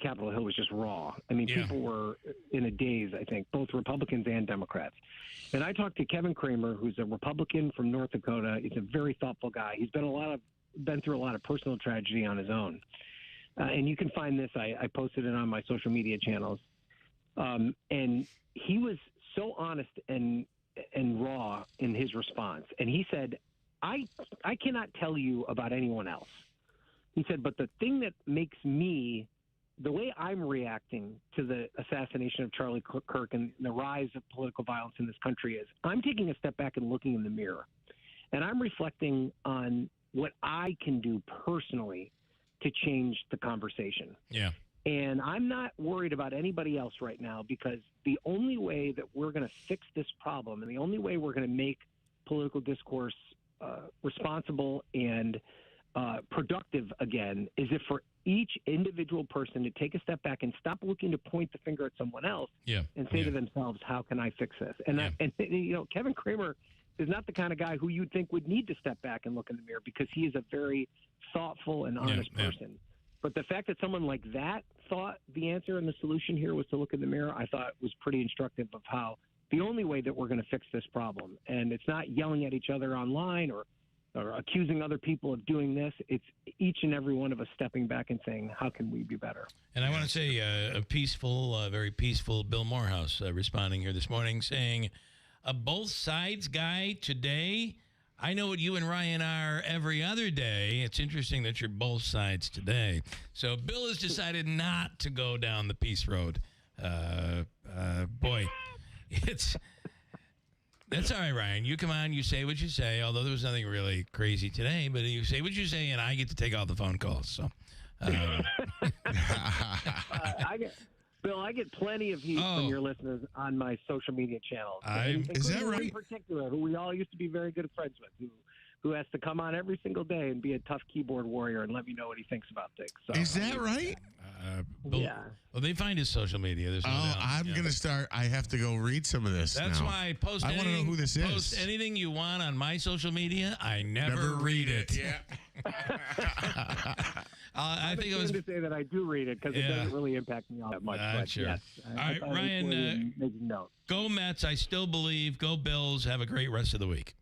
Capitol Hill was just raw. I mean, people were in a daze, I think, both Republicans and Democrats. And I talked to Kevin Kramer, who's a Republican from North Dakota. He's a very thoughtful guy. He's been through a lot of personal tragedy on his own. And you can find this. I posted it on my social media channels. And he was so honest and raw in his response. And he said, I cannot tell you about anyone else. He said, but the thing that makes me, the way I'm reacting to the assassination of Charlie Kirk and the rise of political violence in this country is I'm taking a step back and looking in the mirror. And I'm reflecting on what I can do personally to change the conversation. Yeah. And I'm not worried about anybody else right now, because the only way that we're going to fix this problem and the only way we're going to make political discourse responsible and productive again is if for each individual person to take a step back and stop looking to point the finger at someone else and say to themselves, how can I fix this? And Kevin Kramer is not the kind of guy who you'd think would need to step back and look in the mirror, because he is a very thoughtful and honest person. But the fact that someone like that thought the answer and the solution here was to look in the mirror, I thought was pretty instructive of how the only way that we're going to fix this problem. And it's not yelling at each other online or accusing other people of doing this. It's each and every one of us stepping back and saying, how can we be better? And I want to say a peaceful, very peaceful Bill Morehouse responding here this morning saying, a both sides guy today. I know what you and Ryan are every other day. It's interesting that you're both sides today. So Bill has decided not to go down the peace road. Boy, that's all right, Ryan. You come on, you say what you say, although there was nothing really crazy today, but you say what you say, and I get to take all the phone calls. So, Bill, I get plenty of heat from your listeners on my social media channels. Is that right? In particular, who we all used to be very good friends with, who has to come on every single day and be a tough keyboard warrior and let me know what he thinks about things. So, is that right? Bill, well, they find his social media. There's no doubt. I'm going to start. I have to go read some of this. That's now. why I want to know who this is. Post anything you want on my social media. I never read it. Yeah. I think it was to say that I do read it because it doesn't really impact me all that much. Sure. Yes, all right, Ryan. Go Mets. I still believe. Go Bills. Have a great rest of the week.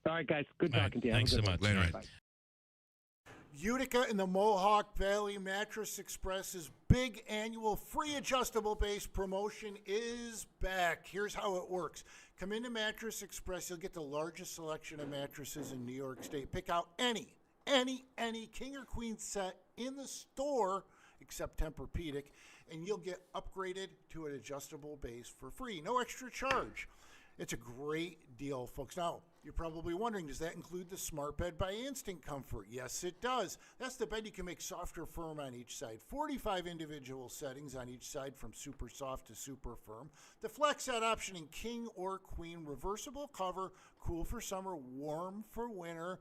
All right, guys. Good talking to you. Thanks so much. Later. Bye. Utica and the Mohawk Valley Mattress Express's big annual free adjustable base promotion is back. Here's how it works. Come into Mattress Express. You'll get the largest selection of mattresses in New York State. Pick out any king or queen set in the store except Tempur-Pedic, and you'll get upgraded to an adjustable base for free. No extra charge. It's a great deal, folks. Now, you're probably wondering, does that include the Smart Bed by Instant Comfort? Yes, it does. That's the bed you can make soft or firm on each side. 45 individual settings on each side from super soft to super firm. The flex set option in king or queen, reversible cover, cool for summer, warm for winter,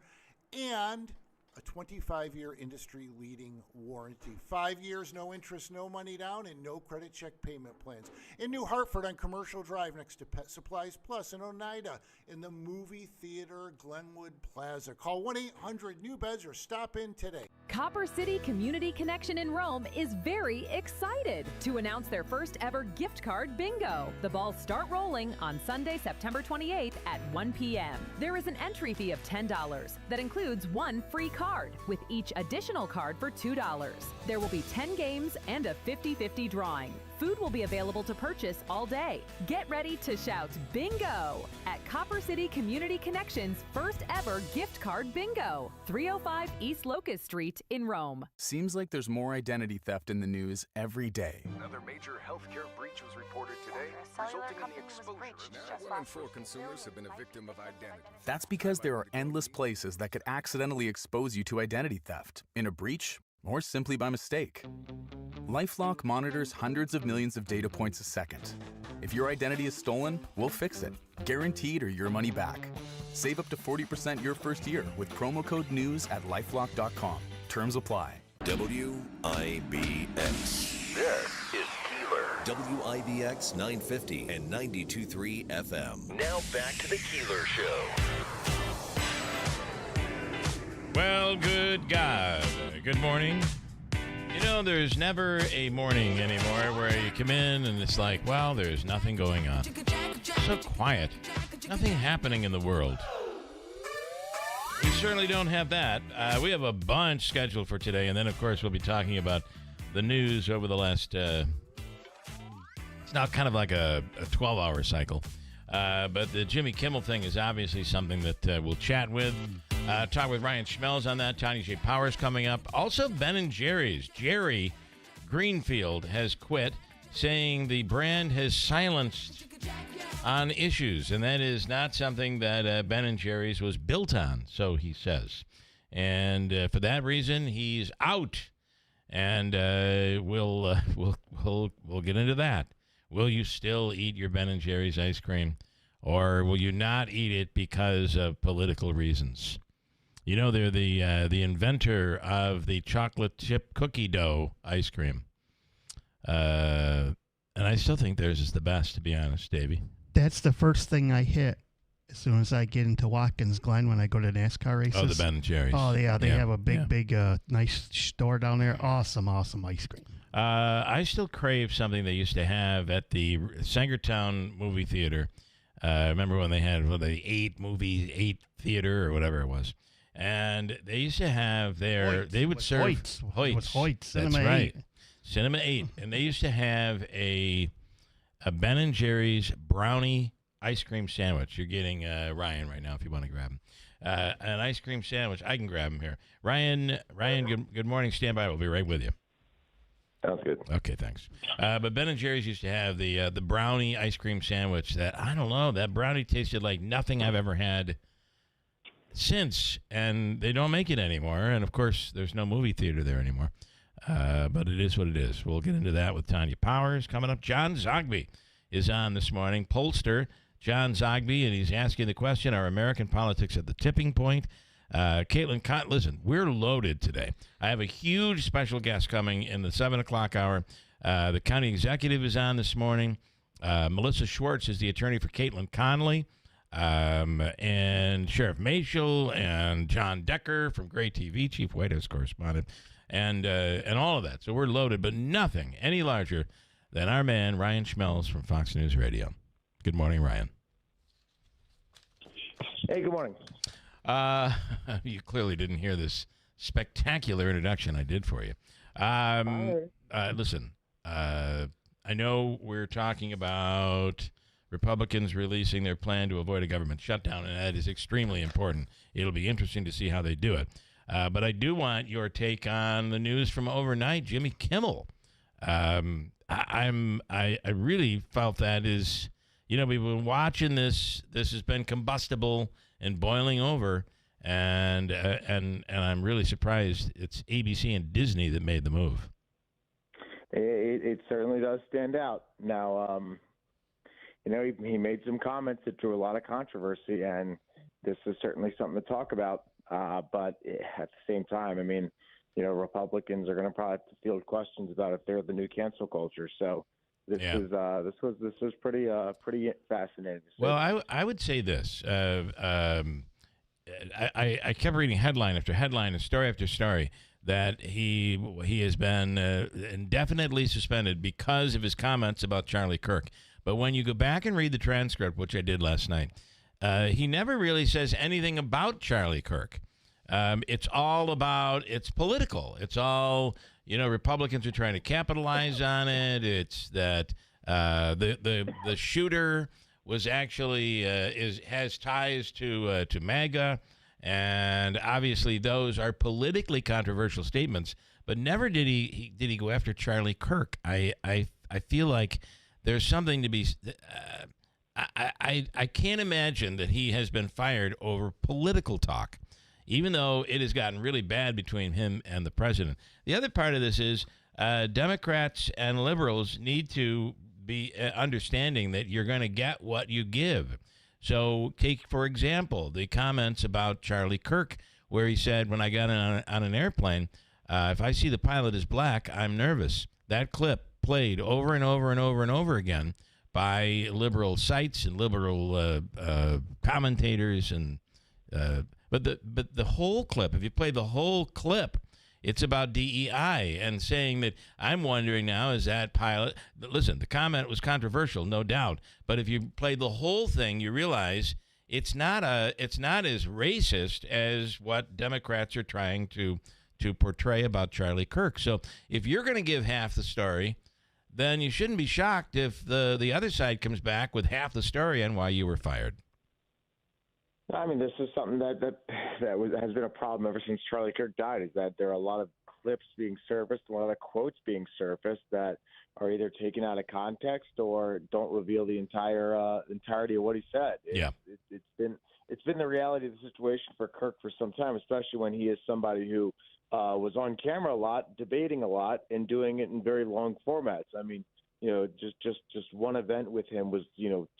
and a 25-year industry-leading warranty. 5 years, no interest, no money down, and no credit check payment plans. In New Hartford on Commercial Drive next to Pet Supplies Plus. In Oneida in the movie theater Glenwood Plaza. Call 1-800-NEW-BEDS or stop in today. Copper City Community Connection in Rome is very excited to announce their first ever gift card bingo. The balls start rolling on Sunday, September 28th at 1 p.m. There is an entry fee of $10 that includes one free card, with each additional card for $2. There will be 10 games and a 50-50 drawing. Food will be available to purchase all day. Get ready to shout bingo at Copper City Community Connection's first ever gift card bingo, 305 East Locust Street in Rome. Seems like there's more identity theft in the news every day. Another major healthcare breach was reported today, resulting in the exposure. Now 1 in 4 consumers have been a victim of identity. That's because there are endless places that could accidentally expose you to identity theft, in a breach, or simply by mistake. LifeLock monitors hundreds of millions of data points a second. If your identity is stolen, we'll fix it, guaranteed or your money back. Save up to 40% your first year with promo code NEWS at LifeLock.com. Terms apply. WIBX. This is Keeler. WIBX 950 and 92.3 FM. Now back to the Keeler Show. Well, good God. Good morning. You know, there's never a morning anymore where you come in and it's like, well, there's nothing going on. So quiet. Nothing happening in the world. We certainly don't have that. We have a bunch scheduled for today, and then, of course, we'll be talking about the news over the last... it's now kind of like a 12-hour cycle. But the Jimmy Kimmel thing is obviously something that we'll chat with. Talk with Ryan Schmemells on that. Tanya Powers coming up. Also, Ben & Jerry's. Jerry Greenfield has quit, saying the brand has silenced on issues, and that is not something that Ben & Jerry's was built on, so he says. And for that reason, he's out. And we'll get into that. Will you still eat your Ben & Jerry's ice cream, or will you not eat it because of political reasons? You know, they're the inventor of the chocolate chip cookie dough ice cream. And I still think theirs is the best, to be honest, Davey. That's the first thing I hit as soon as I get into Watkins Glen when I go to NASCAR races. Oh, the Ben & Jerry's. Oh, yeah, they have a big, nice store down there. Awesome ice cream. I still crave something they used to have at the Sangertown movie theater. Remember when they had the 8 theater or whatever it was? And they used to have they would serve Hoyt's. That's right. Cinema 8. And they used to have a Ben & Jerry's brownie ice cream sandwich. You're getting Ryan right now if you want to grab him. An ice cream sandwich. I can grab him here. Ryan, good morning. Stand by. We'll be right with you. Sounds good. Okay, thanks. But Ben & Jerry's used to have the brownie ice cream sandwich that, I don't know, that brownie tasted like nothing I've ever had since, and they don't make it anymore. And, of course, there's no movie theater there anymore. But it is what it is. We'll get into that with Tanya Powers coming up. John Zagby is on this morning, pollster John Zagby, and he's asking the question, are American politics at the tipping point? Caitlin, listen, we're loaded today. I have a huge special guest coming in the 7 o'clock hour. The county executive is on this morning. Melissa Schwartz is the attorney for Caitlin Conley, and Sheriff Mashel, and John Decker from Gray TV, chief White House correspondent, and all of that. So we're loaded, but nothing any larger than our man, Ryan Schmemells from Fox News Radio. Good morning, Ryan. Hey, good morning. You clearly didn't hear this spectacular introduction I did for you. Listen, I know we're talking about Republicans releasing their plan to avoid a government shutdown, and that is extremely important. It'll be interesting to see how they do it. But I do want your take on the news from overnight. Jimmy Kimmel. I really felt that is, you know, we've been watching this. This has been combustible and boiling over, and I'm really surprised it's ABC and Disney that made the move. It certainly does stand out. Now, you know, he made some comments that drew a lot of controversy, and this is certainly something to talk about. But at the same time, I mean, you know, Republicans are going to probably have to field questions about if they're the new cancel culture. So this was pretty fascinating. Well, I would say this. I kept reading headline after headline and story after story that he has been indefinitely suspended because of his comments about Charlie Kirk. But when you go back and read the transcript, which I did last night, he never really says anything about Charlie Kirk. It's political. It's all, you know, Republicans are trying to capitalize on it. It's that the shooter was actually has ties to MAGA, and obviously those are politically controversial statements. But never did he go after Charlie Kirk. I feel like there's something to be. I can't imagine that he has been fired over political talk, even though it has gotten really bad between him and the president. The other part of this is Democrats and liberals need to be understanding that you're going to get what you give. So take, for example, the comments about Charlie Kirk, where he said, when I got on an airplane, if I see the pilot is black, I'm nervous. That clip played over and over and over and over again by liberal sites and liberal commentators, and but the whole clip, if you play the whole clip, It's about DEI and saying that I'm wondering now, is that pilot? Listen, the comment was controversial, no doubt. But if you play the whole thing, you realize it's not as racist as what Democrats are trying to portray about Charlie Kirk. So if you're going to give half the story, then you shouldn't be shocked if the other side comes back with half the story on why you were fired. I mean, this is something that has been a problem ever since Charlie Kirk died, is that there are a lot of clips being surfaced, a lot of quotes being surfaced that are either taken out of context or don't reveal the entirety of what he said. It's been the reality of the situation for Kirk for some time, especially when he is somebody who was on camera a lot, debating a lot, and doing it in very long formats. I mean, just one event with him was,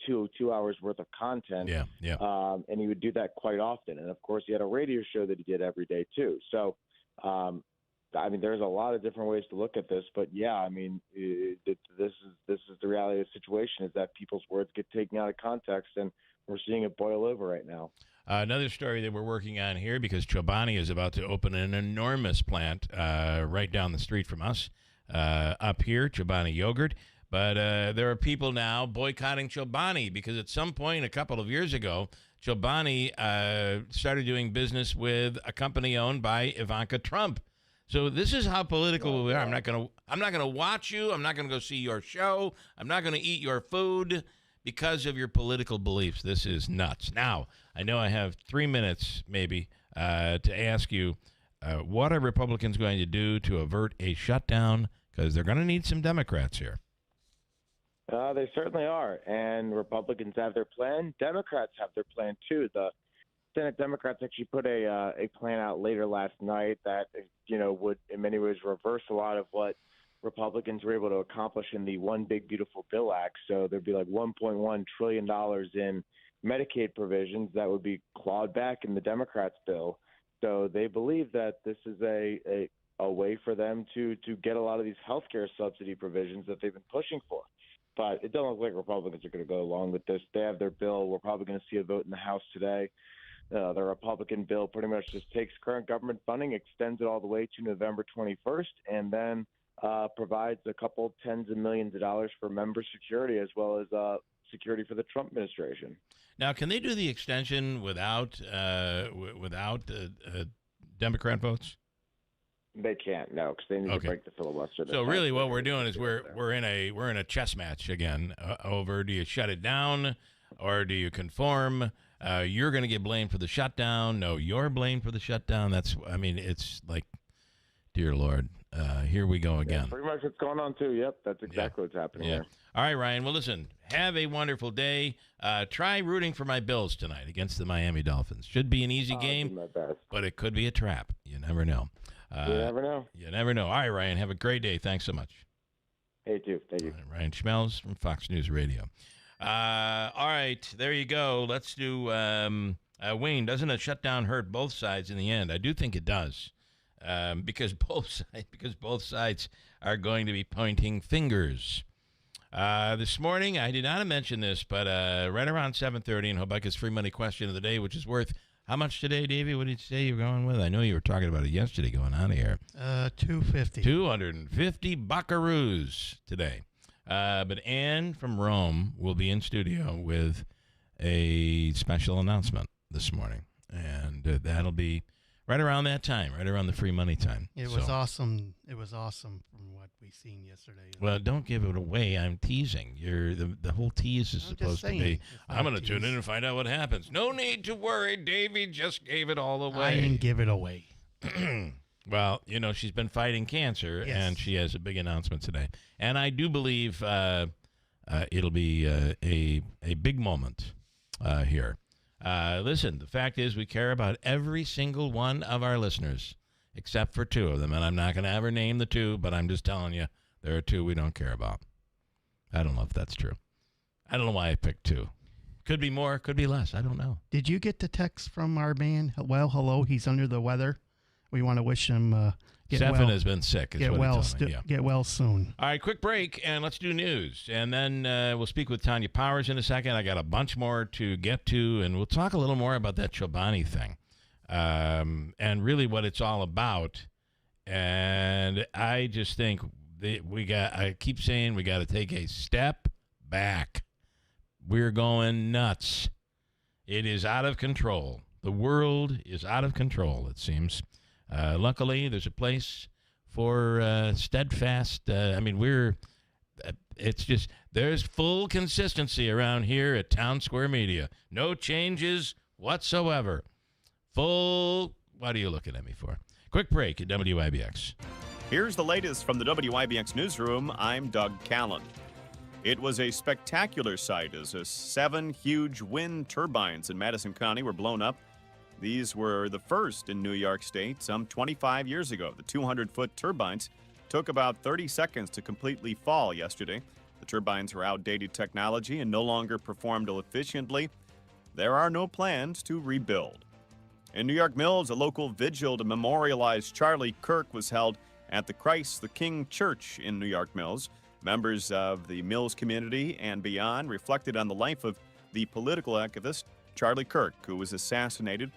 two hours worth of content. And he would do that quite often. And of course, he had a radio show that he did every day too. So, I mean, there's a lot of different ways to look at this, but yeah, I mean, this is the reality of the situation, is that people's words get taken out of context, and we're seeing it boil over right now. Another story that we're working on here, because Chobani is about to open an enormous plant right down the street from us. Up here, Chobani Yogurt. But there are people now boycotting Chobani because at some point a couple of years ago, Chobani started doing business with a company owned by Ivanka Trump. So this is how political we are. I'm not gonna watch you. I'm not gonna go see your show. I'm not gonna eat your food because of your political beliefs. This is nuts. Now, I know I have 3 minutes maybe to ask you, what are Republicans going to do to avert a shutdown? Because they're going to need some Democrats here. They certainly are. And Republicans have their plan. Democrats have their plan, too. The Senate Democrats actually put a plan out later last night that, would in many ways reverse a lot of what Republicans were able to accomplish in the One Big Beautiful Bill Act. So there'd be like $1.1 trillion in Medicaid provisions that would be clawed back in the Democrats' bill. So they believe that this is a way for them to get a lot of these healthcare subsidy provisions that they've been pushing for. But it doesn't look like Republicans are going to go along with this. They have their bill. We're probably going to see a vote in the House today. The Republican bill pretty much just takes current government funding, extends it all the way to November 21st, and then provides a couple tens of millions of dollars for member security as well as security for the Trump administration. Now, can they do the extension without Democrat votes? They can't, no, because they need to break the filibuster. So really, what we're doing is we're in a chess match again over: do you shut it down or do you conform? You're going to get blamed for the shutdown. No, you're blamed for the shutdown. It's like, dear Lord, here we go again. Yeah, pretty much what's going on too. Yep, that's exactly what's happening here. All right, Ryan. Well, listen, have a wonderful day. Try rooting for my Bills tonight against the Miami Dolphins. Should be an easy game, but it could be a trap. You never know. You never know. You never know. All right, Ryan, have a great day. Thanks so much. Hey, too. Thank you. Ryan Schmemells from Fox News Radio. All right, there you go. Let's do Wayne. Doesn't a shutdown hurt both sides in the end? I do think it does, because both sides are going to be pointing fingers. This morning, I did not mention this, but right around 7:30 in Hobeika's free money question of the day, which is worth how much today, Davey? What did you say you're going with? I know you were talking about it yesterday going on here. 250. 250 buckaroos today. But Ann from Rome will be in studio with a special announcement this morning. And that'll be right around that time, right around the free money time. It was awesome. It was awesome from what we seen yesterday. Well, don't give it away. I'm teasing. The whole tease is supposed to be, I'm going to tune in and find out what happens. No need to worry. Davey just gave it all away. I didn't give it away. Well, she's been fighting cancer, and she has a big announcement today. And I do believe it'll be a big moment here. Listen, the fact is we care about every single one of our listeners, except for two of them. And I'm not going to ever name the two, but I'm just telling you, there are two we don't care about. I don't know if that's true. I don't know why I picked two. Could be more, could be less. I don't know. Did you get the text from our man? Well, hello, he's under the weather. We want to wish him Stefan has been sick. Get well soon. All right, quick break, and let's do news. And then we'll speak with Tanya Powers in a second. I got a bunch more to get to, and we'll talk a little more about that Chobani thing and really what it's all about. And I just think I keep saying we got to take a step back. We're going nuts. It is out of control. The world is out of control, it seems. Luckily, there's a place for steadfast. It's just, there's full consistency around here at Town Square Media. No changes whatsoever. Full, what are you looking at me for? Quick break at WIBX. Here's the latest from the WIBX newsroom. I'm Doug Callan. It was a spectacular sight as 7 huge wind turbines in Madison County were blown up. These were the first in New York State some 25 years ago. The 200-foot turbines took about 30 seconds to completely fall yesterday. The turbines were outdated technology and no longer performed efficiently. There are no plans to rebuild. In New York Mills, a local vigil to memorialize Charlie Kirk was held at the Christ the King Church in New York Mills. Members of the Mills community and beyond reflected on the life of the political activist Charlie Kirk, who was assassinated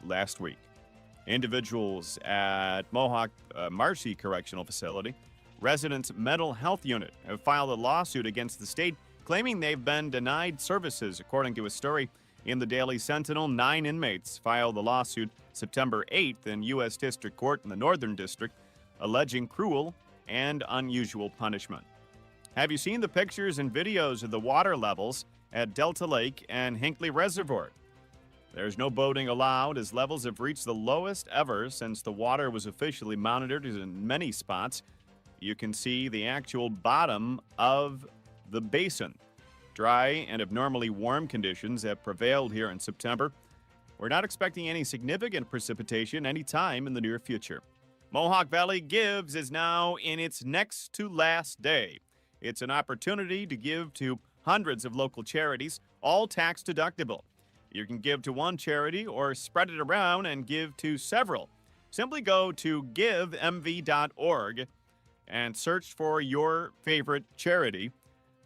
last week. Individuals at Mohawk Marcy Correctional Facility, residents' mental health unit, have filed a lawsuit against the state claiming they've been denied services. According to a story in the Daily Sentinel, 9 inmates filed the lawsuit September 8th in U.S. District Court in the Northern District, alleging cruel and unusual punishment. Have you seen the pictures and videos of the water levels at Delta Lake and Hinckley Reservoir? There's no boating allowed as levels have reached the lowest ever since the water was officially monitored in many spots. You can see the actual bottom of the basin. Dry and abnormally warm conditions have prevailed here in September. We're not expecting any significant precipitation anytime in the near future. Mohawk Valley Gives is now in its next to last day. It's an opportunity to give to hundreds of local charities, all tax deductible. You can give to one charity or spread it around and give to several. Simply go to givemv.org and search for your favorite charity.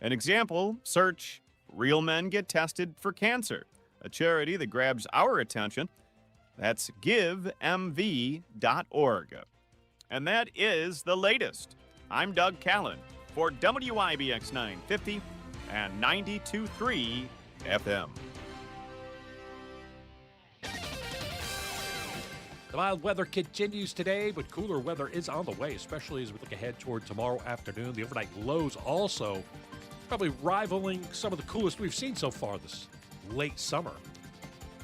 An example, search Real Men Get Tested for Cancer, a charity that grabs our attention. That's givemv.org. And that is the latest. I'm Doug Callan for WIBX 950 and 92.3 FM. The mild weather continues today, but cooler weather is on the way, especially as we look ahead toward tomorrow afternoon. The overnight lows also probably rivaling some of the coolest we've seen so far this late summer.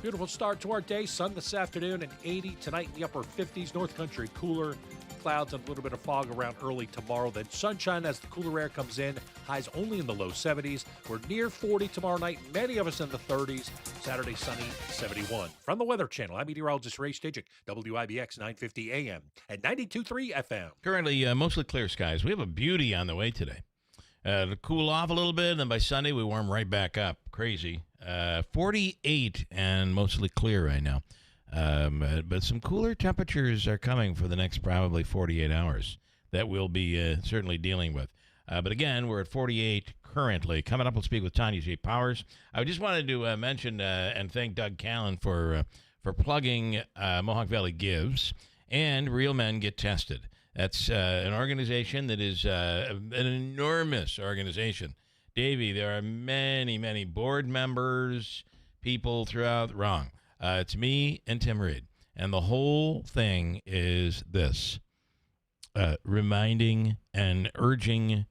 Beautiful start to our day. Sun this afternoon and 80 tonight in the upper 50s. North Country cooler. Clouds and a little bit of fog around early tomorrow. Then sunshine as the cooler air comes in. Highs only in the low 70s. We're near 40 tomorrow night. Many of us in the 30s. Saturday sunny, 71. From the Weather Channel, I'm meteorologist Ray Stidgick, WIBX 950 AM and 92.3 FM. Currently, mostly clear skies. We have a beauty on the way today. To cool off a little bit, and then by Sunday we warm right back up. Crazy. 48 and mostly clear right now. But some cooler temperatures are coming for the next probably 48 hours that we'll be certainly dealing with. But again, we're at 48 currently. Coming up, we'll speak with Tanya Powers. I just wanted to mention and thank Doug Callan for plugging Mohawk Valley Gives and Real Men Get Tested. That's an organization that is an enormous organization. Davey, there are many, many board members, people throughout. Wrong. It's me and Tim Reed. And the whole thing is this, reminding and urging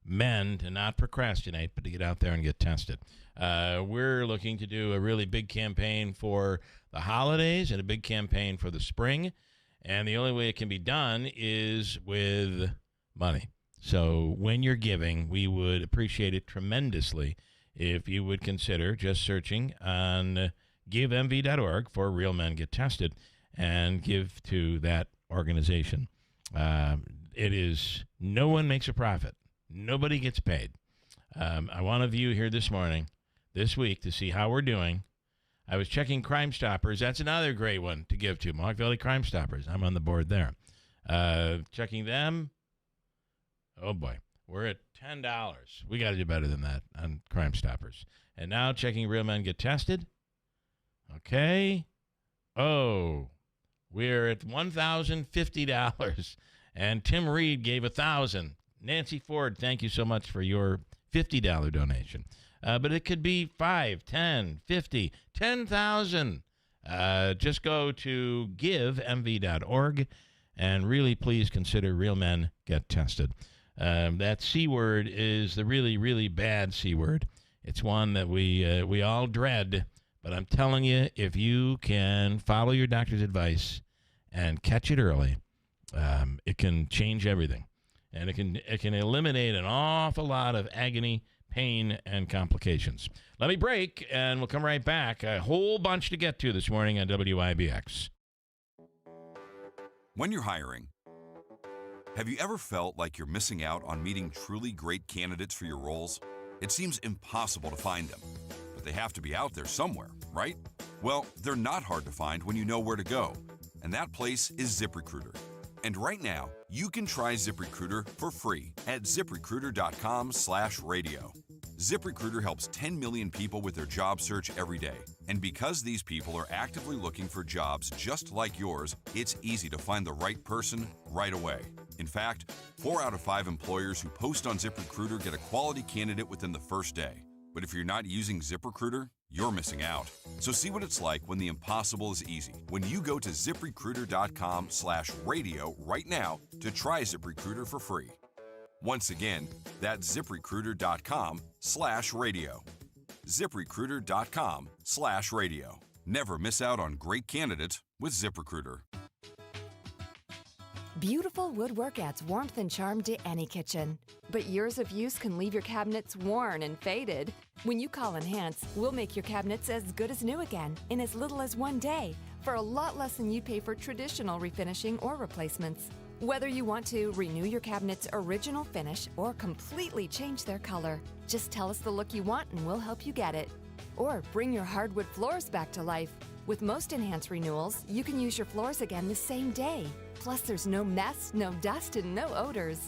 men to not procrastinate, but to get out there and get tested. We're looking to do a really big campaign for the holidays and a big campaign for the spring. And the only way it can be done is with money. So when you're giving, we would appreciate it tremendously if you would consider just searching on givemv.org for Real Men Get Tested and give to that organization. It is, no one makes a profit. Nobody gets paid. I want to view here this week, to see how we're doing. I was checking Crime Stoppers. That's another great one to give to, Mohawk Valley Crime Stoppers. I'm on the board there. Checking them. Oh, boy. We're at $10. We got to do better than that on Crime Stoppers. And now checking Real Men Get Tested. Okay. Oh, We're at $1,050, and Tim Reed gave $1,000. Nancy Ford, thank you so much for your $50 donation. But it could be 5, 10, 50, 10,000. Just go to givemv.org and really please consider Real Men Get Tested. That C word is the really, really bad C word. It's one that we all dread, but I'm telling you, if you can follow your doctor's advice and catch it early, it can change everything. And it can eliminate an awful lot of agony, pain, and complications. Let me break, and we'll come right back. A whole bunch to get to this morning on WIBX. When you're hiring, have you ever felt like you're missing out on meeting truly great candidates for your roles? It seems impossible to find them, but they have to be out there somewhere, right? Well, they're not hard to find when you know where to go, and that place is ZipRecruiter. And right now, you can try ZipRecruiter for free at ZipRecruiter.com/radio. ZipRecruiter helps 10 million people with their job search every day. And because these people are actively looking for jobs just like yours, it's easy to find the right person right away. In fact, 4 out of 5 employers who post on ZipRecruiter get a quality candidate within the first day. But if you're not using ZipRecruiter, you're missing out. So see what it's like when the impossible is easy. When you go to ZipRecruiter.com/radio right now to try ZipRecruiter for free. Once again, that's ZipRecruiter.com/radio. ZipRecruiter.com/radio. Never miss out on great candidates with ZipRecruiter. Beautiful woodwork adds warmth and charm to any kitchen. But years of use can leave your cabinets worn and faded. When you call Enhance, we'll make your cabinets as good as new again in as little as 1 day for a lot less than you'd pay for traditional refinishing or replacements. Whether you want to renew your cabinet's original finish or completely change their color, just tell us the look you want and we'll help you get it. Or bring your hardwood floors back to life. With most Enhance renewals, you can use your floors again the same day. Plus, there's no mess, no dust, and no odors.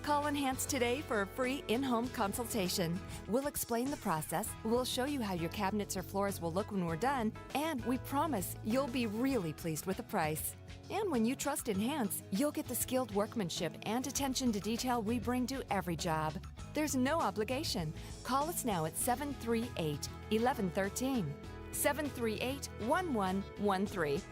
Call Enhance today for a free in-home consultation. We'll explain the process, we'll show you how your cabinets or floors will look when we're done, and we promise you'll be really pleased with the price. And when you trust Enhance, you'll get the skilled workmanship and attention to detail we bring to every job. There's no obligation. Call us now at 738-1113. 738-1113.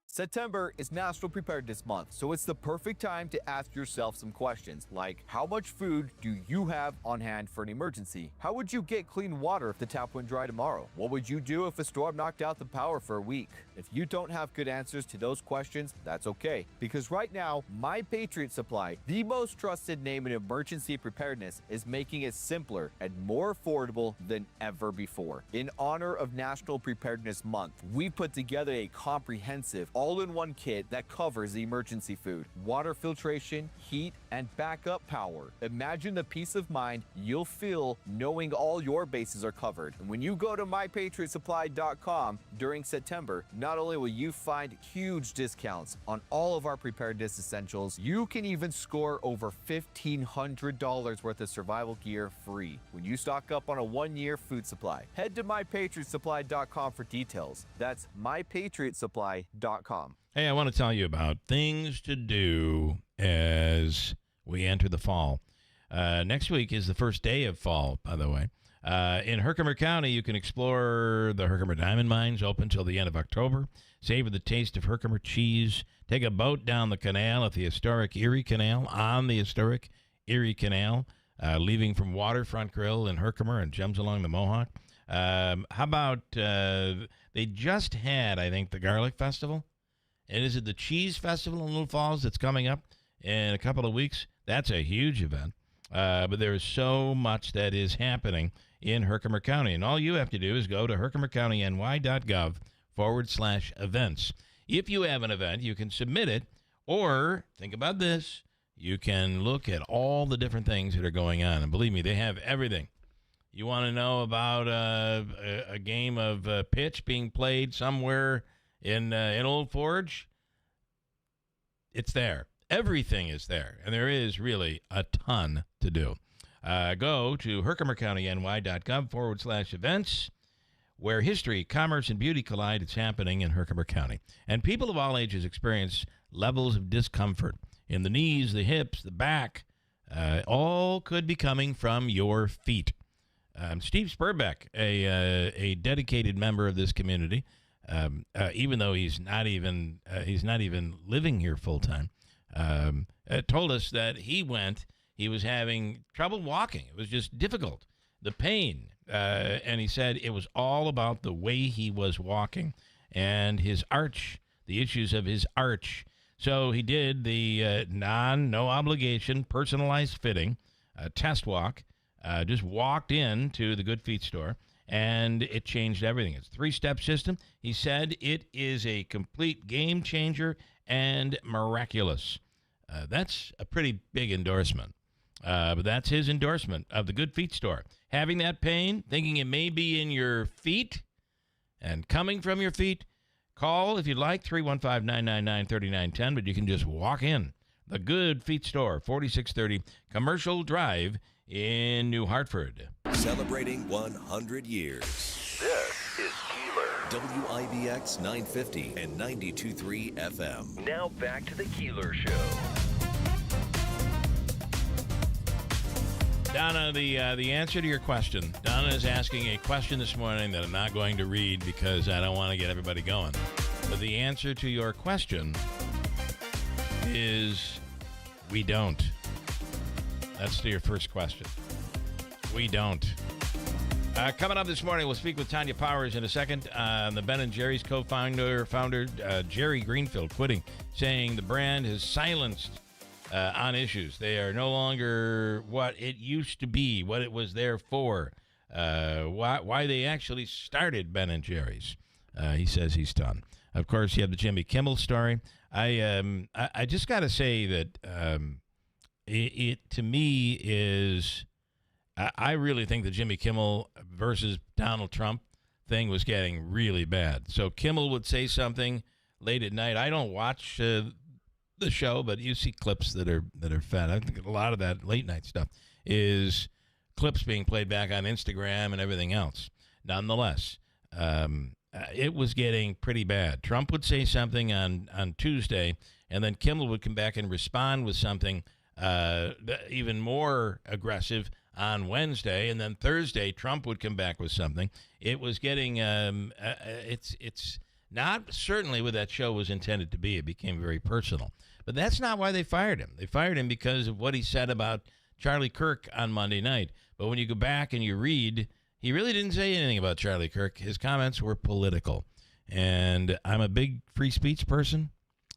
September is National Preparedness Month, so it's the perfect time to ask yourself some questions like, how much food do you have on hand for an emergency? How would you get clean water if the tap went dry tomorrow? What would you do if a storm knocked out the power for a week? If you don't have good answers to those questions, that's okay, because right now, My Patriot Supply, the most trusted name in emergency preparedness, is making it simpler and more affordable than ever before. In honor of National Preparedness Month, we put together a comprehensive all-in-one kit that covers the emergency food, water filtration, heat, and backup power. Imagine the peace of mind you'll feel knowing all your bases are covered. And when you go to mypatriotsupply.com during September, not only will you find huge discounts on all of our preparedness essentials, you can even score over $1,500 worth of survival gear free when you stock up on a 1-year food supply. Head to mypatriotsupply.com for details. That's mypatriotsupply.com. Hey, I want to tell you about things to do as we enter the fall. Next week is the first day of fall, by the way. In Herkimer County, you can explore the Herkimer Diamond Mines, open till the end of October. Savor the taste of Herkimer cheese. Take a boat down the canal at the historic Erie Canal, on the historic Erie Canal, leaving from Waterfront Grill in Herkimer and jumps along the Mohawk. How about they just had, I think, the Garlic Festival? And is it the Cheese Festival in Little Falls that's coming up in a couple of weeks? That's a huge event. But there is so much that is happening in Herkimer County. And all you have to do is go to herkimercountyny.gov/events. If you have an event, you can submit it. Or, think about this, you can look at all the different things that are going on. And believe me, they have everything. You want to know about a game of pitch being played somewhere in Old Forge? It's there. Everything is there, and there is really a ton to do. Go to herkimercountyny.gov/events. Where history, commerce, and beauty collide, it's happening in Herkimer County. And people of all ages experience levels of discomfort in the knees, the hips, the back. All could be coming from your feet. Steve Spurbeck, a dedicated member of this community, even though he's not even living here full time, told us that he was having trouble walking. It was just difficult. The pain. And he said it was all about the way he was walking and his arch, the issues of his arch. So he did the no obligation, personalized fitting test walk, just walked into the Good Feet store, and it changed everything. It's a 3-step system. He said it is a complete game changer and miraculous. That's a pretty big endorsement. But that's his endorsement of the Good Feet store. Having that pain, thinking it may be in your feet and coming from your feet, call, if you'd like, 315-999-3910, but you can just walk in. The Good Feet store, 4630 Commercial Drive in New Hartford. Celebrating 100 years. This is Keeler. WIBX 950 and 92.3 FM. Now back to the Keeler Show. Donna, the answer to your question. Donna is asking a question this morning that I'm not going to read because I don't want to get everybody going. But the answer to your question is we don't. That's to your first question. We don't. Coming up this morning, we'll speak with Tanya Powers in a second. The Ben & Jerry's co-founder, Jerry Greenfield, quitting, saying the brand has silenced on issues. They are no longer what it used to be, what it was there for, why they actually started Ben & Jerry's. He says he's done. Of course, you have the Jimmy Kimmel story. I just got to say that it to me is, I really think the Jimmy Kimmel versus Donald Trump thing was getting really bad. So Kimmel would say something late at night. I don't watch the show, but you see clips that are fed. I think a lot of that late night stuff is clips being played back on Instagram and everything else. Nonetheless, it was getting pretty bad. Trump would say something on Tuesday, and then Kimmel would come back and respond with something even more aggressive on Wednesday, and then Thursday Trump would come back with something. It was getting it's not certainly what that show was intended to be. It became very personal. But that's not why they fired him. They fired him because of what he said about Charlie Kirk on Monday night. But when you go back and you read, he really didn't say anything about Charlie Kirk. His comments were political. And I'm a big free speech person,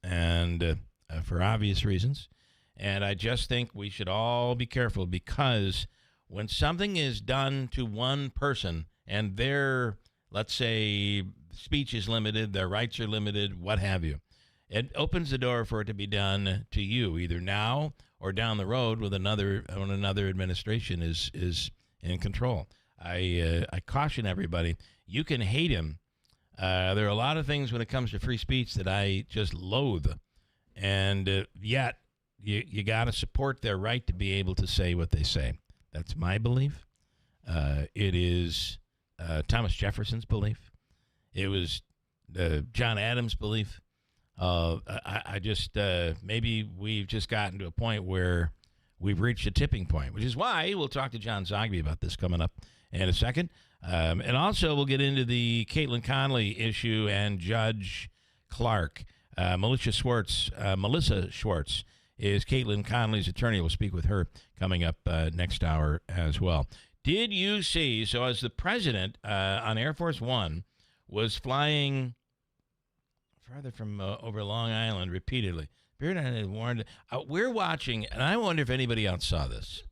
and for obvious reasons. And I just think we should all be careful, because when something is done to one person and their, let's say, speech is limited, their rights are limited, what have you, it opens the door for it to be done to you, either now or down the road when another administration is in control. I caution everybody, you can hate him. There are a lot of things when it comes to free speech that I just loathe, and yet you got to support their right to be able to say what they say. That's my belief. It is Thomas Jefferson's belief. It was John Adams' belief. I just maybe we've just gotten to a point where we've reached a tipping point, which is why we'll talk to John Zagby about this coming up in a second. And also we'll get into the Caitlin Conley issue and Judge Clark. Melissa Schwartz is Caitlin Conley's attorney. We'll speak with her coming up next hour as well. Did you see, so as the president on Air Force One was flying farther from over Long Island repeatedly, Beard had warned, we're watching, and I wonder if anybody else saw this.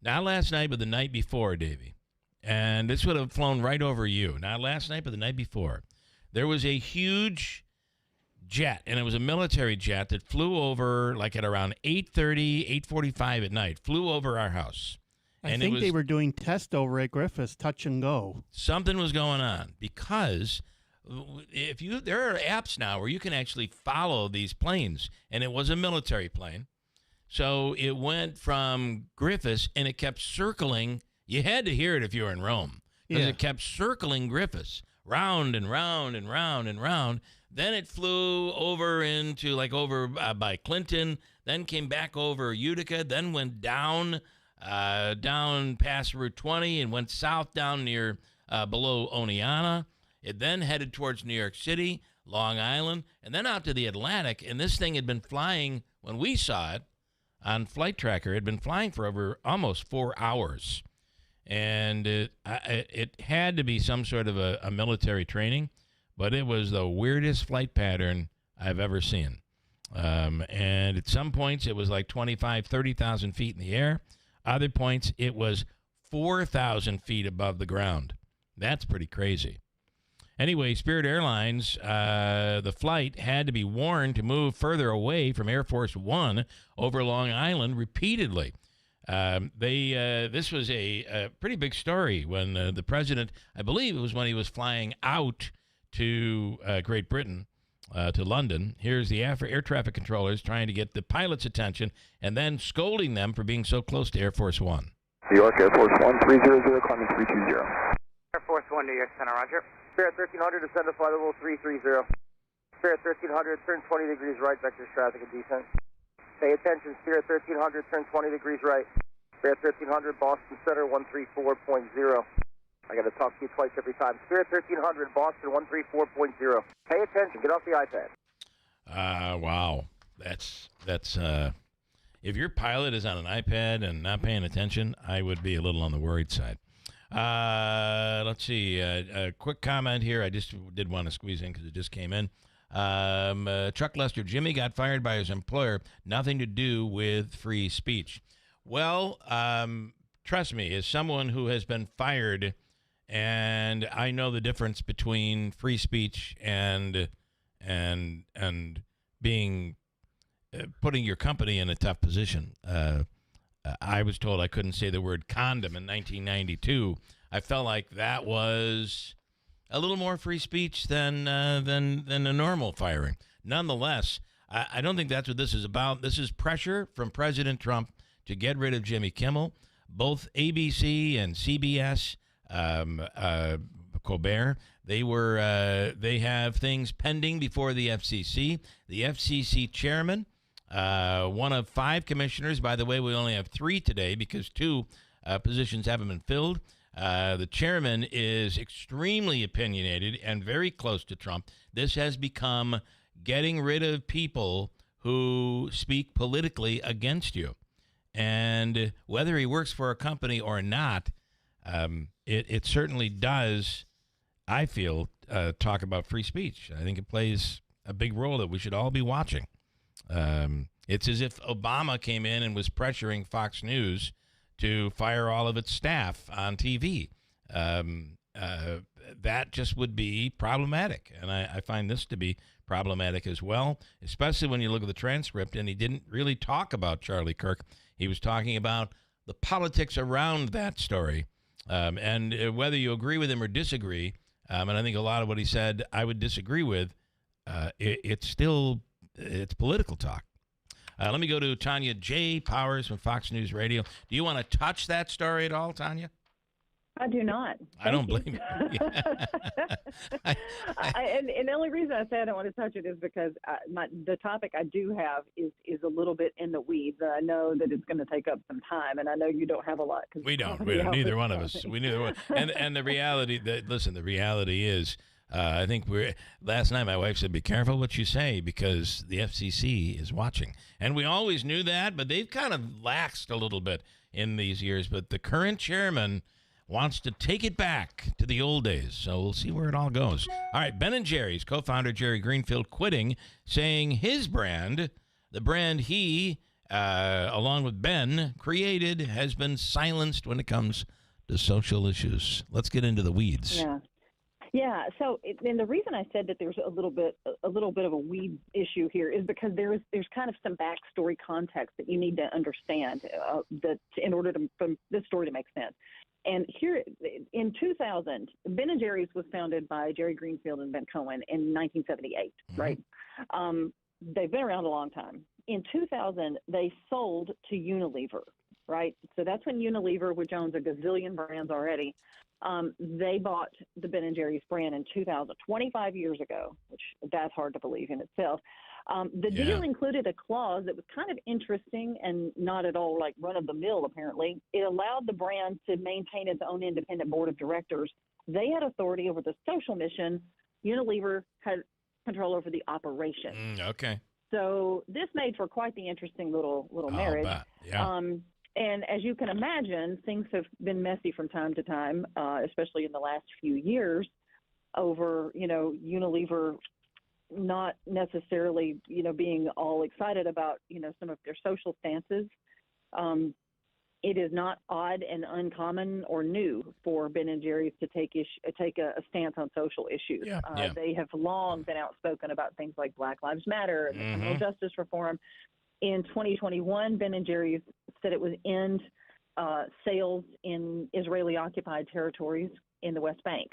Not last night, but the night before, Davey. And this would have flown right over you. Not last night, but the night before. There was a huge jet, and it was a military jet that flew over like at around 8:30, 8:45 at night, flew over our house. I think they were doing tests over at Griffiths, touch and go. Something was going on, because there are apps now where you can actually follow these planes, and it was a military plane. So it went from Griffiths, and it kept circling. You had to hear it if you were in Rome, because it kept circling Griffiths round and round and round and round. Then it flew over into over by Clinton, then came back over Utica, then went down past Route 20 and went south down near below Oneonta. It then headed towards New York City, Long Island, and then out to the Atlantic. And this thing had been flying, when we saw it on Flight Tracker, it had been flying for over almost 4 hours. And it had to be some sort of a military training, but it was the weirdest flight pattern I've ever seen. And at some points, it was like 30,000 feet in the air. Other points, it was 4,000 feet above the ground. That's pretty crazy. Anyway, Spirit Airlines, the flight had to be warned to move further away from Air Force One over Long Island repeatedly. This was a pretty big story when the president, I believe it was when he was flying out to Great Britain, to London. Here's the air traffic controllers trying to get the pilot's attention and then scolding them for being so close to Air Force One. New York, Air Force 1300, climbing 320. Air Force One, New York Center, roger. Spirit 1300, descend to flight level 330. Spirit 1300, turn 20 degrees right, vectors traffic and descent. Pay attention, Spirit 1300, turn 20 degrees right. Spirit 1300, Boston Center 134.0. I got to talk to you twice every time. Spirit 1300, Boston 134.0. Pay attention, get off the iPad. Wow. That's if your pilot is on an iPad and not paying attention, I would be a little on the worried side. Let's see. A quick comment here. I just did want to squeeze in because it just came in. Chuck Lester, Jimmy got fired by his employer. Nothing to do with free speech. Well, trust me, as someone who has been fired, and I know the difference between free speech and being putting your company in a tough position. I was told I couldn't say the word condom in 1992. I felt like that was a little more free speech than a normal firing. Nonetheless, I don't think that's what this is about. This is pressure from President Trump to get rid of Jimmy Kimmel. Both ABC and CBS, Colbert, they have things pending before the FCC. The FCC chairman, one of 5 commissioners. By the way, we only have 3 today because 2 positions haven't been filled. The chairman is extremely opinionated and very close to Trump. This has become getting rid of people who speak politically against you. And whether he works for a company or not, it certainly does, I feel, talk about free speech. I think it plays a big role that we should all be watching. It's as if Obama came in and was pressuring Fox News to fire all of its staff on TV. That just would be problematic. And I find this to be problematic as well, especially when you look at the transcript, and he didn't really talk about Charlie Kirk. He was talking about the politics around that story. And whether you agree with him or disagree, and I think a lot of what he said I would disagree with, it's political talk. Let me go to Tanya Powers from Fox News Radio. Do you want to touch that story at all, Tanya? I do not. I don't blame you. And the only reason I say I don't want to touch it is because the topic I do have is a little bit in the weeds. I know that it's going to take up some time, and I know you don't have a lot. We don't. Neither one of us. We neither one. And the reality the reality is, I think last night my wife said, be careful what you say because the FCC is watching. And we always knew that, but they've kind of laxed a little bit in these years. But the current chairman wants to take it back to the old days. So we'll see where it all goes. All right, Ben & Jerry's co-founder Jerry Greenfield quitting, saying his brand, the brand he, along with Ben, created, has been silenced when it comes to social issues. Let's get into the weeds. Yeah. So, and the reason I said that there's a little bit of a weed issue here is because there's kind of some backstory context that you need to understand that in order for this story to make sense. And here in 2000, Ben & Jerry's was founded by Jerry Greenfield and Ben Cohen in 1978, right? They've been around a long time. In 2000, they sold to Unilever. right? So that's when Unilever, which owns a gazillion brands already, they bought the Ben & Jerry's brand in 2000, 25 years ago, which that's hard to believe in itself. The deal included a clause that was kind of interesting and not at all like run-of-the-mill, apparently. It allowed the brand to maintain its own independent board of directors. They had authority over the social mission. Unilever had control over the operation. Okay. So this made for quite the interesting little marriage. Bet. Yeah. And as you can imagine, things have been messy from time to time, especially in the last few years, over, Unilever not necessarily, being all excited about, some of their social stances. It is not odd and uncommon or new for Ben & Jerry's to take a stance on social issues. They have long been outspoken about things like Black Lives Matter and criminal justice reform. In 2021, Ben & Jerry's said it would end sales in Israeli-occupied territories in the West Bank.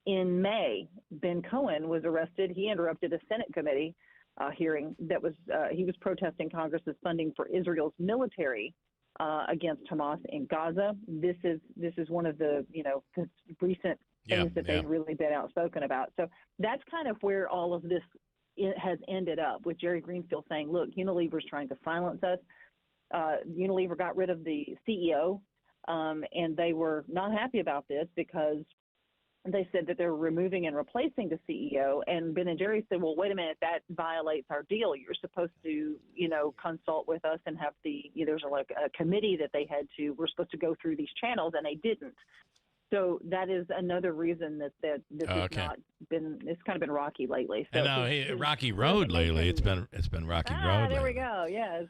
In May, Ben Cohen was arrested. He interrupted a Senate committee hearing that was he was protesting Congress's funding for Israel's military against Hamas in Gaza. This is one of the recent things that they've really been outspoken about. So that's kind of where all of this has ended up, with Jerry Greenfield saying, "Look, Unilever's trying to silence us." Unilever got rid of the CEO, and they were not happy about this because they said that they're removing and replacing the CEO. And Ben & Jerry's said, well, wait a minute, that violates our deal. You're supposed to, consult with us and have there's like a committee that they had to, we're supposed to go through these channels, and they didn't. So that is another reason that this has not been, it's kind of been rocky lately. So and now, rocky road lately. It's been rocky road. There lately. we go. Yes.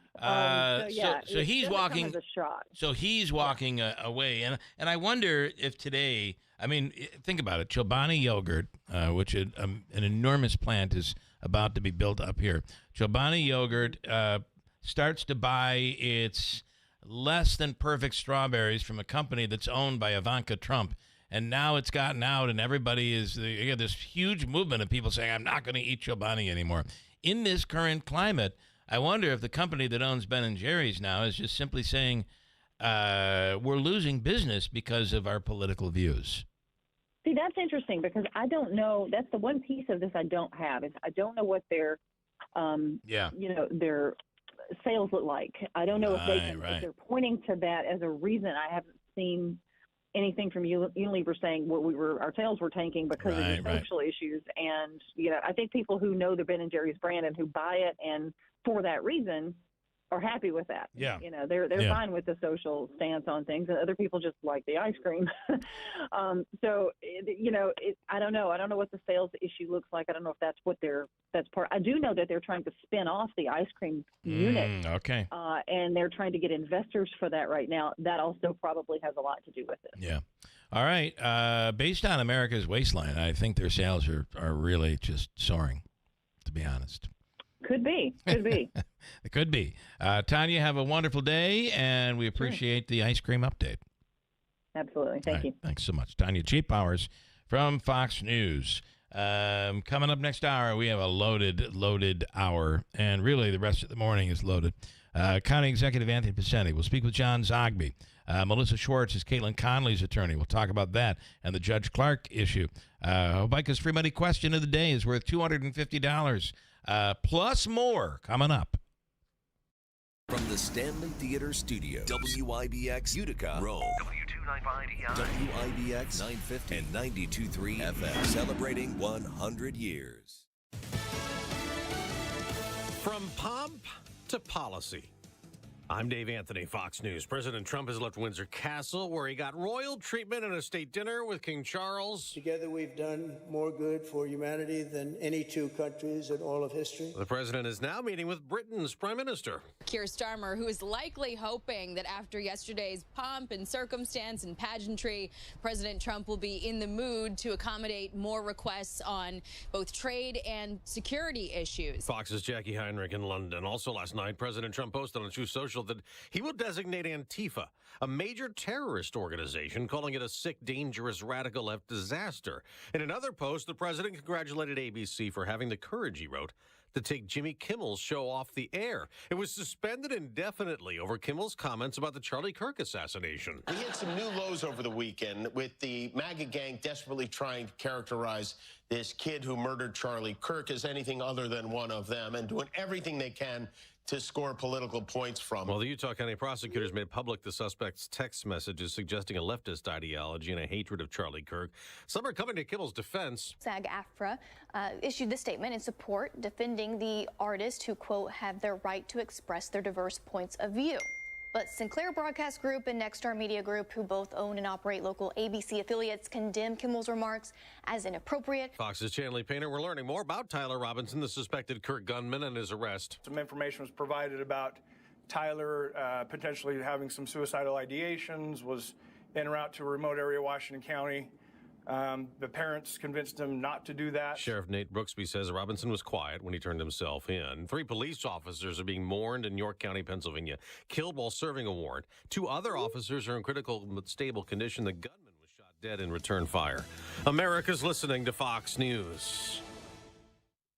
So he's walking. As a shock. So he's walking away, and I wonder if today. I mean, think about it. Chobani Yogurt, which an enormous plant is about to be built up here. Chobani Yogurt starts to buy its less than perfect strawberries from a company that's owned by Ivanka Trump. And now it's gotten out, and everybody you have this huge movement of people saying, I'm not going to eat Chobani anymore. In this current climate, I wonder if the company that owns Ben & Jerry's now is just simply saying, we're losing business because of our political views. See, that's interesting because I don't know. That's the one piece of this I don't have is I don't know what their, their sales look like. I don't know if if they're pointing to that as a reason. I haven't seen anything from Unilever saying our sales were tanking because of the social issues. And I think people who know the Ben & Jerry's brand and who buy it and for that reason are happy with that. Yeah. They're fine with the social stance on things, and other people just like the ice cream. So, I don't know. I don't know what the sales issue looks like. I don't know if that's that's part. I do know that they're trying to spin off the ice cream unit. Okay. And they're trying to get investors for that right now. That also probably has a lot to do with it. Yeah. All right. Based on America's Waistline, I think their sales are really just soaring, to be honest. Could be. It could be. Tanya, have a wonderful day, and we appreciate the ice cream update. Absolutely. Thank you. Thanks so much. Tanya Powers from Fox News. Coming up next hour, we have a loaded hour, and really the rest of the morning is loaded. County Executive Anthony Picenti will speak with John Zagby. Melissa Schwartz is Caitlin Conley's attorney. We'll talk about that and the Judge Clark issue. Hobica's free money question of the day is worth $250. Plus more coming up. From the Stanley Theater Studio, WIBX Utica, Rome, W295EI, WIBX 950 and 92.3 FM, celebrating 100 years. From pomp to policy. I'm Dave Anthony, Fox News. President Trump has left Windsor Castle, where he got royal treatment at a state dinner with King Charles. Together, we've done more good for humanity than any two countries in all of history. The president is now meeting with Britain's prime minister, Keir Starmer, who is likely hoping that after yesterday's pomp and circumstance and pageantry, President Trump will be in the mood to accommodate more requests on both trade and security issues. Fox's Jackie Heinrich in London. Also last night, President Trump posted on Truth Social that he will designate Antifa a major terrorist organization, calling it a sick, dangerous, radical left disaster. In another post, the president congratulated ABC for having the courage, he wrote, to take Jimmy Kimmel's show off the air. It was suspended indefinitely over Kimmel's comments about the Charlie Kirk assassination. We hit some new lows over the weekend with the MAGA gang desperately trying to characterize this kid who murdered Charlie Kirk as anything other than one of them and doing everything they can to score political points from. Well, the Utah County prosecutors made public the suspect's text messages suggesting a leftist ideology and a hatred of Charlie Kirk. Some are coming to Kimmel's defense. SAG-AFTRA issued this statement in support, defending the artists who, quote, have their right to express their diverse points of view. But Sinclair Broadcast Group and Nexstar Media Group, who both own and operate local ABC affiliates, condemn Kimmel's remarks as inappropriate. Fox's Chanley Painter, we're learning more about Tyler Robinson, the suspected Kirk gunman, and his arrest. Some information was provided about Tyler potentially having some suicidal ideations, was en route to a remote area of Washington County. The parents convinced him not to do that. Sheriff Nate Brooksby says Robinson was quiet when he turned himself in. 3 police officers are being mourned in York County, Pennsylvania, killed while serving a warrant. 2 other officers are in critical but stable condition. The gunman was shot dead in return fire. America's listening to Fox News.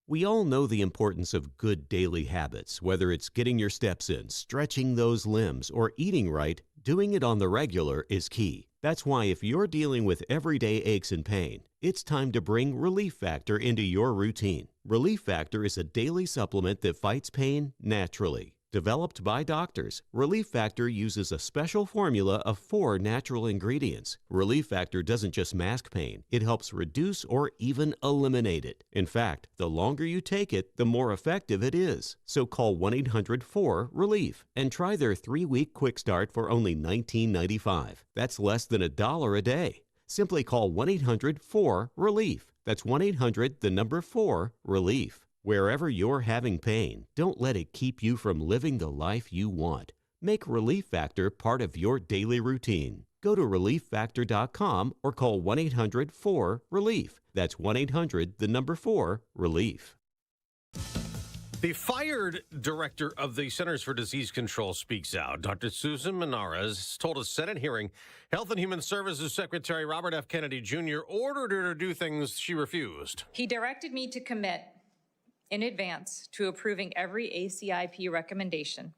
We all know the importance of good daily habits, whether it's getting your steps in, stretching those limbs, or eating right. Doing it on the regular is key. That's why if you're dealing with everyday aches and pain, it's time to bring Relief Factor into your routine. Relief Factor is a daily supplement that fights pain naturally. Developed by doctors, Relief Factor uses a special formula of 4 natural ingredients. Relief Factor doesn't just mask pain, it helps reduce or even eliminate it. In fact, the longer you take it, the more effective it is. So call 1-800-4-RELIEF and try their 3-week quick start for only $19.95. That's less than $1 a day. Simply call 1-800-4-RELIEF. That's 1-800-4-RELIEF. Wherever you're having pain, don't let it keep you from living the life you want. Make Relief Factor part of your daily routine. Go to ReliefFactor.com or call 1-800-4-RELIEF. That's 1-800-4-RELIEF. The fired director of the Centers for Disease Control speaks out. Dr. Susan Menares told a Senate hearing Health and Human Services Secretary Robert F. Kennedy Jr. ordered her to do things she refused. He directed me to commit in advance to approving every ACIP recommendation,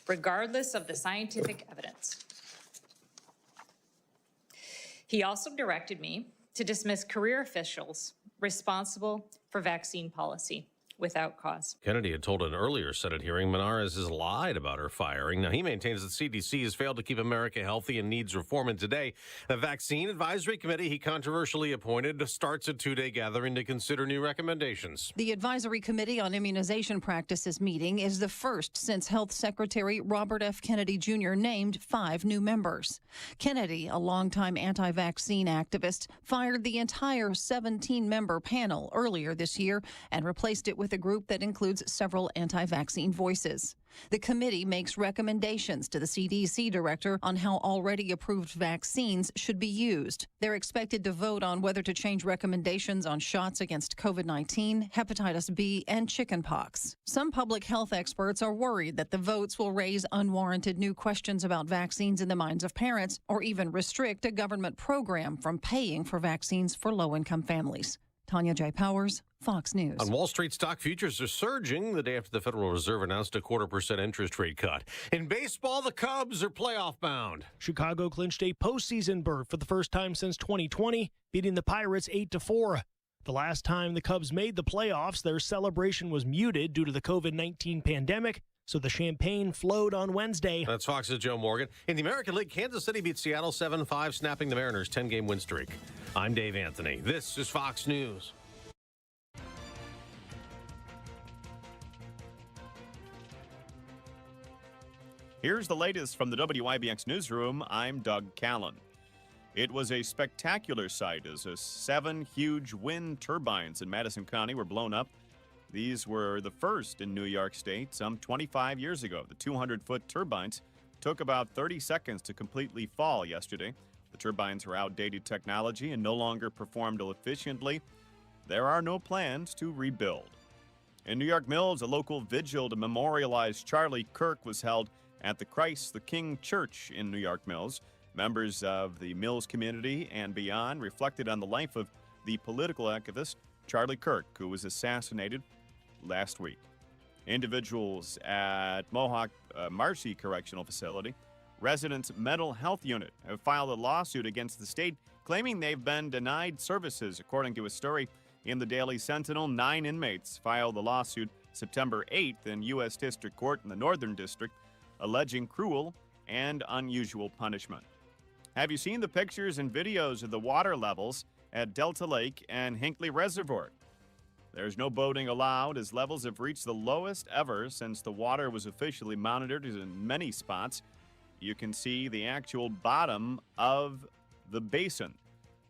regardless of the scientific evidence. He also directed me to dismiss career officials responsible for vaccine policy without cause. Kennedy had told an earlier Senate hearing Menares has lied about her firing. Now, he maintains that CDC has failed to keep America healthy and needs reform. And today, the Vaccine Advisory Committee he controversially appointed starts a 2-day gathering to consider new recommendations. The Advisory Committee on Immunization Practices meeting is the first since Health Secretary Robert F. Kennedy Jr. named 5 new members. Kennedy, a longtime anti-vaccine activist, fired the entire 17-member panel earlier this year and replaced it with a group that includes several anti-vaccine voices. The committee makes recommendations to the CDC director on how already approved vaccines should be used. They're expected to vote on whether to change recommendations on shots against COVID-19, hepatitis B, and chickenpox. Some public health experts are worried that the votes will raise unwarranted new questions about vaccines in the minds of parents or even restrict a government program from paying for vaccines for low-income families. Tanya Powers, Fox News. On Wall Street, stock futures are surging the day after the Federal Reserve announced a 0.25% interest rate cut. In baseball, the Cubs are playoff bound. Chicago clinched a postseason berth for the first time since 2020, beating the Pirates 8-4. The last time the Cubs made the playoffs, their celebration was muted due to the COVID-19 pandemic, so the champagne flowed on Wednesday. That's Fox's Joe Morgan. In the American League, Kansas City beat Seattle 7-5, snapping the Mariners' 10-game win streak. I'm Dave Anthony. This is Fox News. Here's the latest from the WIBX newsroom. I'm Doug Callan. It was a spectacular sight as 7 huge wind turbines in Madison County were blown up. These were the first in New York State some 25 years ago. The 200-foot turbines took about 30 seconds to completely fall yesterday. The turbines were outdated technology and no longer performed efficiently. There are no plans to rebuild. In New York Mills, a local vigil to memorialize Charlie Kirk was held at the Christ the King Church in New York Mills. Members of the Mills community and beyond reflected on the life of the political activist Charlie Kirk, who was assassinated last week. Individuals at Mohawk Marcy Correctional Facility, residents' mental health unit, have filed a lawsuit against the state claiming they've been denied services. According to a story in the Daily Sentinel, 9 inmates filed the lawsuit September 8th in U.S. District Court in the Northern District, alleging cruel and unusual punishment. Have you seen the pictures and videos of the water levels at Delta Lake and Hinckley Reservoir? There's no boating allowed as levels have reached the lowest ever since the water was officially monitored in many spots. You can see the actual bottom of the basin.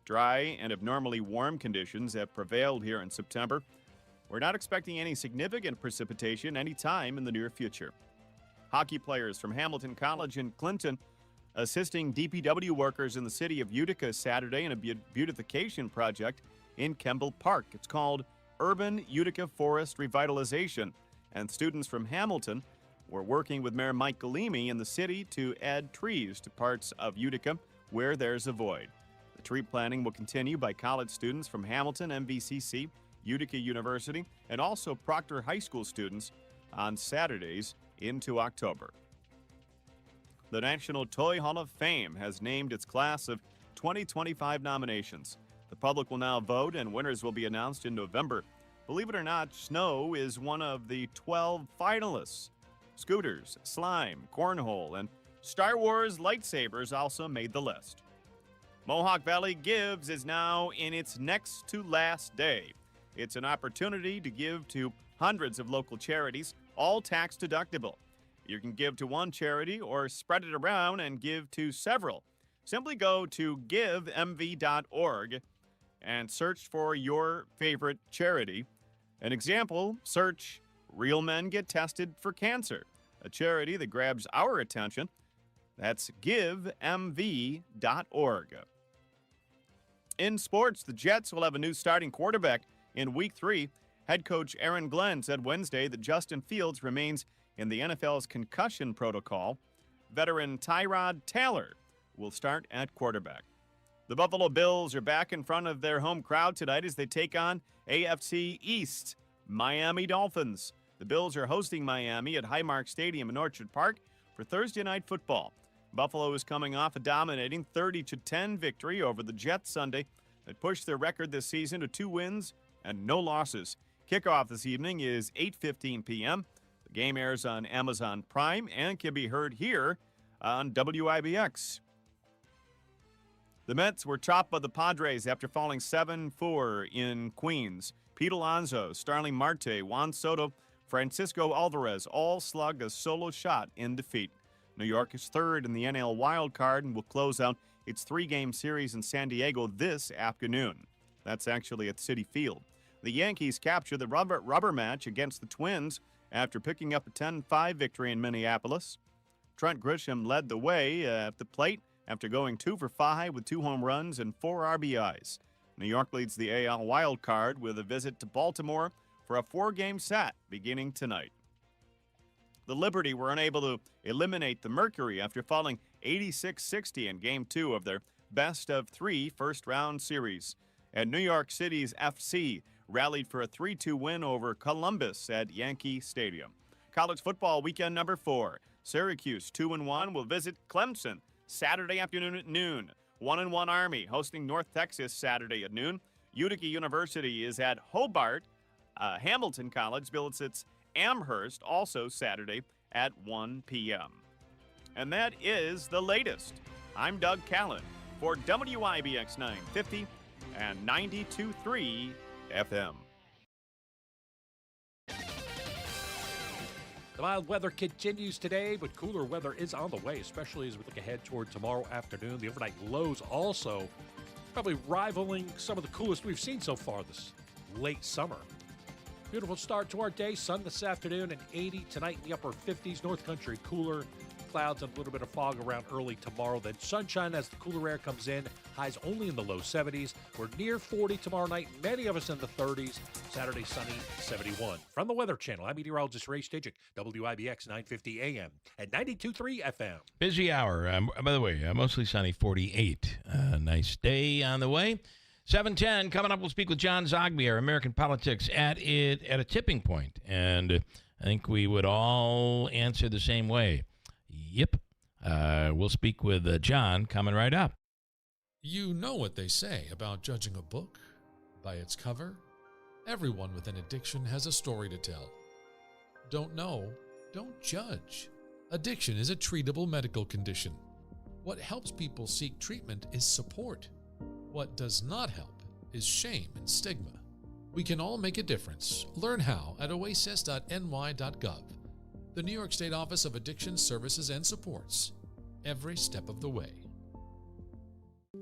Dry and abnormally warm conditions have prevailed here in September. We're not expecting any significant precipitation anytime in the near future. Hockey players from Hamilton College in Clinton assisting DPW workers in the city of Utica Saturday in a beautification project in Kemble Park. It's called Urban Utica Forest Revitalization, and students from Hamilton were working with Mayor Mike Galimi in the city to add trees to parts of Utica where there's a void. The tree planting will continue by college students from Hamilton, MVCC, Utica University, and also Proctor High School students on Saturdays into October. The National Toy Hall of Fame has named its class of 2025 nominations. The public will now vote, and winners will be announced in November. Believe it or not, snow is one of the 12 finalists. Scooters, slime, cornhole, and Star Wars lightsabers also made the list. Mohawk Valley Gives is now in its next to last day. It's an opportunity to give to hundreds of local charities, all tax deductible. You can give to one charity or spread it around and give to several. Simply go to givemv.org and search for your favorite charity. An example, search Real Men Get Tested for Cancer, a charity that grabs our attention. That's givemv.org. In sports, the Jets will have a new starting quarterback in Week 3. Head coach Aaron Glenn said Wednesday that Justin Fields remains in the NFL's concussion protocol. Veteran Tyrod Taylor will start at quarterback. The Buffalo Bills are back in front of their home crowd tonight as they take on AFC East Miami Dolphins. The Bills are hosting Miami at Highmark Stadium in Orchard Park for Thursday Night Football. Buffalo is coming off a dominating 30-10 victory over the Jets Sunday that pushed their record this season to 2 wins and no losses. Kickoff this evening is 8:15 p.m. The game airs on Amazon Prime and can be heard here on WIBX. The Mets were chopped by the Padres after falling 7-4 in Queens. Pete Alonso, Starling Marte, Juan Soto, Francisco Alvarez all slugged a solo shot in defeat. New York is third in the NL Wild Card and will close out its 3-game series in San Diego this afternoon. That's actually at Citi Field. The Yankees captured the rubber match against the Twins after picking up a 10-5 victory in Minneapolis. Trent Grisham led the way at the plate after going 2 for 5 with 2 home runs and 4 RBIs. New York leads the AL Wild Card with a visit to Baltimore for a 4-game set beginning tonight. The Liberty were unable to eliminate the Mercury after falling 86-60 in Game 2 of their best-of-3 first-round series. And New York City's FC rallied for a 3-2 win over Columbus at Yankee Stadium. College football weekend number 4. Syracuse 2-1 will visit Clemson Saturday afternoon at noon. 1-1 Army hosting North Texas Saturday at noon. Utica University is at Hobart. Hamilton College visits Amherst also Saturday at 1 p.m. And that is the latest. I'm Doug Callan for WIBX 950 and 92.3 FM. The mild weather continues today, but cooler weather is on the way, especially as we look ahead toward tomorrow afternoon. The overnight lows also probably rivaling some of the coolest we've seen so far this late summer. Beautiful start to our day. Sun this afternoon and 80 tonight in the upper 50s. North Country cooler. Clouds and a little bit of fog around early tomorrow. Then sunshine as the cooler air comes in. Highs only in the low 70s. We're near 40 tomorrow night. Many of us in the 30s. Saturday sunny, 71. From the Weather Channel, I'm meteorologist Ray Stidgick, WIBX 950 AM and 92.3 FM. Busy hour. By the way, mostly sunny, 48. Nice day on the way. 7:10, coming up, we'll speak with John Zagby, our American politics at a tipping point. And I think we would all answer the same way. Yep. We'll speak with John coming right up. You know what they say about judging a book by its cover? Everyone with an addiction has a story to tell. Don't know? Don't judge. Addiction is a treatable medical condition. What helps people seek treatment is support. What does not help is shame and stigma. We can all make a difference. Learn how at oasis.ny.gov. The New York State Office of Addiction Services and Supports. Every step of the way.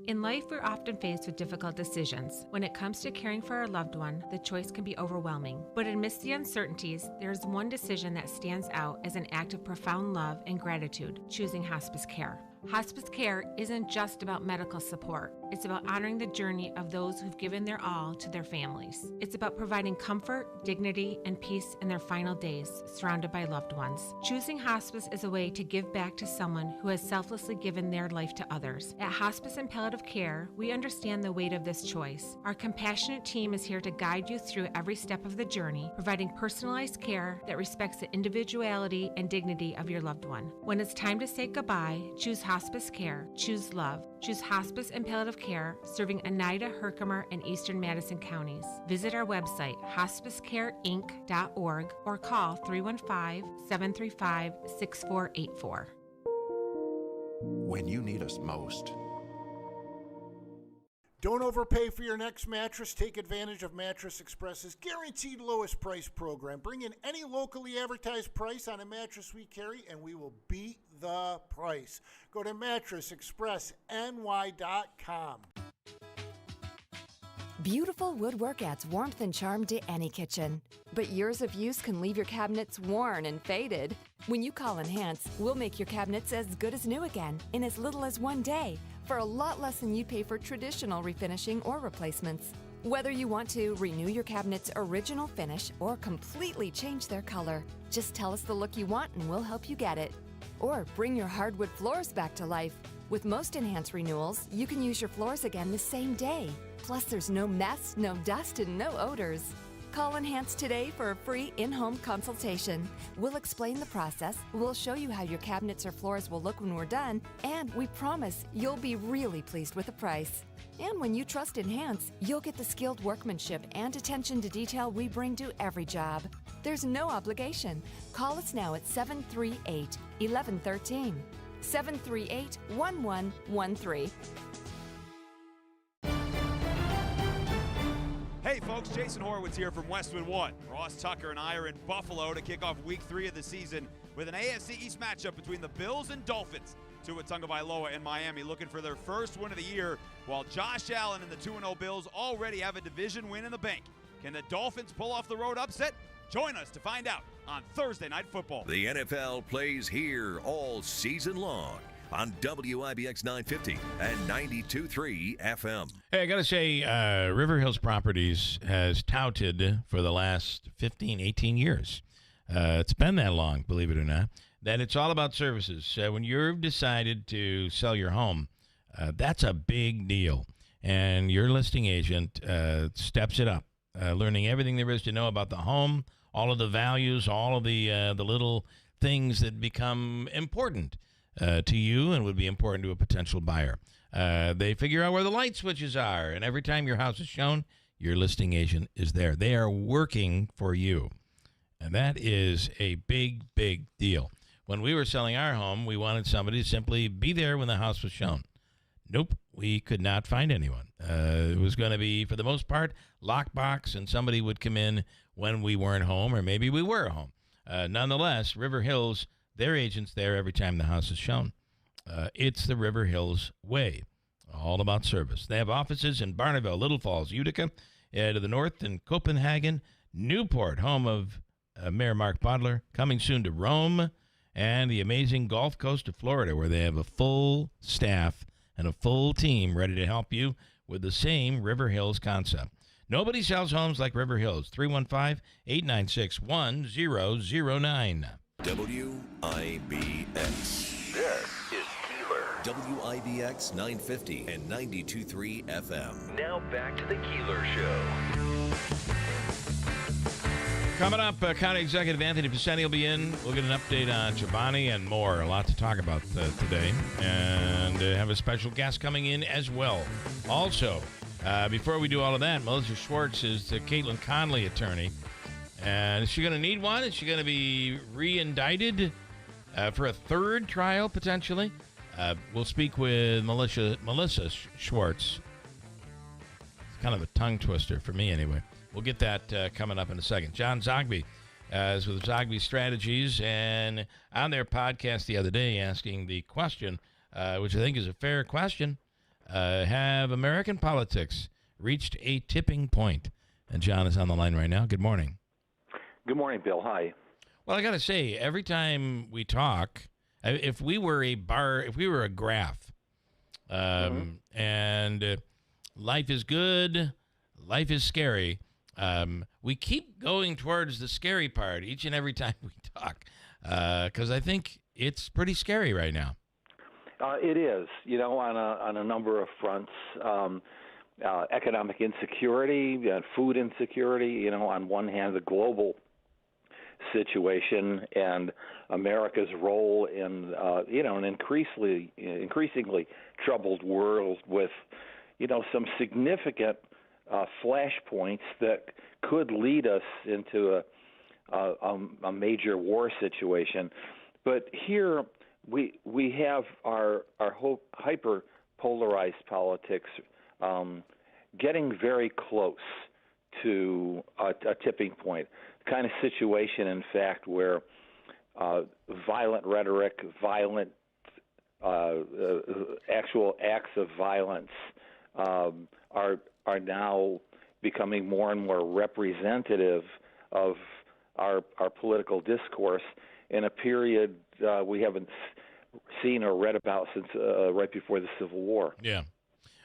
In life, we're often faced with difficult decisions. When it comes to caring for our loved one, the choice can be overwhelming. But amidst the uncertainties, there's one decision that stands out as an act of profound love and gratitude: choosing hospice care. Hospice care isn't just about medical support. It's about honoring the journey of those who've given their all to their families. It's about providing comfort, dignity, and peace in their final days, surrounded by loved ones. Choosing hospice is a way to give back to someone who has selflessly given their life to others. At Hospice and Palliative Care, we understand the weight of this choice. Our compassionate team is here to guide you through every step of the journey, providing personalized care that respects the individuality and dignity of your loved one. When it's time to say goodbye, choose hospice care. Choose love. Choose Hospice and Palliative Care, serving Oneida, Herkimer, and Eastern Madison counties. Visit our website, hospicecareinc.org, or call 315-735-6484. When you need us most. Don't overpay for your next mattress. Take advantage of Mattress Express's guaranteed lowest price program. Bring in any locally advertised price on a mattress we carry, and we will beat the price. Go to mattressexpressny.com. Beautiful woodwork adds warmth and charm to any kitchen. But years of use can leave your cabinets worn and faded. When you call Enhance, we'll make your cabinets as good as new again in as little as 1 day, for a lot less than you'd pay for traditional refinishing or replacements. Whether you want to renew your cabinet's original finish or completely change their color, just tell us the look you want and we'll help you get it. Or bring your hardwood floors back to life. With most Enhance renewals, you can use your floors again the same day. Plus, there's no mess, no dust, and no odors. Call Enhance today for a free in-home consultation. We'll explain the process, we'll show you how your cabinets or floors will look when we're done, and we promise you'll be really pleased with the price. And when you trust Enhance, you'll get the skilled workmanship and attention to detail we bring to every job. There's no obligation. Call us now at 738-1113. 738-1113. Hey folks, Jason Horowitz here from Westwood One. Ross Tucker and I are in Buffalo to kick off week 3 of the season with an AFC East matchup between the Bills and Dolphins. Tua Tagovailoa and Miami looking for their first win of the year, while Josh Allen and the 2-0 Bills already have a division win in the bank. Can the Dolphins pull off the road upset? Join us to find out on Thursday Night Football. The NFL plays here all season long on WIBX 950 and 92.3 FM. Hey, I got to say, River Hills Properties has touted for the last 15, 18 years. It's been that long, believe it or not, that it's all about services. When you've decided to sell your home, that's a big deal. And your listing agent steps it up, learning everything there is to know about the home, all of the values, all of the little things that become important to you and would be important to a potential buyer. They figure out where the light switches are, and every time your house is shown, your listing agent is there. They are working for you, and that is a big, big deal. When we were selling our home, we wanted somebody to simply be there when the house was shown. Nope, we could not find anyone. It was going to be, for the most part, lockbox, and somebody would come in when we weren't home, or maybe we were home. Nonetheless, River Hills, their agent's there every time the house is shown. It's the River Hills way, all about service. They have offices in Barneville, Little Falls, Utica, to the north, and Copenhagen, Newport, home of Mayor Mark Bodler, coming soon to Rome, and the amazing Gulf Coast of Florida, where they have a full staff and a full team ready to help you with the same River Hills concept. Nobody sells homes like River Hills. 315-896-1009. WIBX. This is Keeler. WIBX WIBX 950 and 92.3 FM. Now back to the Keeler Show. Coming up, County Executive Anthony Piceni will be in. We'll get an update on Chobani and more. A lot to talk about today. And have a special guest coming in as well. Also, before we do all of that, Melissa Schwartz is the Caitlin Conley attorney. And is she going to need one? Is she going to be re-indicted for a third trial, potentially? We'll speak with Melissa Schwartz. It's kind of a tongue twister for me, anyway. We'll get that coming up in a second. John Zagby is with Zagby Strategies, and on their podcast the other day asking the question, which I think is a fair question, have American politics reached a tipping point? And John is on the line right now. Good morning. Good morning, Bill. Hi. Well, I got to say, every time we talk, if we were a graph, and life is good, life is scary, we keep going towards the scary part each and every time we talk, because I think it's pretty scary right now. It is, on a number of fronts. Economic insecurity, food insecurity, on one hand, the global situation and America's role in, an increasingly troubled world with, some significant flashpoints that could lead us into a major war situation. But here we have our hyper polarized politics getting very close to a tipping point, kind of situation, in fact, where violent rhetoric, violent actual acts of violence are now becoming more and more representative of our political discourse in a period we haven't seen or read about since right before the Civil War. Yeah.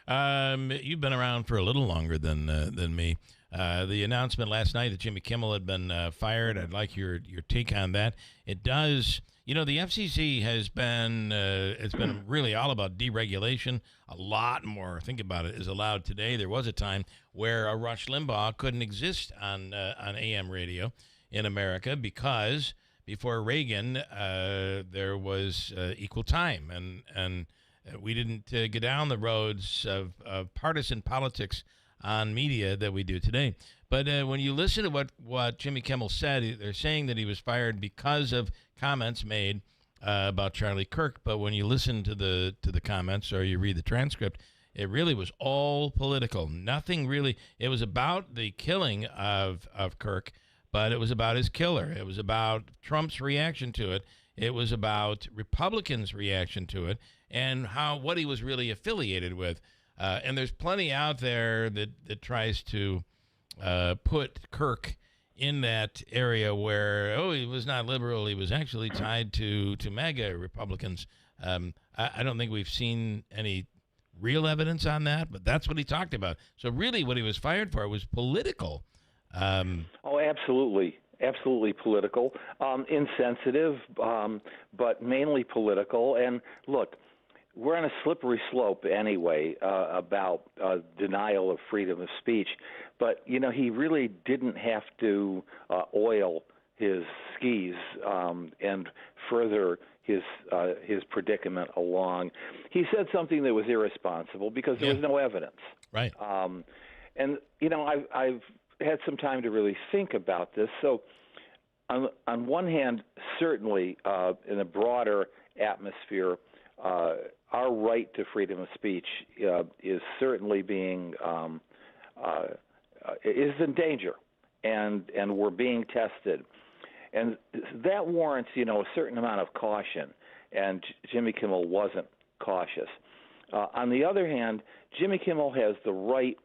You've been around for a little longer than me. The announcement last night that Jimmy Kimmel had been fired, I'd like your take on that. It does, the FCC has been, it's been really all about deregulation. A lot more, think about it, is allowed today. There was a time where a Rush Limbaugh couldn't exist on AM radio in America because before Reagan, there was equal time, and we didn't go down the roads of partisan politics on media that we do today. But when you listen to what Jimmy Kimmel said, they're saying that he was fired because of comments made about Charlie Kirk. But when you listen to the comments or you read the transcript, it really was all political. Nothing really. It was about the killing of Kirk, but it was about his killer. It was about Trump's reaction to it. It was about Republicans' reaction to it and what he was really affiliated with. And there's plenty out there that tries to put Kirk in that area where, he was not liberal. He was actually tied to MAGA Republicans. I don't think we've seen any real evidence on that, but that's what he talked about. So really what he was fired for was political. Absolutely. Absolutely political, insensitive, but mainly political. And look, we're on a slippery slope anyway about denial of freedom of speech. But, he really didn't have to oil his skis and further his predicament along. He said something that was irresponsible because there was no evidence. Right. And, I've had some time to really think about this. So on one hand, certainly in a broader atmosphere, our right to freedom of speech is certainly being is in danger, and we're being tested, and that warrants a certain amount of caution. And Jimmy Kimmel wasn't cautious. On the other hand, Jimmy Kimmel has the right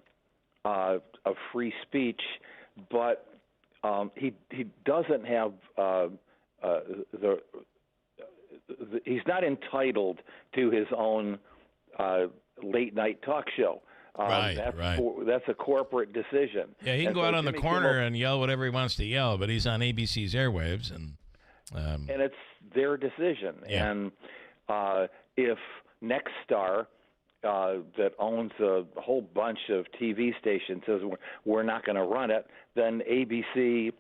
of free speech, but he doesn't have he's not entitled to his own late night talk show. That's a corporate decision. Yeah, he can go out on the corner and yell whatever he wants to yell, but he's on ABC's airwaves, and it's their decision. Yeah. And if Nexstar that owns a whole bunch of TV stations says we're not going to run it, then ABC,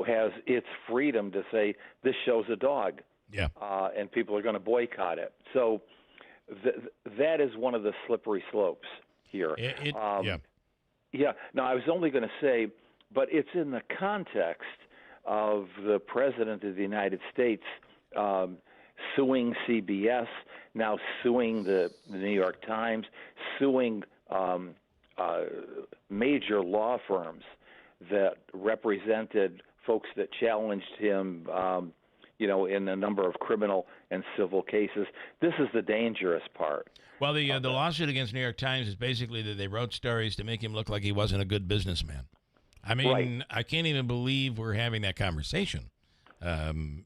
has its freedom to say this show's a dog. Yeah. And people are going to boycott it. So that is one of the slippery slopes here. Yeah. Yeah. No, I was only going to say, but it's in the context of the President of the United States suing CBS, now suing the New York Times, suing major law firms that represented folks that challenged him, in a number of criminal and civil cases. This is the dangerous part. Well, the lawsuit against New York Times is basically that they wrote stories to make him look like he wasn't a good businessman. I mean, Right. I can't even believe we're having that conversation,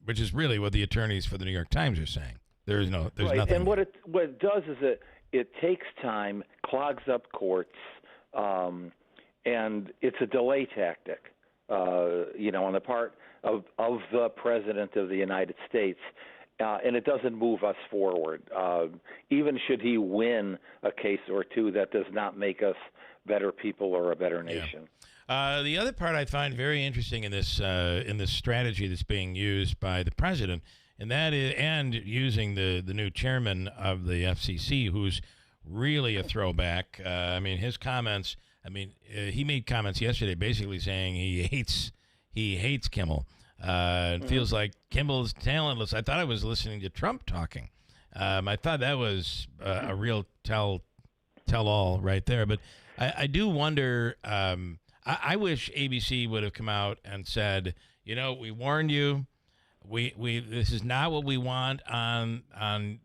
which is really what the attorneys for the New York Times are saying. There's Right. nothing. And what it does is it takes time, clogs up courts, and it's a delay tactic, on the part of the President of the United States. And it doesn't move us forward. Even should he win a case or two, that does not make us better people or a better nation. The other part I find very interesting in this strategy that's being used by the president, and that is, and using the new chairman of the FCC, who's really a throwback. His comments. He made comments yesterday, basically saying he hates Kimmel. It feels like Kimmel's talentless. I thought I was listening to Trump talking. I thought that was a real tell-all right there. But I do wonder. I wish ABC would have come out and said, we warned you. This is not what we want on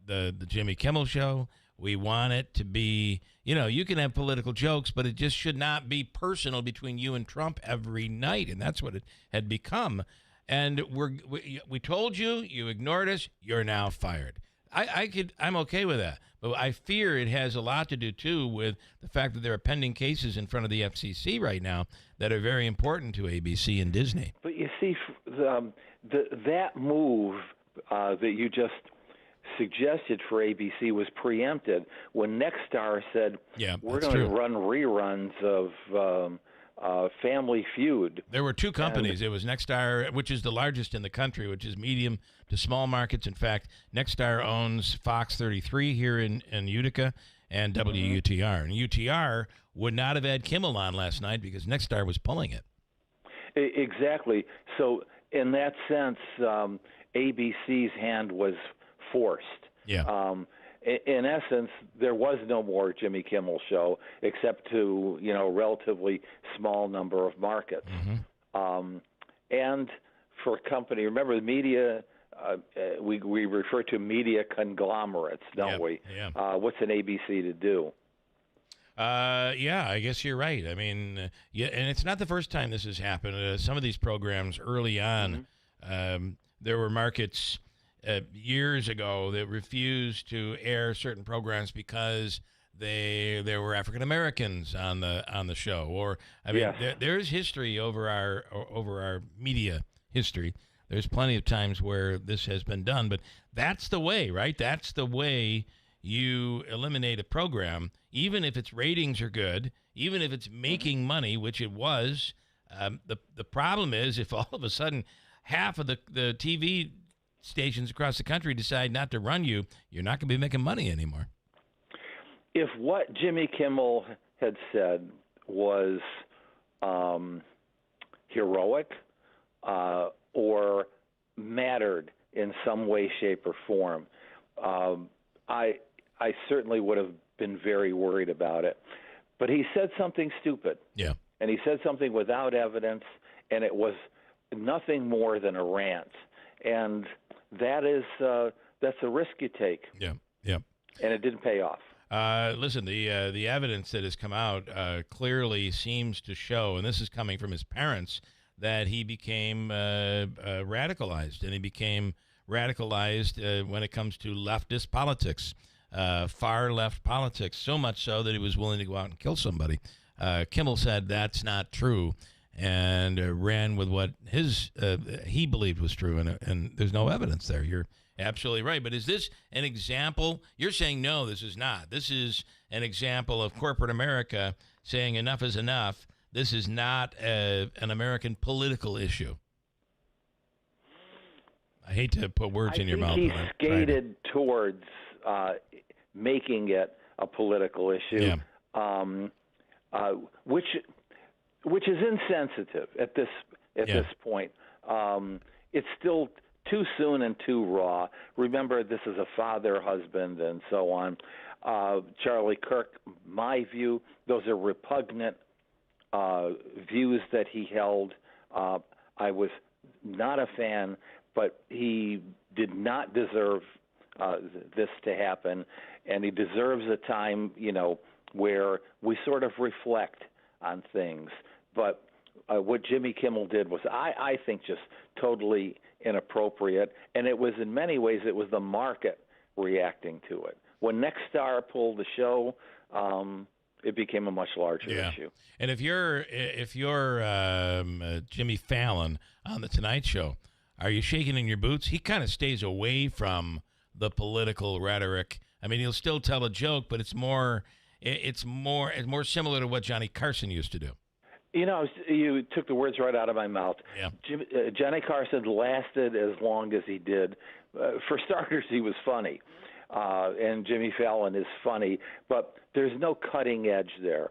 the Jimmy Kimmel show. We want it to be, you can have political jokes, but it just should not be personal between you and Trump every night. And that's what it had become. And we told you, you ignored us, you're now fired. I'm okay with that. But I fear it has a lot to do, too, with the fact that there are pending cases in front of the FCC right now that are very important to ABC and Disney. But you see, that move that you just suggested for ABC was preempted when Nexstar said, we're going to run reruns of Family Feud. There were two companies. It was Nexstar, which is the largest in the country, which is medium to small markets. In fact, Nexstar owns Fox 33 here in Utica and WUTR. And UTR would not have had Kimmel on last night because Nexstar was pulling it. Exactly. So in that sense, ABC's hand was forced. Yeah. In essence, there was no more Jimmy Kimmel show except to a relatively small number of markets. And for a company, remember the media, we refer to media conglomerates, don't we? Yeah. What's an ABC to do? I guess you're right. And it's not the first time this has happened. Some of these programs early on, there were markets years ago that refused to air certain programs because there were African Americans on the show. Or there's history over our media history. There's plenty of times where this has been done, but that's the way, right? That's the way you eliminate a program, even if its ratings are good, even if it's making money, which it was. The problem is if all of a sudden half of the TV stations across the country decide not to run you, you're not going to be making money anymore. If what Jimmy Kimmel had said was heroic or mattered in some way, shape, or form, I certainly would have been very worried about it. But he said something stupid. Yeah. And he said something without evidence, and it was nothing more than a rant. And that's a risk you take. Yeah. And it didn't pay off. Listen, the evidence that has come out clearly seems to show, and this is coming from his parents, that he became radicalized, and he became radicalized when it comes to leftist politics, far left politics, so much so that he was willing to go out and kill somebody. Kimmel said that's not true, and ran with what he believed was true, and there's no evidence there. Absolutely right. But is this an example? You're saying, no, this is not. This is an example of corporate America saying enough is enough. This is not an American political issue. I hate to put words in your mouth. He skated towards making it a political issue, which is insensitive at this point. It's still too soon and too raw. Remember, this is a father, husband, and so on. Charlie Kirk, my view, those are repugnant views that he held. I was not a fan, but he did not deserve this to happen, and he deserves a time, where we sort of reflect on things. But what Jimmy Kimmel did was, I think, just totally inappropriate, and it was, in many ways, it was the market reacting to it. When Nexstar pulled the show, it became a much larger issue. And if you're Jimmy Fallon on the Tonight Show, are you shaking in your boots? He kind of stays away from the political rhetoric. I mean, he'll still tell a joke, but it's more similar to what Johnny Carson used to do. You took the words right out of my mouth. Yeah. Johnny Carson lasted as long as he did. For starters, he was funny, and Jimmy Fallon is funny, but there's no cutting edge there.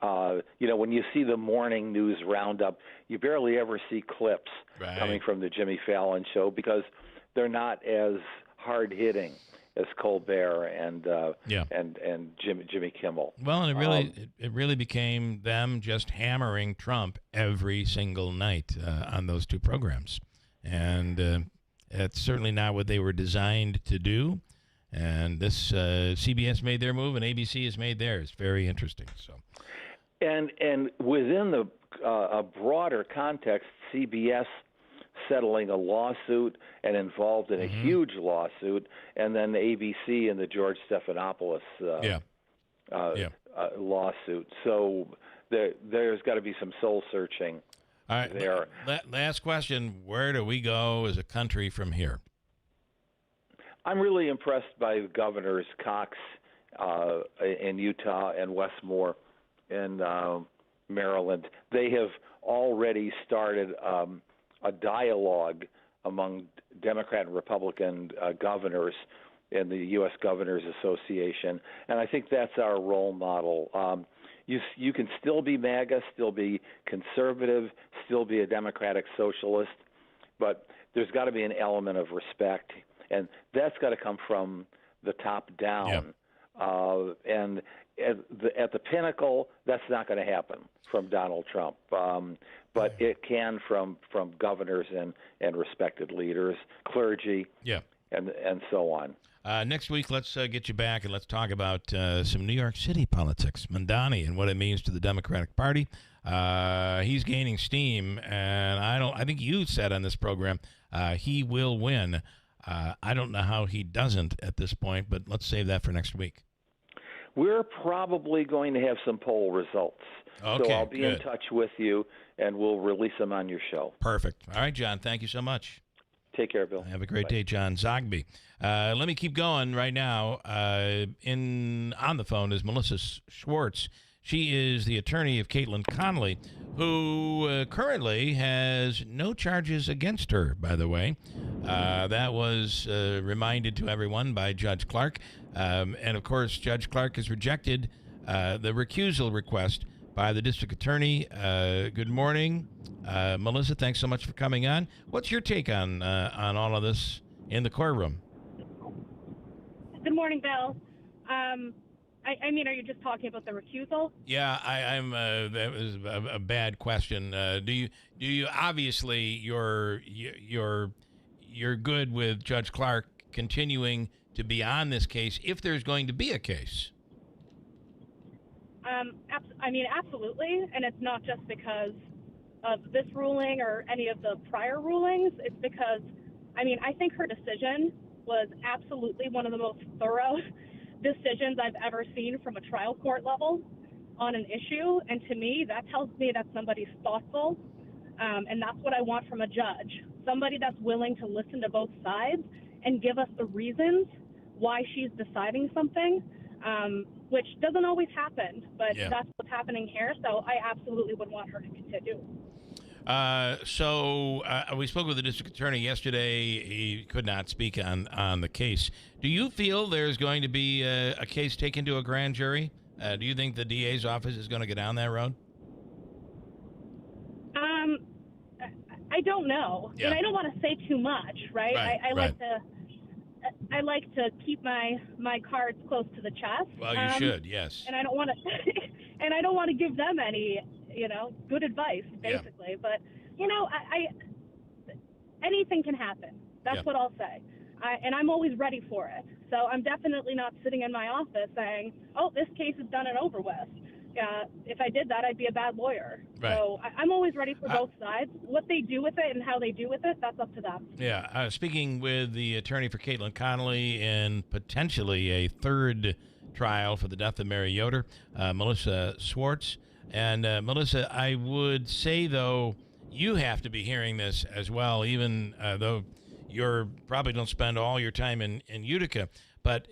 When you see the morning news roundup, you barely ever see clips coming from the Jimmy Fallon show because they're not as hard-hitting as Colbert and Jimmy Kimmel. Well, and it really became them just hammering Trump every single night on those two programs, and it's certainly not what they were designed to do. And this CBS made their move, and ABC has made theirs. Very interesting. So, and within the a broader context, CBS settling a lawsuit and involved in a huge lawsuit, and then the ABC and the George Stephanopoulos lawsuit. So there's got to be some soul searching. All right, there. Last question: where do we go as a country from here? I'm really impressed by governors Cox in Utah and Westmore in Maryland. They have already started a dialogue among Democrat and Republican governors in the U.S. Governors Association, and I think that's our role model. You can still be MAGA, still be conservative, still be a democratic socialist, but there's got to be an element of respect, and that's got to come from the top down. And at the pinnacle, that's not going to happen from Donald Trump. But it can from governors and respected leaders, clergy, and so on. Next week, let's get you back and let's talk about some New York City politics, Mondani, and what it means to the Democratic Party. He's gaining steam, and I think you said on this program he will win. I don't know how he doesn't at this point, but let's save that for next week. We're probably going to have some poll results. Okay, so I'll be in touch with you, and we'll release them on your show. Perfect. All right, John, thank you so much. Take care, Bill. Have a great day, John Zagby. Let me keep going right now. On the phone is Melissa Schwartz. She is the attorney of Caitlin Connolly, who currently has no charges against her, by the way. That was reminded to everyone by Judge Clark. And, of course, Judge Clark has rejected the recusal request by the district attorney. Good morning, Melissa. Thanks so much for coming on. What's your take on all of this in the courtroom? Good morning, Bill. I mean, are you just talking about the recusal? Yeah, I'm. That was a bad question. Do you obviously you're good with Judge Clark continuing to be on this case if there's going to be a case? I mean, absolutely, and it's not just because of this ruling or any of the prior rulings. It's because, I mean, I think her decision was absolutely one of the most thorough decisions I've ever seen from a trial court level on an issue, and to me, that tells me that somebody's thoughtful, and that's what I want from a judge. Somebody that's willing to listen to both sides and give us the reasons why she's deciding something, which doesn't always happen, but that's what's happening here. So I absolutely would want her to continue. We spoke with the district attorney yesterday. He could not speak on the case. Do you feel there's going to be a case taken to a grand jury? Do you think the DA's office is going to go down that road? I don't know, and I don't want to say too much, right? I like to keep my cards close to the chest. Well, you should, yes. And I don't want to, and I don't want to give them any, good advice, basically. But I anything can happen. That's what I'll say, and I'm always ready for it. So I'm definitely not sitting in my office saying, "Oh, this case is done and over with." If I did that, I'd be a bad lawyer. Right. So I'm always ready for both sides. What they do with it and how they do with it, that's up to them. Yeah. Speaking with the attorney for Caitlin Connolly in potentially a third trial for the death of Mary Yoder, Melissa Schwartz. And Melissa, I would say, though, you have to be hearing this as well, even though you probably don't spend all your time in Utica. But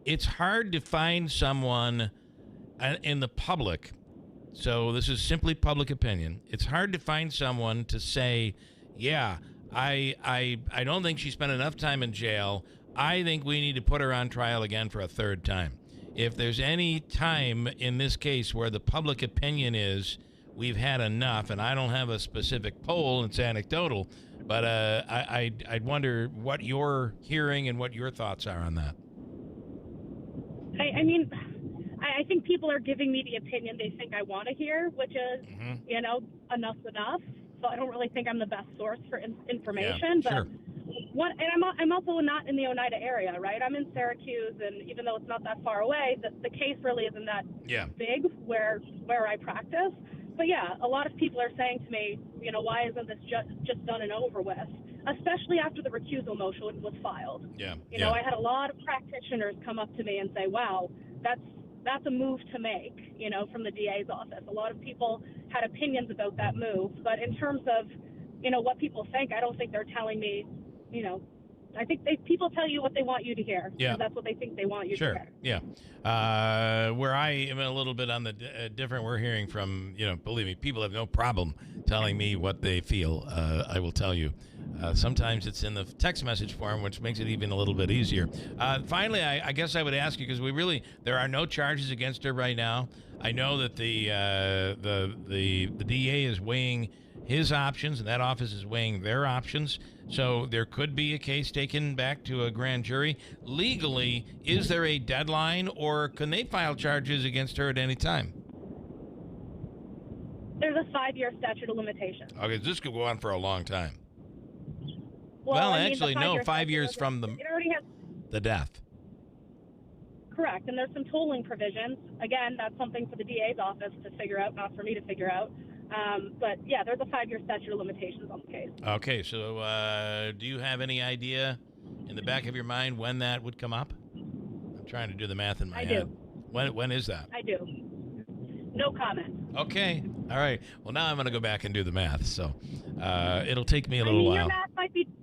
it's hard to find someone in the public, so this is simply public opinion. It's hard to find someone to say, yeah, I don't think she spent enough time in jail. I think we need to put her on trial again for a third time. If there's any time in this case where the public opinion is we've had enough, and I don't have a specific poll, it's anecdotal, but I'd wonder what you're hearing and what your thoughts are on that. I think people are giving me the opinion they think I want to hear, which is, enough's enough. So I don't really think I'm the best source for information. Yeah, sure. And I'm also not in the Oneida area, right? I'm in Syracuse, and even though it's not that far away, the case really isn't that big where I practice. But yeah, a lot of people are saying to me, why isn't this just done and over with? Especially after the recusal motion was filed. I had a lot of practitioners come up to me and say, wow, that's a move to make, from the DA's office. A lot of people had opinions about that move, but in terms of, what people think, I don't think they're telling me, I think people tell you what they want you to hear. Yeah. That's what they think they want you to hear. Yeah. Where I am a little bit on the different, we're hearing from, believe me, people have no problem telling me what they feel. I will tell you. Sometimes it's in the text message form, which makes it even a little bit easier. Finally, I guess I would ask you, because there are no charges against her right now. I know that the DA is weighing his options, and that office is weighing their options. So there could be a case taken back to a grand jury. Legally, is there a deadline, or can they file charges against her at any time? There's a 5-year statute of limitations. Okay, this could go on for a long time. Well, actually, no, 5 years from the death. Correct, and there's some tolling provisions. Again, that's something for the DA's office to figure out, not for me to figure out. But yeah, there's a 5-year statute of limitations on the case. Okay, so do you have any idea in the back of your mind when that would come up? I'm trying to do the math in my head. I do. When is that? I do. No comment. Okay. All right. Well, now I'm going to go back and do the math. So it'll take me a little while.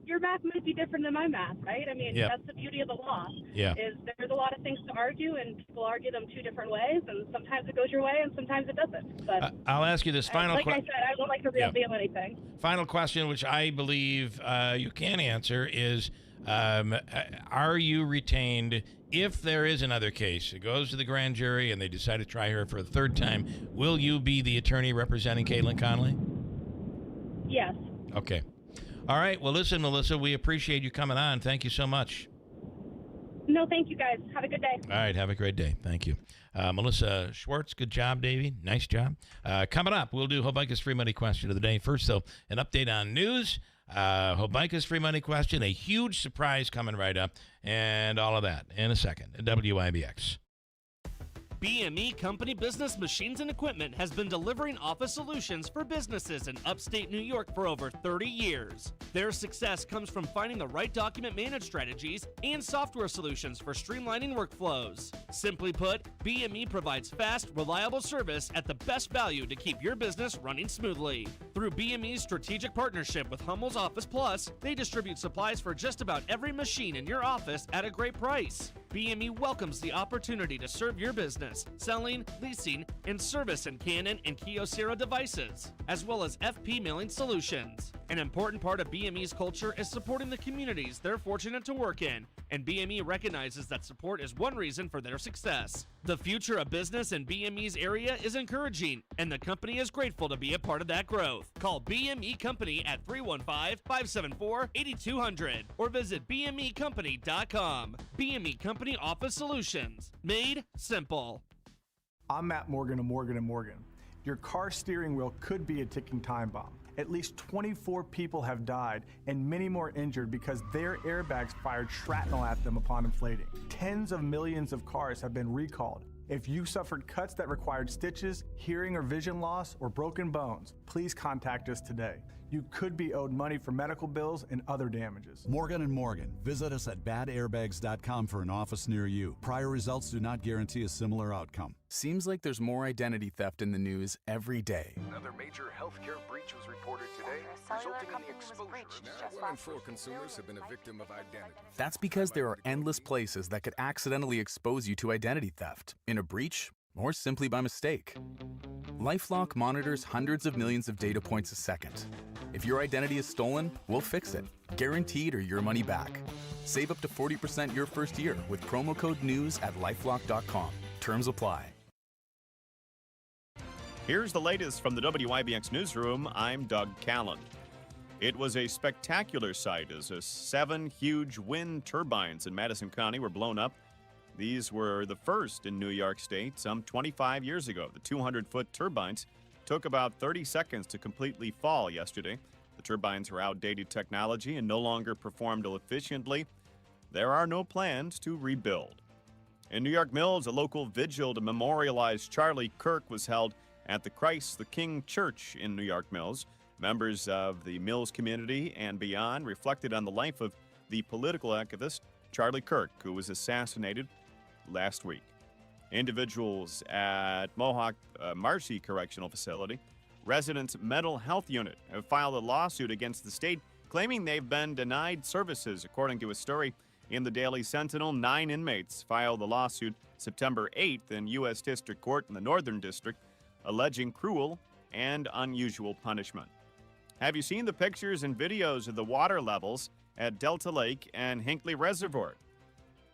Your math might be different than my math, right? That's the beauty of the law. Yeah. Is there's a lot of things to argue, and people argue them two different ways, and sometimes it goes your way, and sometimes it doesn't. But I'll ask you this final question. Like I said, I don't like to reveal anything. Final question, which I believe you can answer, is are you retained if there is another case? It goes to the grand jury, and they decide to try her for a third time. Will you be the attorney representing Caitlin Connolly? Yes. Okay. All right. Well, listen, Melissa, we appreciate you coming on. Thank you so much. No, thank you, guys. Have a good day. All right. Have a great day. Thank you. Melissa Schwartz, good job, Davey. Nice job. Coming up, we'll do Hobica's free money question of the day. First, though, an update on news. Hobica's free money question, a huge surprise coming right up, and all of that in a second at WIBX. BME Company Business Machines and Equipment has been delivering office solutions for businesses in upstate New York for over 30 years. Their success comes from finding the right document management strategies and software solutions for streamlining workflows. Simply put, BME provides fast, reliable service at the best value to keep your business running smoothly. Through BME's strategic partnership with Schmemells Office Plus, they distribute supplies for just about every machine in your office at a great price. BME welcomes the opportunity to serve your business, selling, leasing, and service in Canon and Kyocera devices, as well as FP mailing solutions. An important part of BME's culture is supporting the communities they're fortunate to work in, and BME recognizes that support is one reason for their success. The future of business in BME's area is encouraging, and the company is grateful to be a part of that growth. Call BME Company at 315-574-8200 or visit BMEcompany.com. BME Company Office Solutions. Made simple. I'm Matt Morgan of Morgan & Morgan. Your car steering wheel could be a ticking time bomb. At least 24 people have died and many more injured because their airbags fired shrapnel at them upon inflating. Tens of millions of cars have been recalled. If you suffered cuts that required stitches, hearing or vision loss, or broken bones, please contact us today. You could be owed money for medical bills and other damages. Morgan & Morgan. Visit us at badairbags.com for an office near you. Prior results do not guarantee a similar outcome. Seems like there's more identity theft in the news every day. Another major healthcare breach was reported today, resulting in the exposure of 1 in 4 consumers have been a victim of identity. That's because there are endless places that could accidentally expose you to identity theft, in a breach, or simply by mistake. LifeLock monitors hundreds of millions of data points a second. If your identity is stolen, we'll fix it, guaranteed or your money back. Save up to 40% your first year with promo code NEWS at lifelock.com. Terms apply. Here's the latest from the WIBX newsroom. I'm Doug Callan. It was a spectacular sight as 7 huge wind turbines in Madison County were blown up. These were the first in New York State some 25 years ago. The 200-foot turbines took about 30 seconds to completely fall yesterday. The turbines were outdated technology and no longer performed efficiently. There are no plans to rebuild. In New York Mills, a local vigil to memorialize Charlie Kirk was held at the Christ the King Church in New York Mills. Members of the Mills community and beyond reflected on the life of the political activist Charlie Kirk, who was assassinated last week. Individuals at Mohawk Marcy Correctional Facility, residents' mental health unit, have filed a lawsuit against the state claiming they've been denied services. According to a story in the Daily Sentinel, 9 inmates filed the lawsuit September 8th in U.S. District Court in the Northern District, alleging cruel and unusual punishment. Have you seen the pictures and videos of the water levels at Delta Lake and Hinckley Reservoir?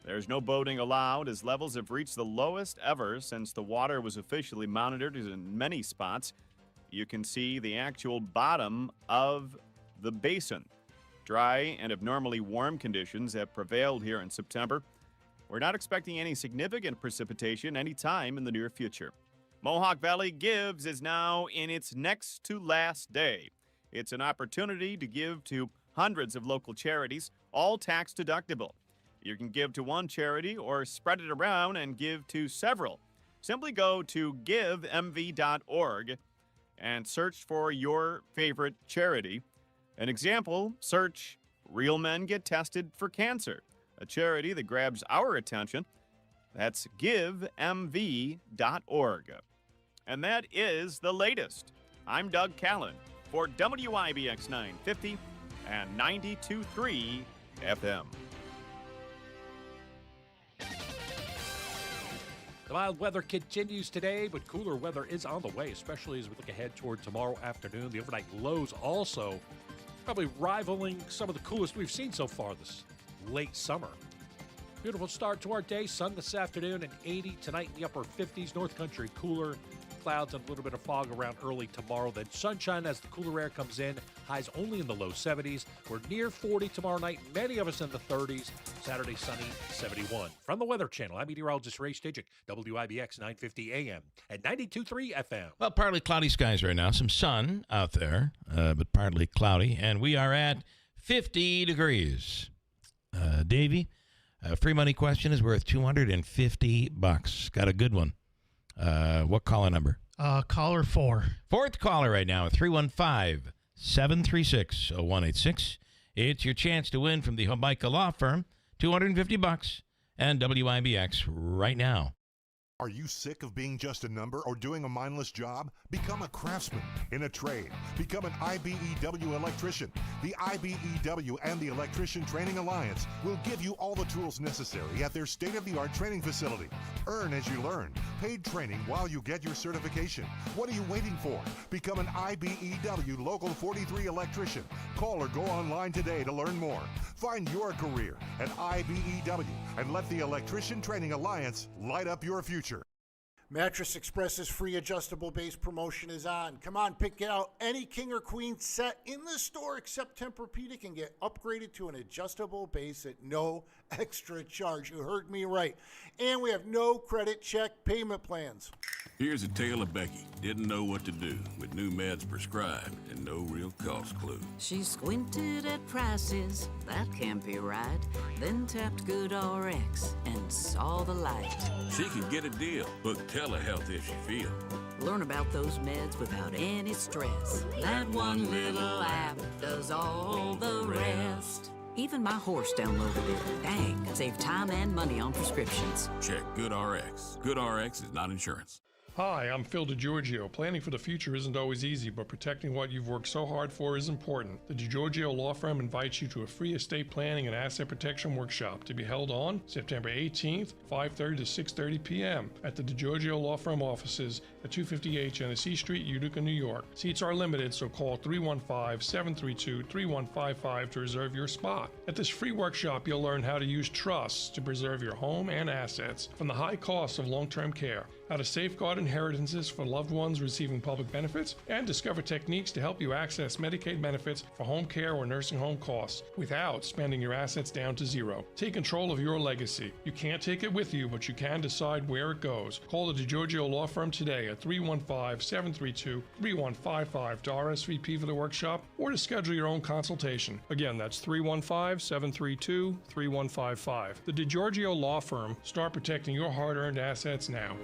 There's no boating allowed as levels have reached the lowest ever since the water was officially monitored in many spots. You can see the actual bottom of the basin. Dry and abnormally warm conditions have prevailed here in September. We're not expecting any significant precipitation anytime in the near future. Mohawk Valley Gives is now in its next to last day. It's an opportunity to give to hundreds of local charities, all tax deductible. You can give to one charity or spread it around and give to several. Simply go to givemv.org and search for your favorite charity. An example, search Real Men Get Tested for Cancer, a charity that grabs our attention. That's givemv.org. And that is the latest. I'm Doug Callan for WIBX 950 and 92.3 FM. The mild weather continues today, but cooler weather is on the way, especially as we look ahead toward tomorrow afternoon. The overnight lows also probably rivaling some of the coolest we've seen so far this late summer. Beautiful start to our day. Sun this afternoon and 80 tonight in the upper 50s. North Country cooler. Clouds and a little bit of fog around early tomorrow. Then sunshine as the cooler air comes in. Highs only in the low 70s. We're near 40 tomorrow night. Many of us in the 30s. Saturday sunny, 71. From the Weather Channel, I'm meteorologist Ray Stidgick, WIBX 950 AM at 92.3 FM. Well, partly cloudy skies right now. Some sun out there, but partly cloudy. And we are at 50 degrees. Davey, free money question is worth $250. Got a good one. What caller number? Caller 4. Fourth caller right now, 315-736-0186. It's your chance to win from the Hobica Law Firm, $250 and WIBX right now. Are you sick of being just a number or doing a mindless job? Become a craftsman in a trade. Become an IBEW electrician. The IBEW and the Electrician Training Alliance will give you all the tools necessary at their state-of-the-art training facility. Earn as you learn. Paid training while you get your certification. What are you waiting for? Become an IBEW Local 43 electrician. Call or go online today to learn more. Find your career at IBEW and let the Electrician Training Alliance light up your future. Mattress Express's free adjustable base promotion is on. Come on, pick out any king or queen set in the store except Tempur-Pedic and get upgraded to an adjustable base at no extra charge. You heard me right. And we have no credit check payment plans. Here's a tale of Becky. Didn't know what to do with new meds prescribed and no real cost clue. She squinted at prices, that can't be right. Then tapped GoodRx and saw the light. She could get a deal, book telehealth if she feel. Learn about those meds without any stress. That one little app does all the rest. Even my horse downloaded it. Dang, save time and money on prescriptions. Check GoodRx. GoodRx is not insurance. Hi, I'm Phil DiGiorgio. Planning for the future isn't always easy, but protecting what you've worked so hard for is important. The DiGiorgio Law Firm invites you to a free estate planning and asset protection workshop to be held on September 18th, 5:30 to 6:30 p.m. at the DiGiorgio Law Firm offices at 258 Genesee Street, Utica, New York. Seats are limited, so call 315-732-3155 to reserve your spot. At this free workshop, you'll learn how to use trusts to preserve your home and assets from the high costs of long-term care, how to safeguard inheritances for loved ones receiving public benefits, and discover techniques to help you access Medicaid benefits for home care or nursing home costs without spending your assets down to zero. Take control of your legacy. You can't take it with you, but you can decide where it goes. Call the DiGiorgio Law Firm today at 315-732-3155 to RSVP for the workshop or to schedule your own consultation. Again, that's 315-732-3155. The DiGiorgio Law Firm. Start protecting your hard-earned assets now.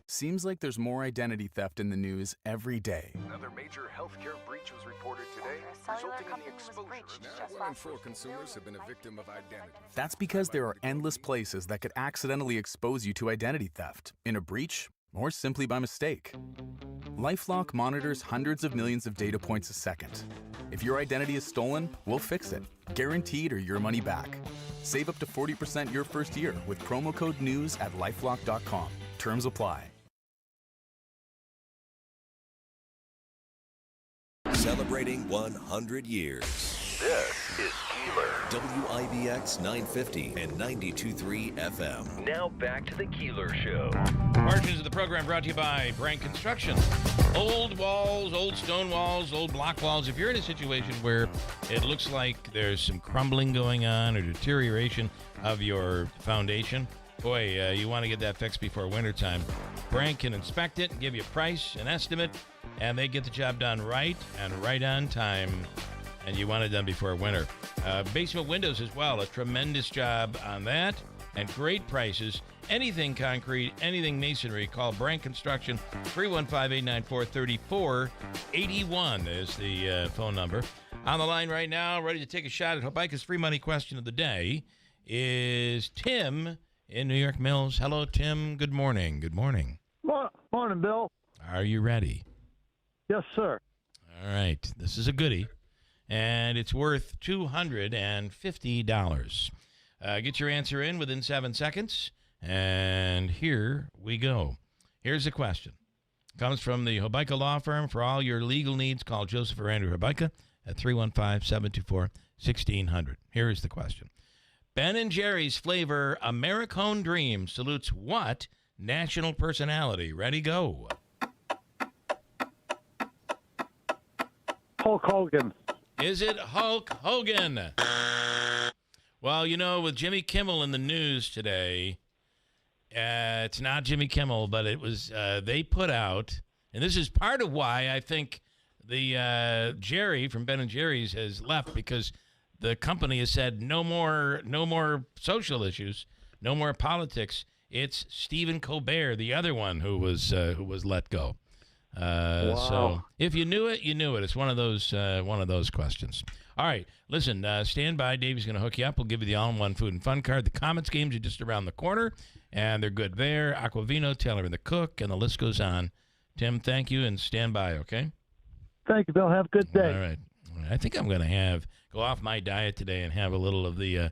Seems like there's more identity theft in the news every day. Another major healthcare breach was reported today, resulting in the exposure. Now 1 in 4 consumers have been a victim of identity. That's because there are endless places that could accidentally expose you to identity theft, in a breach, or simply by mistake. LifeLock monitors hundreds of millions of data points a second. If your identity is stolen, we'll fix it, guaranteed or your money back. Save up to 40% your first year with promo code NEWS at lifelock.com. Terms apply. Celebrating 100 years. This is Keeler. WIBX 950 and 92.3 FM. Now back to the Keeler Show. Portions of the program brought to you by Brand Construction. Old walls, old stone walls, old block walls. If you're in a situation where it looks like there's some crumbling going on or deterioration of your foundation, boy, you want to get that fixed before wintertime. Brand can inspect it and give you a price, an estimate, and they get the job done right and right on time. And you want it done before winter. Basement windows as well. A tremendous job on that. And great prices. Anything concrete, anything masonry. Call Brand Construction. 315-894-3481 is the phone number. On the line right now, ready to take a shot at Hobica's free money question of the day, is Tim in New York Mills. Hello, Tim. Good morning. Good morning. Morning, Bill. Are you ready? Yes, sir. All right. This is a goodie, and it's worth $250. Get your answer in within 7 seconds, and here we go. Here's the question. Comes from the Hobica Law Firm. For all your legal needs, call Joseph or Andrew Hobica at 315-724-1600. Here is the question. Ben & Jerry's flavor Americone Dream salutes what national personality? Ready, go. Hulk Hogan. Is it Hulk Hogan? Well, you know, with Jimmy Kimmel in the news today, it's not Jimmy Kimmel, but it was, they put out, and this is part of why I think the Jerry from Ben & Jerry's has left, because the company has said no more social issues, no more politics It's Stephen Colbert, the other one who was let go. Wow. So if you knew it, you knew it. It's one of those questions. All right, listen, stand by. Davey's going to hook you up. We'll give you the all-in-one food and fun card. The Comets games are just around the corner, and they're good there. Aquavino, Taylor and the Cook, and the list goes on. Tim, thank you, and stand by, okay? Thank you, Bill. Have a good day. All right. I think I'm going to go off my diet today and have a little of the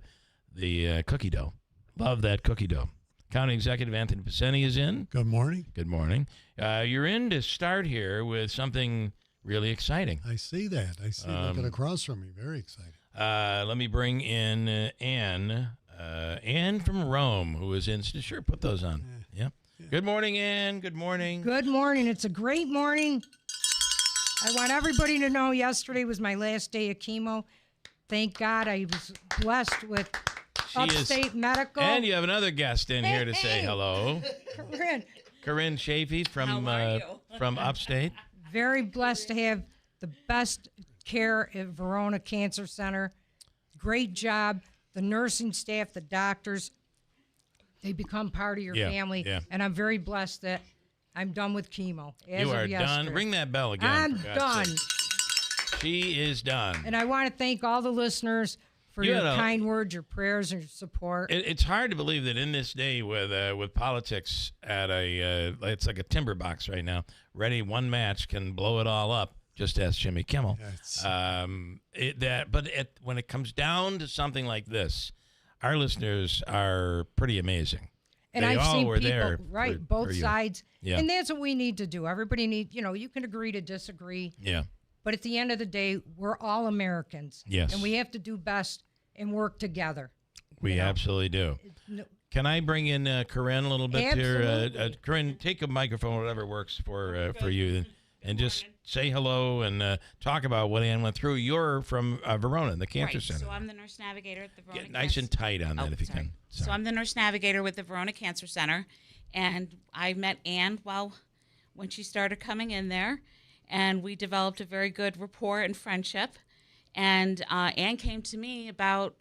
cookie dough. Love that cookie dough. County Executive Anthony Pacini is in. Good morning. Good morning. You're in to start here with something really exciting. I see that. Looking across from me. Very exciting. Let me bring in Ann. Ann from Rome, who is in. Sure, put those on. Yeah. Good morning, Ann. Good morning. Good morning. It's a great morning. I want everybody to know yesterday was my last day of chemo. Thank God I was blessed with Upstate Medical. And you have another guest in here to say hello. Corinne Chafee from Upstate. Very blessed to have the best care at Verona Cancer Center. Great job. The nursing staff, the doctors, they become part of your family. Yeah. And I'm very blessed that I'm done with chemo. You are done. Ring that bell again. I'm done. She is done. And I want to thank all the listeners for your kind words, your prayers, and your support. It's hard to believe that in this day with politics at it's like a timber box right now. Ready, one match can blow it all up. Just ask Jimmy Kimmel. When it comes down to something like this, our listeners are pretty amazing. And they I've all seen were people, there right, both sides. Yeah. And that's what we need to do. Everybody needs, you can agree to disagree. Yeah. But at the end of the day, we're all Americans. Yes. And we have to do best and work together. We absolutely do. Can I bring in Corinne a little bit here? Corinne, take a microphone, whatever works for you, and just say hello and talk about what Ann went through. You're from Verona, the Cancer Center. So I'm the nurse navigator at the Verona Get nice and tight on that if you can. Sorry. So I'm the nurse navigator with the Verona Cancer Center, and I met Ann when she started coming in there, and we developed a very good rapport and friendship. And Ann came to me about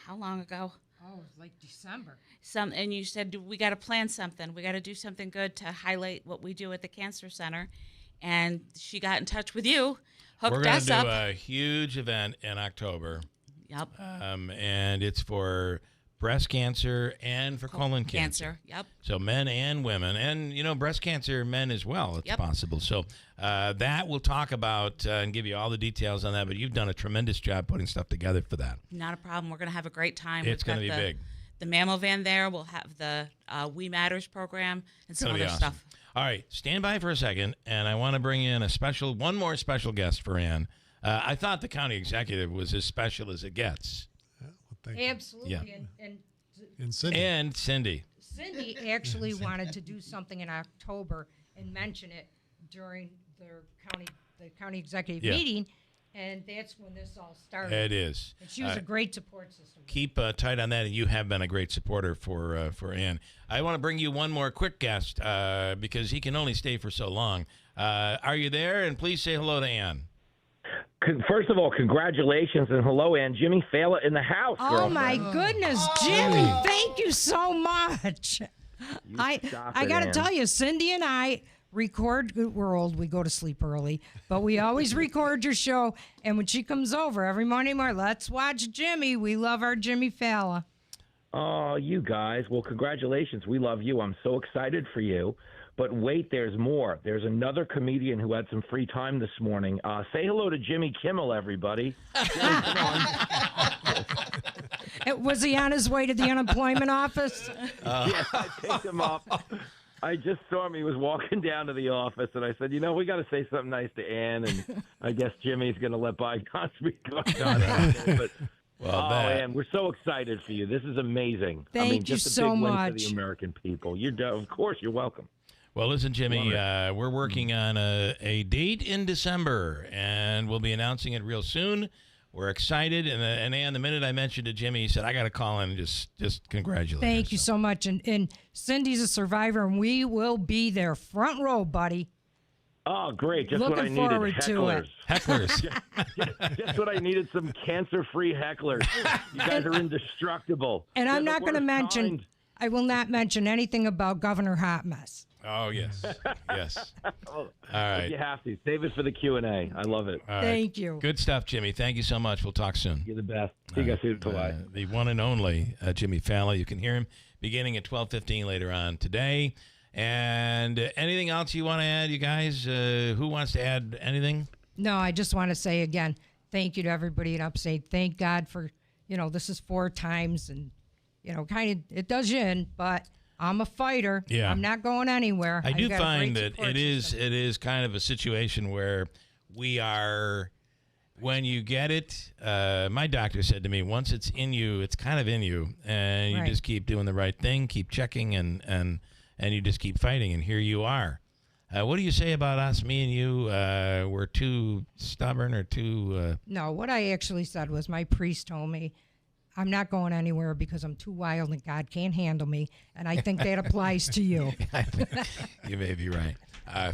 how long ago? Oh, it was like December. And you said, we got to plan something. We got to do something good to highlight what we do at the Cancer Center. And she got in touch with you, hooked us up. We're going to do a huge event in October. Yep. And it's for breast cancer and for colon cancer. Yep. So men and women. And, breast cancer, men as well, it's possible. So that we'll talk about and give you all the details on that. But you've done a tremendous job putting stuff together for that. Not a problem. We're going to have a great time. It's going to be big. The mammo van there. We'll have the We Matters program and some other stuff. All right, stand by for a second, and I want to bring in one more special guest for Ann. I thought the county executive was as special as it gets. Absolutely. Yeah. And Cindy. And Cindy. Cindy actually wanted to do something in October and mention it during the county executive meeting, and that's when this all started. It is. And she was a great support system. Keep tight on that, and you have been a great supporter for Ann. I want to bring you one more quick guest because he can only stay for so long. Are you there? And please say hello to Ann. First of all, congratulations and hello, Ann. Jimmy Fallon in the house. Oh, girlfriend. my goodness, Jimmy. Thank you so much. I got to tell you, Cindy and I record. We're old. We go to sleep early, but we always record your show. And when she comes over every Monday morning, let's watch Jimmy. We love our Jimmy Fallon. Oh, you guys. Well, congratulations. We love you. I'm so excited for you. But wait, there's more. There's another comedian who had some free time this morning. Say hello to Jimmy Kimmel, everybody. Jimmy, come on. Was he on his way to the unemployment office? Yeah, I picked him up. I just saw him. He was walking down to the office, and I said, we got to say something nice to Ann, and I guess Jimmy's going to let bygones be bygones. But Ann, we're so excited for you. This is amazing. Thank you so much. Just a big win for the American people. Of course, you're welcome. Well, listen, Jimmy, we're working on a date in December, and we'll be announcing it real soon. We're excited, and Ann, the minute I mentioned to Jimmy, he said, I got to call in and just congratulate her. Thank you so much. And Cindy's a survivor, and we will be there front row, buddy. Oh, great. Just what I needed. Looking forward to it. Hecklers. just what I needed, some cancer-free hecklers. You guys are indestructible. And I'm not going to mention... I will not mention anything about Governor Hot Mess. Oh, yes. Yes. Well, All right. You have to. Save it for the Q&A. I love it. All right. Thank you. Good stuff, Jimmy. Thank you so much. We'll talk soon. You're the best. See you guys soon. Bye. The one and only Jimmy Fallon. You can hear him beginning at 12:15 later on today. And anything else you want to add, you guys? Who wants to add anything? No, I just want to say again, thank you to everybody in Upstate. Thank God for, this is 4 times and, kind of, it does you in, but I'm a fighter. Yeah. I'm not going anywhere. I do got a find great that support system. it is kind of a situation where we are, when you get it, my doctor said to me, once it's in you, it's kind of in you, and you Right. just keep doing the right thing, keep checking, and you just keep fighting, and here you are. What do you say about us, me and you? We're too stubborn or too... No, what I actually said was my priest told me, I'm not going anywhere because I'm too wild and God can't handle me. And I think that applies to you. You may be right.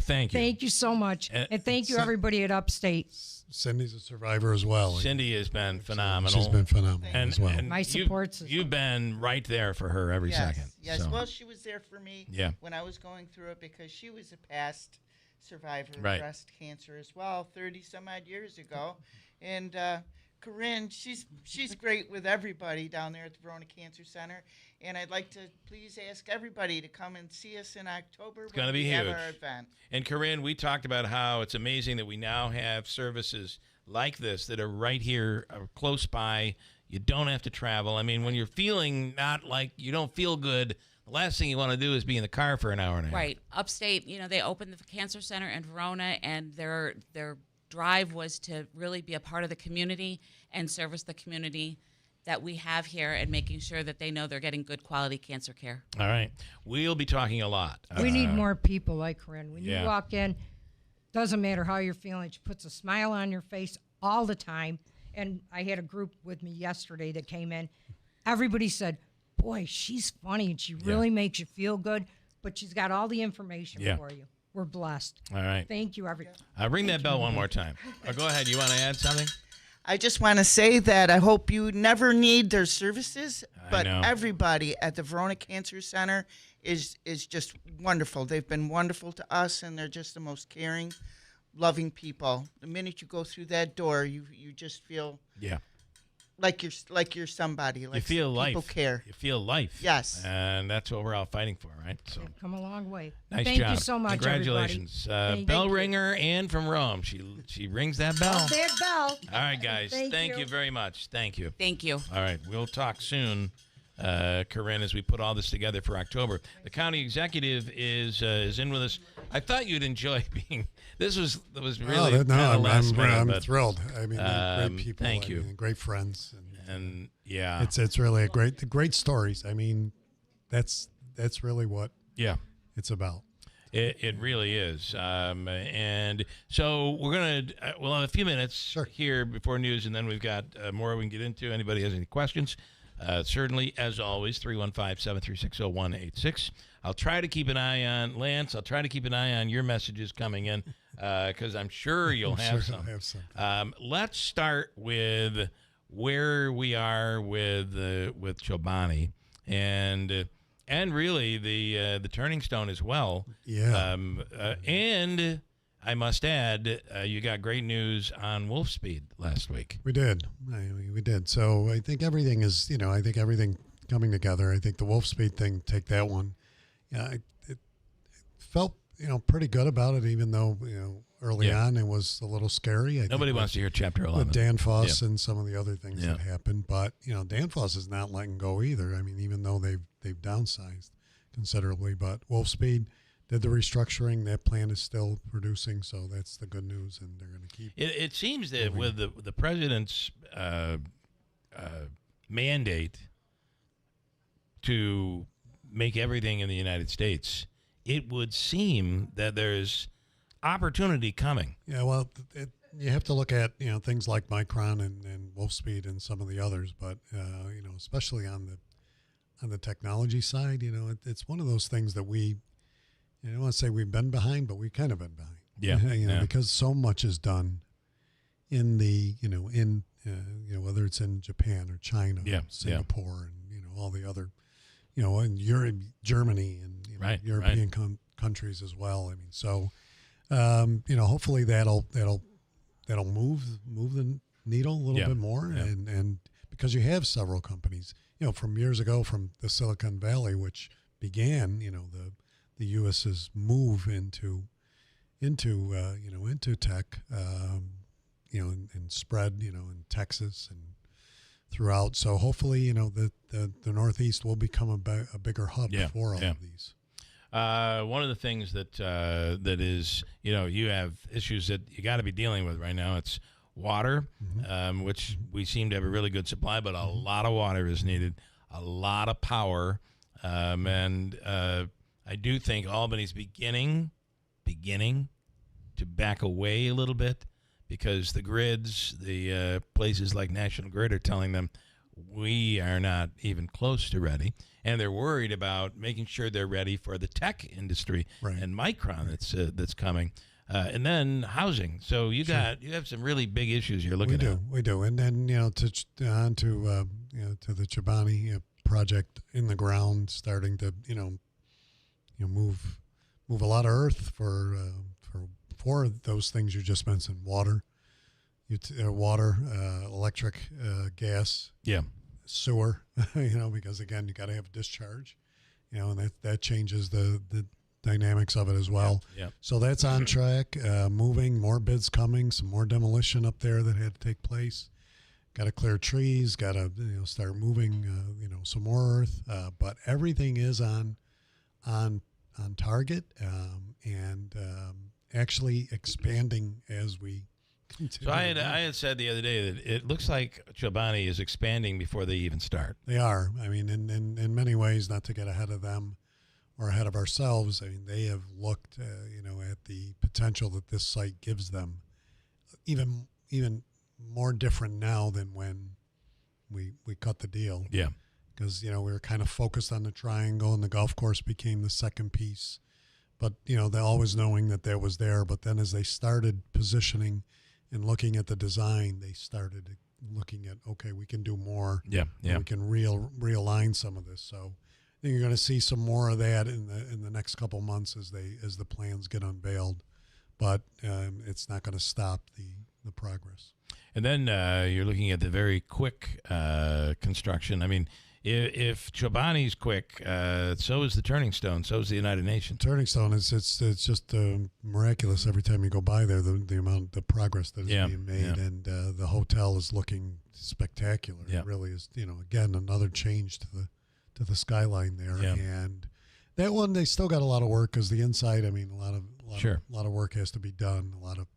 Thank you. Thank you so much. And thank you, everybody at Upstate. Cindy's a survivor as well. Cindy has been phenomenal. She's been phenomenal as well. My support system. You've been right there for her every second. Yes, so. well, she was there for me when I was going through it because she was a past survivor of breast cancer as well, 30-some-odd years ago. And Corinne, she's great with everybody down there at the Verona Cancer Center. And I'd like to please ask everybody to come and see us in October. It's going to be we huge. have our event. And Corinne, we talked about how it's amazing that we now have services like this that are right here, close by. You don't have to travel. I mean, when you're feeling not like you don't feel good, the last thing you want to do is be in the car for an hour and a half. Right. Upstate, they opened the cancer center in Verona, and their drive was to really be a part of the community and service the community that we have here and making sure that they know they're getting good quality cancer care. All right. We'll be talking a lot. We need more people like Corinne. When Yeah. you walk in, doesn't matter how you're feeling, she puts a smile on your face all the time. And I had a group with me yesterday that came in. Everybody said, boy, she's funny and she really makes you feel good, but she's got all the information for you. We're blessed. All right. Thank you, everybody. Ring that bell one more time. Go ahead. You want to add something? I just want to say that I hope you never need their services, but know. everybody at the Verona Cancer Center is just wonderful. They've been wonderful to us, and they're just the most caring, loving people. The minute you go through that door, you just feel like you're somebody. Like you feel people life. care. You feel life. Yes. And that's what we're all fighting for, right? So You've come a long way. nice Thank job. you so much, Congratulations. everybody. Bell ringer Ann from Rome. She rings that bell. Oh, that bell. All right, guys. Thank you you. very much. Thank you. Thank you. All right. We'll talk soon, Corinne, as we put all this together for October. The county executive is in with us. I thought you'd enjoy being. This was really I'm thrilled. I mean, they're great people. Thank you. Great friends. And yeah, it's really great stories. I mean, that's really what it's about. It really is. And so we'll have a few minutes here before news, and then we've got more we can get into. Anybody has any questions? Certainly, as always, 315-736-0186. I'll try to keep an eye on Lance. I'll try to keep an eye on your messages coming in because I'm sure you'll have some. Let's start with where we are with Chobani and really the turning stone as well. Yeah. And I must add, you got great news on Wolf Speed last week. We did. We did. So I think everything is, everything coming together. I think the Wolf Speed thing, take that one. Yeah, it felt, pretty good about it, even though, early on it was a little scary. Nobody wants to hear Chapter 11. With Danfoss and some of the other things that happened. But, Danfoss is not letting go either. I mean, even though they've downsized considerably. But Wolf Speed did the restructuring. That plant is still producing, so that's the good news, and they're going to keep it seems that with the president's mandate to make everything in the United States, it would seem that there's opportunity coming. Yeah, well, you have to look at things like Micron and Wolfspeed and some of the others, but especially on the technology side, it's one of those things that we. I don't want to say we've been behind, but we've kind of been behind. Yeah, because so much is done in the whether it's in Japan or China, or Singapore, and all the other in Europe, Germany, and European countries as well. I mean, so hopefully that'll move the needle a little bit more, and because you have several companies, from years ago from the Silicon Valley, which began, the U.S.'s move into tech, and spread, in Texas and throughout. So hopefully, the Northeast will become a bigger hub for all of these. One of the things that is, you have issues that you got to be dealing with right now. It's water, which we seem to have a really good supply, but a lot of water is needed, a lot of power, and I do think Albany's beginning to back away a little bit, because the grids, the places like National Grid are telling them we are not even close to ready, and they're worried about making sure they're ready for the tech industry and Micron that's coming, and then housing. So you have some really big issues you're looking at. We do, and then to the Chobani project in the ground, starting to move a lot of earth for those things you just mentioned: water, electric, gas, sewer. Because again, you got to have discharge, and that changes the dynamics of it as well. So that's on track. Moving, more bids coming, some more demolition up there that had to take place. Got to clear trees. Got to start moving some more earth. But everything is on target, and actually expanding as we continue. So I had said the other day that it looks like Chobani is expanding before they even start. They are. I mean, in many ways, not to get ahead of them or ahead of ourselves. I mean, they have looked, at the potential that this site gives them, even more different now than when we cut the deal. Yeah. Because, we were kind of focused on the triangle, and the golf course became the second piece. But, they always knowing that was there. But then as they started positioning and looking at the design, they started looking at, okay, we can do more. Yeah. We can realign some of this. So I think you're going to see some more of that in the next couple months as the plans get unveiled. But it's not going to stop the progress. And then you're looking at the very quick construction. I mean, if Chobani's quick, so is the Turning Stone, so is the United Nations. Turning Stone it's just miraculous every time you go by there, the progress that is being made, and the hotel is looking spectacular. It really is. Again, another change to the skyline there, and that one they still got a lot of work, because the inside, I mean, a lot of work has to be done. A lot of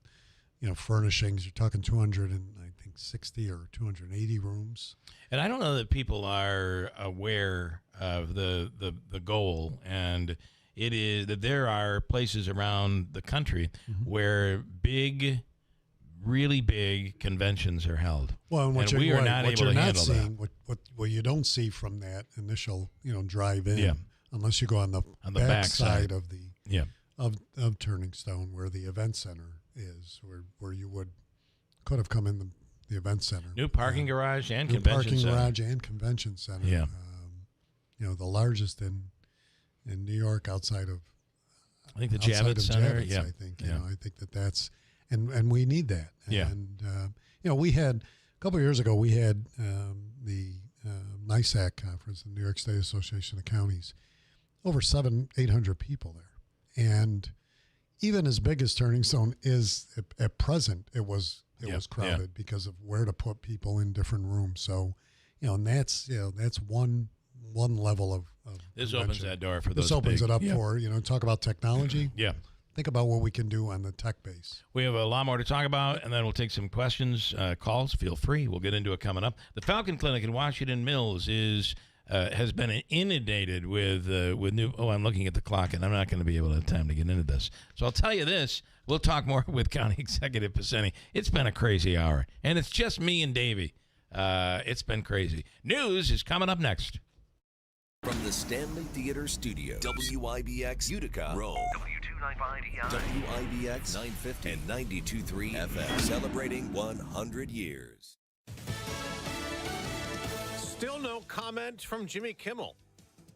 furnishings. You're talking 260 or 280 rooms. And I don't know that people are aware of the goal, and it is that there are places around the country where really big conventions are held. Well, and we are not able to handle that. What you don't see from that initial drive in, unless you go on the back side of the of Turning Stone, where the event center is, where you could have come in the event center. New parking garage and new convention parking center. garage and convention center. Yeah. The largest in New York outside of, I think, the Javits Center. Javits, I think. I think that's and we need that. And we had a couple of years ago, we had the NISAC conference, the New York State Association of Counties, over 700-800 people there, and even as big as Turning Stone is at present, it was crowded because of where to put people in different rooms. So, and that's one level of this opens that door for those. This opens big, it up for talk about technology. Think about what we can do on the tech base. We have a lot more to talk about, and then we'll take some questions, calls. Feel free. We'll get into it coming up. The Falcon Clinic in Washington Mills has been inundated with new. Oh, I'm looking at the clock, and I'm not going to be able to have time to get into this. So I'll tell you this. We'll talk more with County Executive Pacini. It's been a crazy hour, and it's just me and Davey. It's been crazy. News is coming up next. From the Stanley Theater Studio, WIBX Utica, Rome, WIBX 950 and 92.3 FM, celebrating 100 years. Still no comment from Jimmy Kimmel.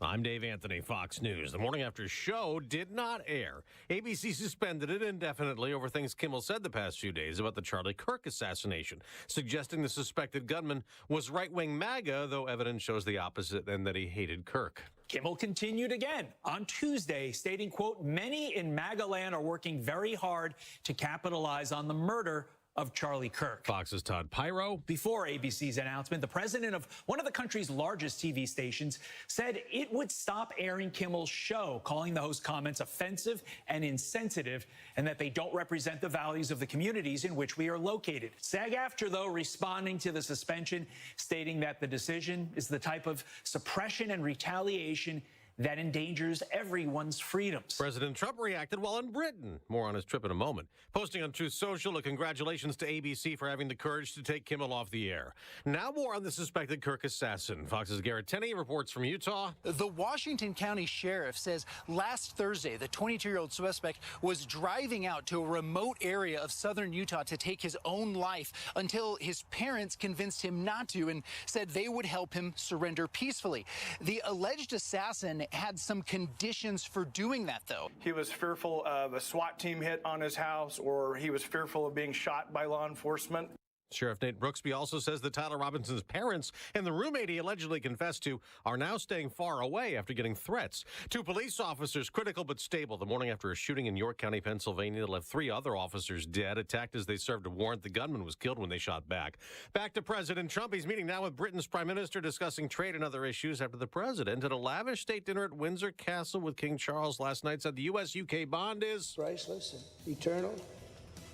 I'm Dave Anthony, Fox News. The morning after show did not air. ABC suspended it indefinitely over things Kimmel said the past few days about the Charlie Kirk assassination, suggesting the suspected gunman was right-wing MAGA, though evidence shows the opposite and that he hated Kirk. Kimmel continued again on Tuesday, stating, quote, many in MAGA land are working very hard to capitalize on the murder of Charlie Kirk. Fox's Todd Pyro. Before ABC's announcement, the president of one of the country's largest TV stations said it would stop airing Kimmel's show, calling the host's comments offensive and insensitive, and that they don't represent the values of the communities in which we are located. SAG-AFTRA, though, responding to the suspension, stating that the decision is the type of suppression and retaliation that endangers everyone's freedoms. President Trump reacted while in Britain. More on his trip in a moment. Posting on Truth Social a congratulations to ABC for having the courage to take Kimmel off the air. Now more on the suspected Kirk assassin. Fox's Garrett Tenney reports from Utah. The Washington County Sheriff says last Thursday, the 22-year-old suspect was driving out to a remote area of southern Utah to take his own life until his parents convinced him not to and said they would help him surrender peacefully. The alleged assassin had some conditions for doing that, though. He was fearful of a SWAT team hit on his house, or he was fearful of being shot by law enforcement. Sheriff Nate Brooksby also says that Tyler Robinson's parents and the roommate he allegedly confessed to are now staying far away after getting threats. 2 police officers critical but stable the morning after a shooting in York County, Pennsylvania that left 3 other officers dead, attacked as they served a warrant. The gunman was killed when they shot back. Back to President Trump. He's meeting now with Britain's Prime Minister, discussing trade and other issues after the president at a lavish state dinner at Windsor Castle with King Charles last night said the U.S.-UK bond is priceless and eternal.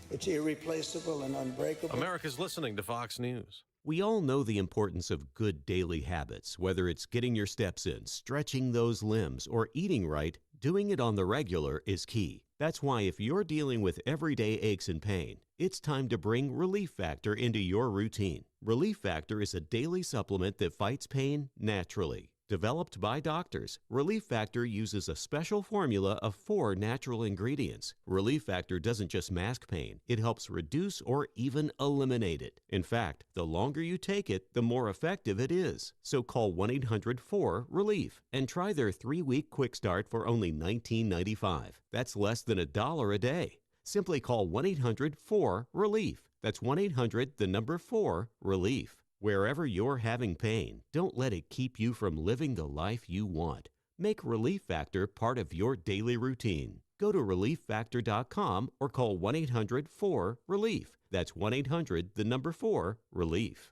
It's irreplaceable and unbreakable. America's listening to Fox News. We all know the importance of good daily habits, whether it's getting your steps in, stretching those limbs, or eating right. Doing it on the regular is key. That's why if you're dealing with everyday aches and pain, it's time to bring Relief Factor into your routine. Relief Factor is a daily supplement that fights pain naturally. Developed by doctors, Relief Factor uses a special formula of 4 natural ingredients. Relief Factor doesn't just mask pain, it helps reduce or even eliminate it. In fact, the longer you take it, the more effective it is. So call 1-800-4-RELIEF and try their 3-week quick start for only $19.95. That's less than $1 a day. Simply call 1-800-4-RELIEF. That's 1-800-4-RELIEF. Wherever you're having pain, don't let it keep you from living the life you want. Make Relief Factor part of your daily routine. Go to ReliefFactor.com or call 1-800-4-RELIEF. That's 1-800-4-RELIEF.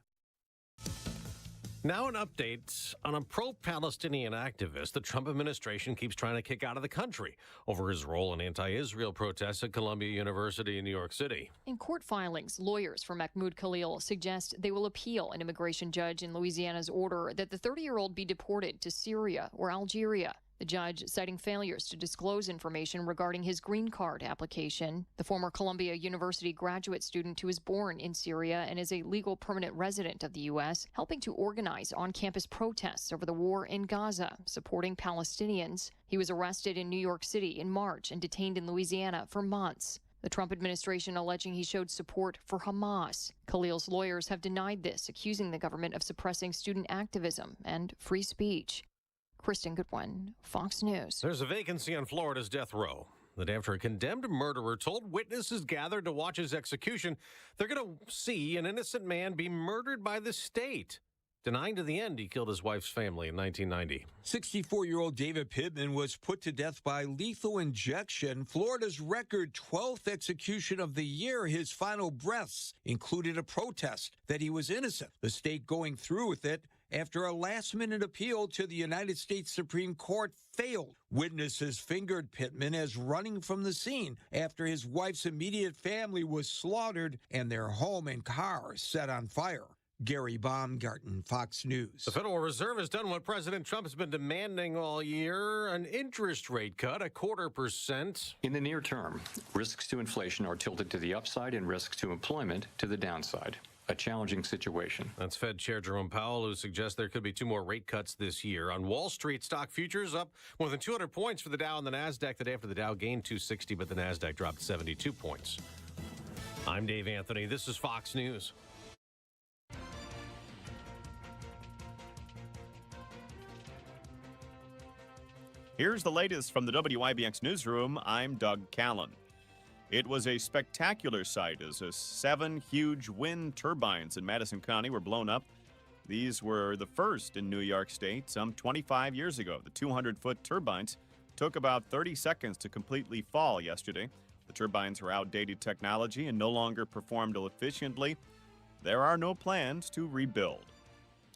Now an update on a pro-Palestinian activist the Trump administration keeps trying to kick out of the country over his role in anti-Israel protests at Columbia University in New York City. In court filings, lawyers for Mahmoud Khalil suggest they will appeal an immigration judge in Louisiana's order that the 30-year-old be deported to Syria or Algeria. The judge citing failures to disclose information regarding his green card application. The former Columbia University graduate student who was born in Syria and is a legal permanent resident of the U.S., helping to organize on-campus protests over the war in Gaza, supporting Palestinians. He was arrested in New York City in March and detained in Louisiana for months. The Trump administration alleging he showed support for Hamas. Khalil's lawyers have denied this, accusing the government of suppressing student activism and free speech. Kristen Goodwin, Fox News. There's a vacancy on Florida's death row. The day after a condemned murderer told witnesses gathered to watch his execution, they're going to see an innocent man be murdered by the state, denying to the end he killed his wife's family in 1990. 64-year-old David Pittman was put to death by lethal injection, Florida's record 12th execution of the year. His final breaths included a protest that he was innocent, the state going through with it after a last-minute appeal to the United States Supreme Court failed. Witnesses fingered Pittman as running from the scene after his wife's immediate family was slaughtered and their home and car set on fire. Gary Baumgarten, Fox News. The Federal Reserve has done what President Trump has been demanding all year, an interest rate cut, 0.25%. In the near term, risks to inflation are tilted to the upside and risks to employment to the downside. A challenging situation. That's Fed Chair Jerome Powell, who suggests there could be 2 more rate cuts this year. On Wall Street, stock futures up more than 200 points for the Dow and the NASDAQ. The day after the Dow gained 260, but the NASDAQ dropped 72 points. I'm Dave Anthony. This is Fox News. Here's the latest from the WIBX newsroom. I'm Doug Callan. It was a spectacular sight as 7 huge wind turbines in Madison County were blown up. These were the first in New York State some 25 years ago. The 200-foot turbines took about 30 seconds to completely fall yesterday. The turbines were outdated technology and no longer performed efficiently. There are no plans to rebuild.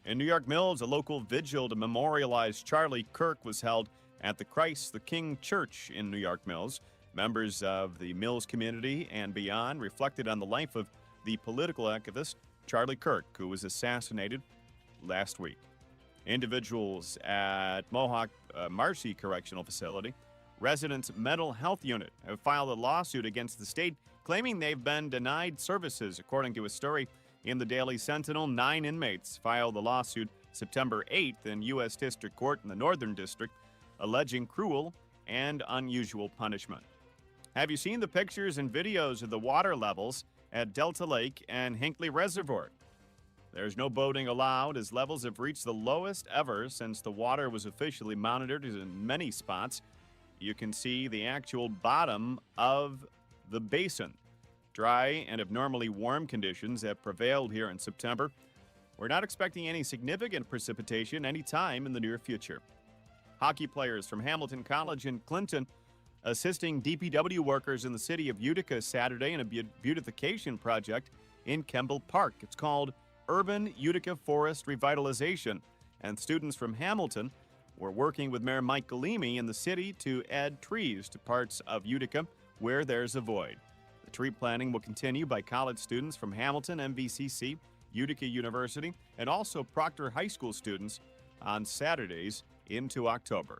In New York Mills, a local vigil to memorialize Charlie Kirk was held at the Christ the King Church in New York Mills. Members of the Mills community and beyond reflected on the life of the political activist Charlie Kirk, who was assassinated last week. Individuals at Mohawk Marcy Correctional Facility, residents' mental health unit, have filed a lawsuit against the state claiming they've been denied services. According to a story in the Daily Sentinel, 9 inmates filed the lawsuit September 8th in U.S. District Court in the Northern District, alleging cruel and unusual punishment. Have you seen the pictures and videos of the water levels at Delta Lake and Hinckley Reservoir? There's no boating allowed as levels have reached the lowest ever since the water was officially monitored in many spots. You can see the actual bottom of the basin. Dry and abnormally warm conditions have prevailed here in September. We're not expecting any significant precipitation anytime in the near future. Hockey players from Hamilton College in Clinton assisting DPW workers in the city of Utica Saturday in a beautification project in Kemble Park. It's called Urban Utica Forest Revitalization, and students from Hamilton were working with Mayor Mike Galimi in the city to add trees to parts of Utica where there's a void. The tree planting will continue by college students from Hamilton, MVCC, Utica University, and also Proctor High School students on Saturdays into October.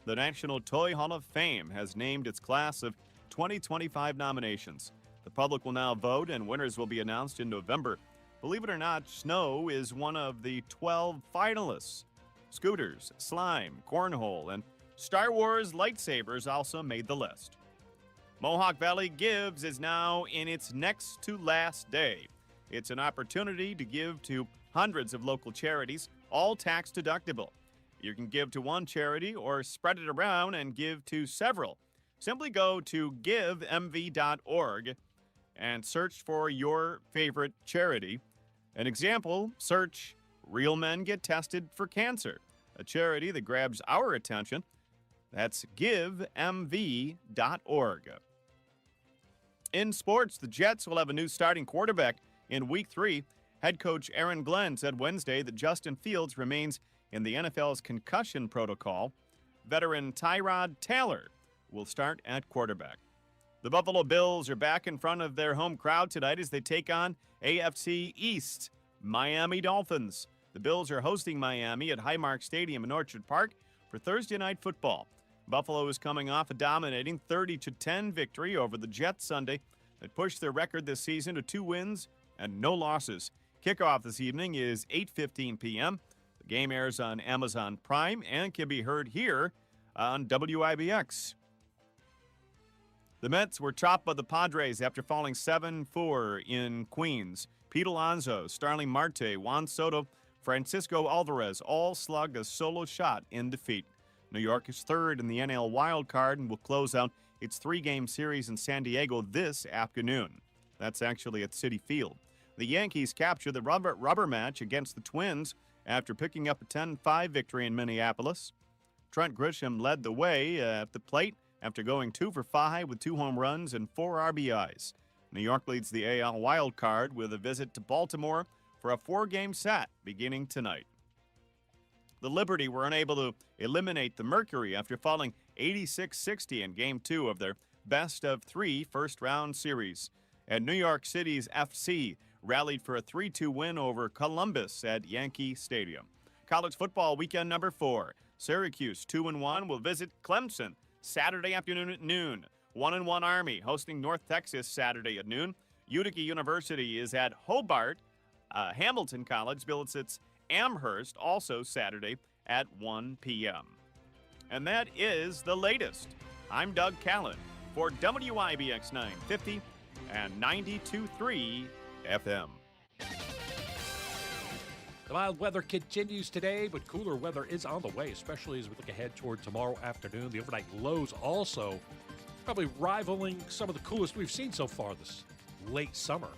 The National Toy Hall of Fame has named its class of 2025 nominations. The public will now vote, and winners will be announced in November. Believe it or not, snow is one of the 12 finalists. Scooters, slime, cornhole, and Star Wars lightsabers also made the list. Mohawk Valley Gives is now in its next to last day. It's an opportunity to give to hundreds of local charities, all tax deductible. You can give to one charity or spread it around and give to several. Simply go to givemv.org and search for your favorite charity. An example, search Real Men Get Tested for Cancer, a charity that grabs our attention. That's givemv.org. In sports, the Jets will have a new starting quarterback in Week 3. Head coach Aaron Glenn said Wednesday that Justin Fields remains in the NFL's concussion protocol. Veteran Tyrod Taylor will start at quarterback. The Buffalo Bills are back in front of their home crowd tonight as they take on AFC East Miami Dolphins. The Bills are hosting Miami at Highmark Stadium in Orchard Park for Thursday Night Football. Buffalo is coming off a dominating 30-10 victory over the Jets Sunday that pushed their record this season to 2 wins and no losses. Kickoff this evening is 8:15 p.m. The game airs on Amazon Prime and can be heard here on WIBX. The Mets were chopped by the Padres after falling 7-4 in Queens. Pete Alonso, Starling Marte, Juan Soto, Francisco Alvarez all slugged a solo shot in defeat. New York is third in the NL Wild Card and will close out its 3-game series in San Diego this afternoon. That's actually at Citi Field. The Yankees captured the rubber match against the Twins after picking up a 10-5 victory in Minneapolis. Trent Grisham led the way at the plate after going 2 for 5 with 2 home runs and 4 RBIs. New York leads the AL Wild Card with a visit to Baltimore for a 4-game set beginning tonight. The Liberty were unable to eliminate the Mercury after falling 86-60 in Game 2 of their best-of-3 first-round series. And New York City's FC rallied for a 3-2 win over Columbus at Yankee Stadium. College football weekend number 4. Syracuse 2-1 will visit Clemson Saturday afternoon at noon. 1-1 Army hosting North Texas Saturday at noon. Utica University is at Hobart. Hamilton College visits Amherst also Saturday at 1 p.m. And that is the latest. I'm Doug Callan for WIBX 950 and 92.3 FM. The mild weather continues today, but cooler weather is on the way, especially as we look ahead toward tomorrow afternoon. The overnight lows also probably rivaling some of the coolest we've seen so far this late summer.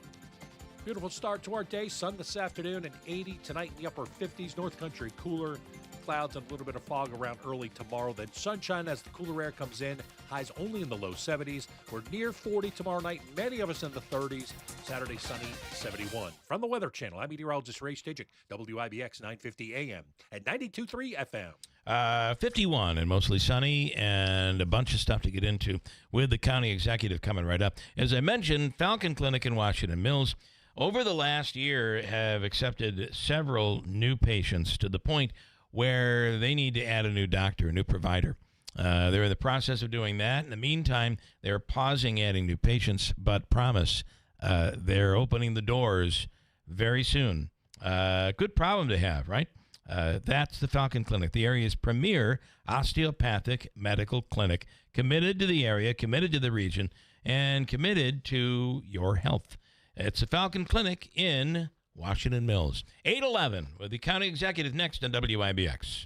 Beautiful start to our day. Sun this afternoon and 80 tonight in the upper 50s. North Country cooler. Clouds and a little bit of fog around early tomorrow. Then sunshine as the cooler air comes in. Highs only in the low 70s. We're near 40 tomorrow night. Many of us in the 30s. Saturday sunny, 71. From the Weather Channel, I'm meteorologist Ray Stidgick, WIBX 950 AM at 92.3 FM. 51 and mostly sunny, and a bunch of stuff to get into with the county executive coming right up. As I mentioned, Falcon Clinic in Washington Mills over the last year have accepted several new patients to the point where they need to add a new doctor, a new provider. They're in the process of doing that. In the meantime, they're pausing adding new patients, but promise they're opening the doors very soon. Good problem to have, right? That's the Falcon Clinic, the area's premier osteopathic medical clinic, committed to the area, committed to the region, and committed to your health. It's the Falcon Clinic in Washington Mills. 8:11 with the county executive next on WIBX.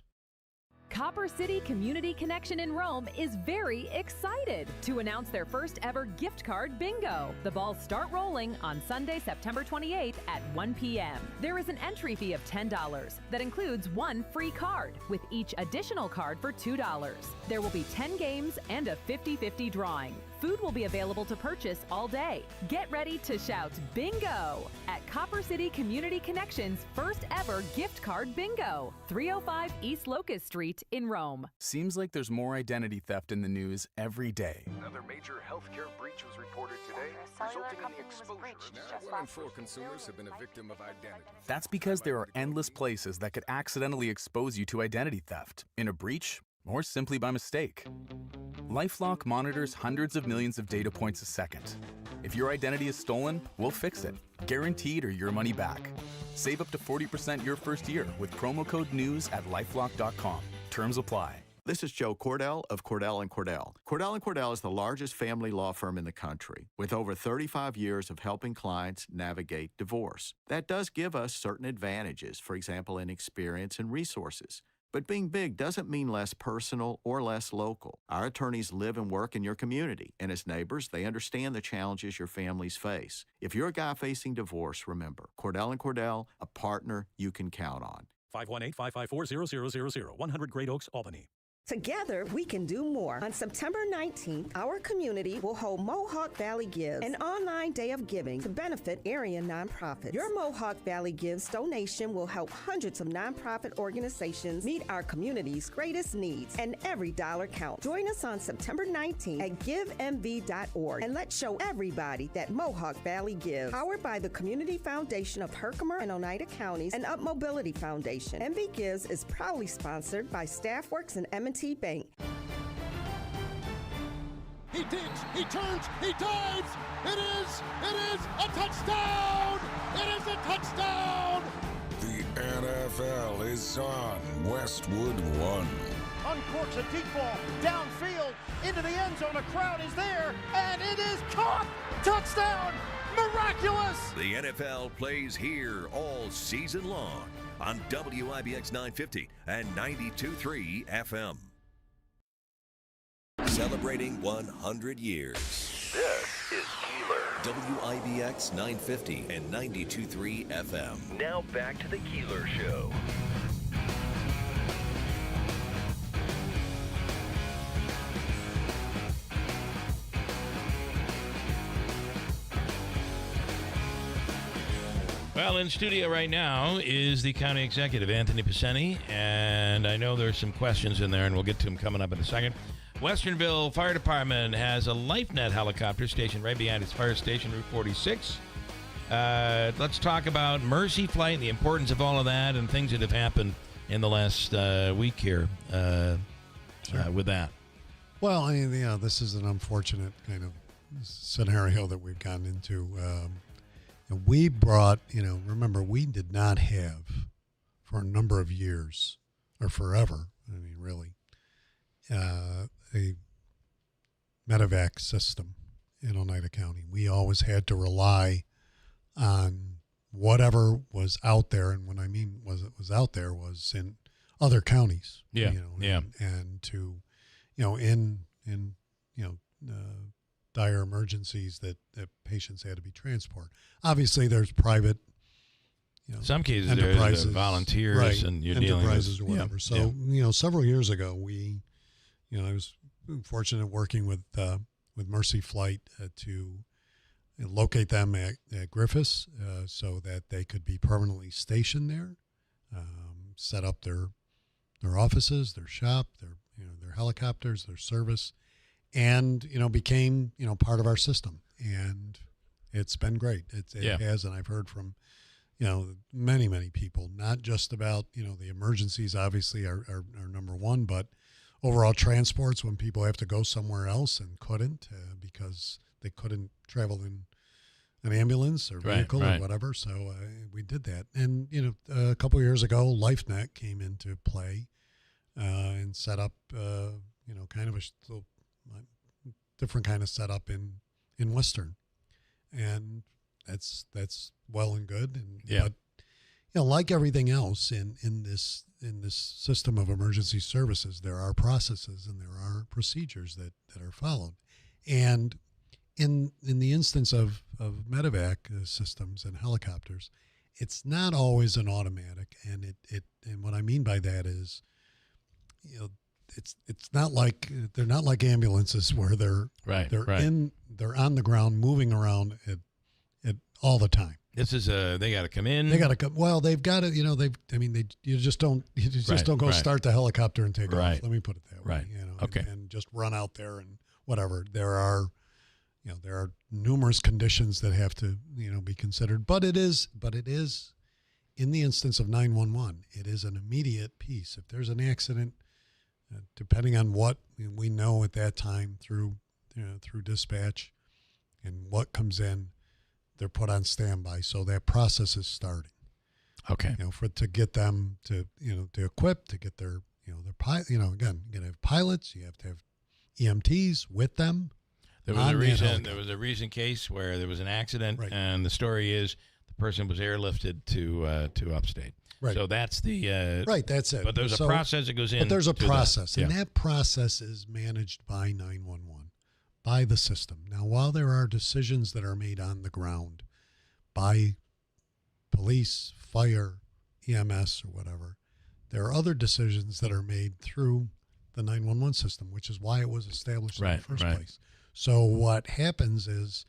Copper City Community Connection in Rome is very excited to announce their first ever gift card bingo. The balls start rolling on Sunday, September 28th at 1 p.m. There is an entry fee of $10 that includes one free card, with each additional card for $2. There will be 10 games and a 50-50 drawing. Food will be available to purchase all day. Get ready to shout bingo at Copper City Community Connection's first ever gift card bingo, 305 East Locust Street in Rome. Seems like there's more identity theft in the news every day. Another major healthcare breach was reported today, resulting in the exposure. Now 1 in 4 consumers have been a victim of identity. That's because there are endless places that could accidentally expose you to identity theft in a breach or simply by mistake. LifeLock monitors hundreds of millions of data points a second. If your identity is stolen, we'll fix it, guaranteed or your money back. Save up to 40% your first year with promo code NEWS at lifelock.com. Terms apply. This is Joe Cordell of Cordell & Cordell. Cordell & Cordell is the largest family law firm in the country, with over 35 years of helping clients navigate divorce. That does give us certain advantages, for example, in experience and resources. But being big doesn't mean less personal or less local. Our attorneys live and work in your community, and as neighbors, they understand the challenges your families face. If you're a guy facing divorce, remember, Cordell & Cordell, a partner you can count on. 518-554-0000, 100 Great Oaks, Albany. Together, we can do more. On September 19th, our community will hold Mohawk Valley Gives, an online day of giving to benefit area nonprofits. Your Mohawk Valley Gives donation will help hundreds of nonprofit organizations meet our community's greatest needs, and every dollar counts. Join us on September 19th at givemv.org, and let's show everybody that Mohawk Valley Gives. Powered by the Community Foundation of Herkimer and Oneida Counties and Up Mobility Foundation. MV Gives is proudly sponsored by Staffworks and M&T Bank. He digs, he turns, he dives. It is a touchdown. It is a touchdown. The NFL is on Westwood One. Uncorks a deep ball downfield into the end zone. A crowd is there, and it is caught. Touchdown. Miraculous. The NFL plays here all season long on WIBX 950 and 92.3 FM. Celebrating 100 years. This is Keeler. WIBX 950 and 92.3 FM. Now back to the Keeler Show. Well, in studio right now is the county executive, Anthony Piceni, and I know there's some questions in there, and we'll get to them coming up in a second. Westernville Fire Department has a LifeNet helicopter stationed right behind its fire station, Route 46. Let's talk about Mercy Flight and the importance of all of that and things that have happened in the last week here with that. Well, I mean, this is an unfortunate kind of scenario that we've gotten into. We brought, remember, we did not have for a number of years or forever, I mean, really, a medevac system in Oneida County. We always had to rely on whatever was out there, and when I mean was out there was in other counties. Yeah, and to, in dire emergencies that patients had to be transported. Obviously, there's private. Some cases enterprises, there's volunteers, right, and you're enterprises dealing with or whatever. So several years ago, I was fortunate working with Mercy Flight to locate them at Griffiths so that they could be permanently stationed there, set up their offices, their shop, their helicopters, their service, and became part of our system. And it's been great. It has, and I've heard from many people, not just about the emergencies obviously are number one, but overall transports when people have to go somewhere else and couldn't because they couldn't travel in an ambulance or vehicle or whatever. So we did that. And, a couple of years ago, LifeNet came into play and set up, kind of a little different kind of setup in Western. And that's well and good. And, but, like everything else in this system of emergency services, there are processes and there are procedures that are followed. And in the instance of medevac systems and helicopters, it's not always an automatic. And and what I mean by that is, it's not like they're not like ambulances where they're on the ground moving around at all the time. This is they got to come in. They got to come. Well, they've got to. You just don't go start the helicopter and take off. Let me put it that way. And just run out there and whatever. There are numerous conditions that have to be considered. But it is in the instance of 911, it is an immediate piece. If there's an accident, depending on what we know at that time through dispatch and what comes in, they're put on standby. So that process is starting. Okay. To get them to equip, to get their their pilot. Again, you got to have pilots. You have to have EMTs with them. There was a recent case where there was an accident, and the story is the person was airlifted to upstate. Right. So that's the that's it. But there's a process that goes in. But there's a process, and that process is managed by 911, by the system. Now, while there are decisions that are made on the ground by police, fire, EMS, or whatever, there are other decisions that are made through the 911 system, which is why it was established in the first place. So what happens is,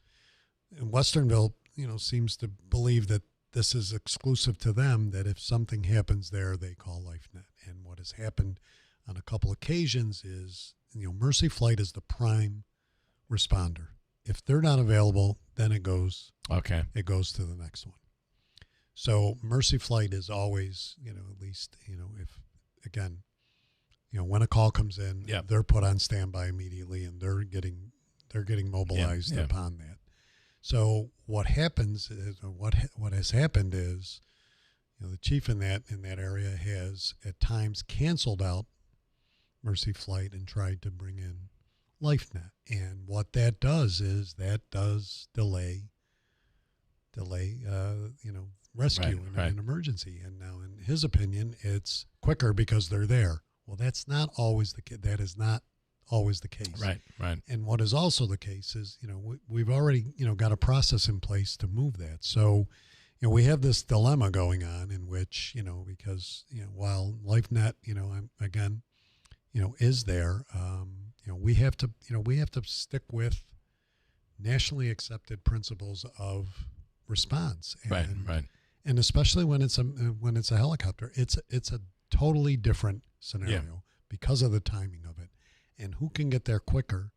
Westernville, seems to believe that this is exclusive to them, that if something happens there, they call LifeNet. And what has happened on a couple occasions is, Mercy Flight is the prime responder. If they're not available, then it goes to the next one. So Mercy Flight is always, at least, if, again, when a call comes in, they're put on standby immediately, and they're getting mobilized upon that. So what happens is, what has happened is, the chief in that area has at times canceled out Mercy Flight and tried to bring in LifeNet. And what that does is delay rescue in an emergency. And now, in his opinion, it's quicker because they're there. Well, that's not always the case. That is not always the case. Right. And what is also the case is, we've already, got a process in place to move that. So, we have this dilemma going on in which, because, while LifeNet, again, is there, we have to stick with nationally accepted principles of response. And, right. And especially when it's a helicopter, it's a totally different scenario because of the timing of it. And who can get there quicker?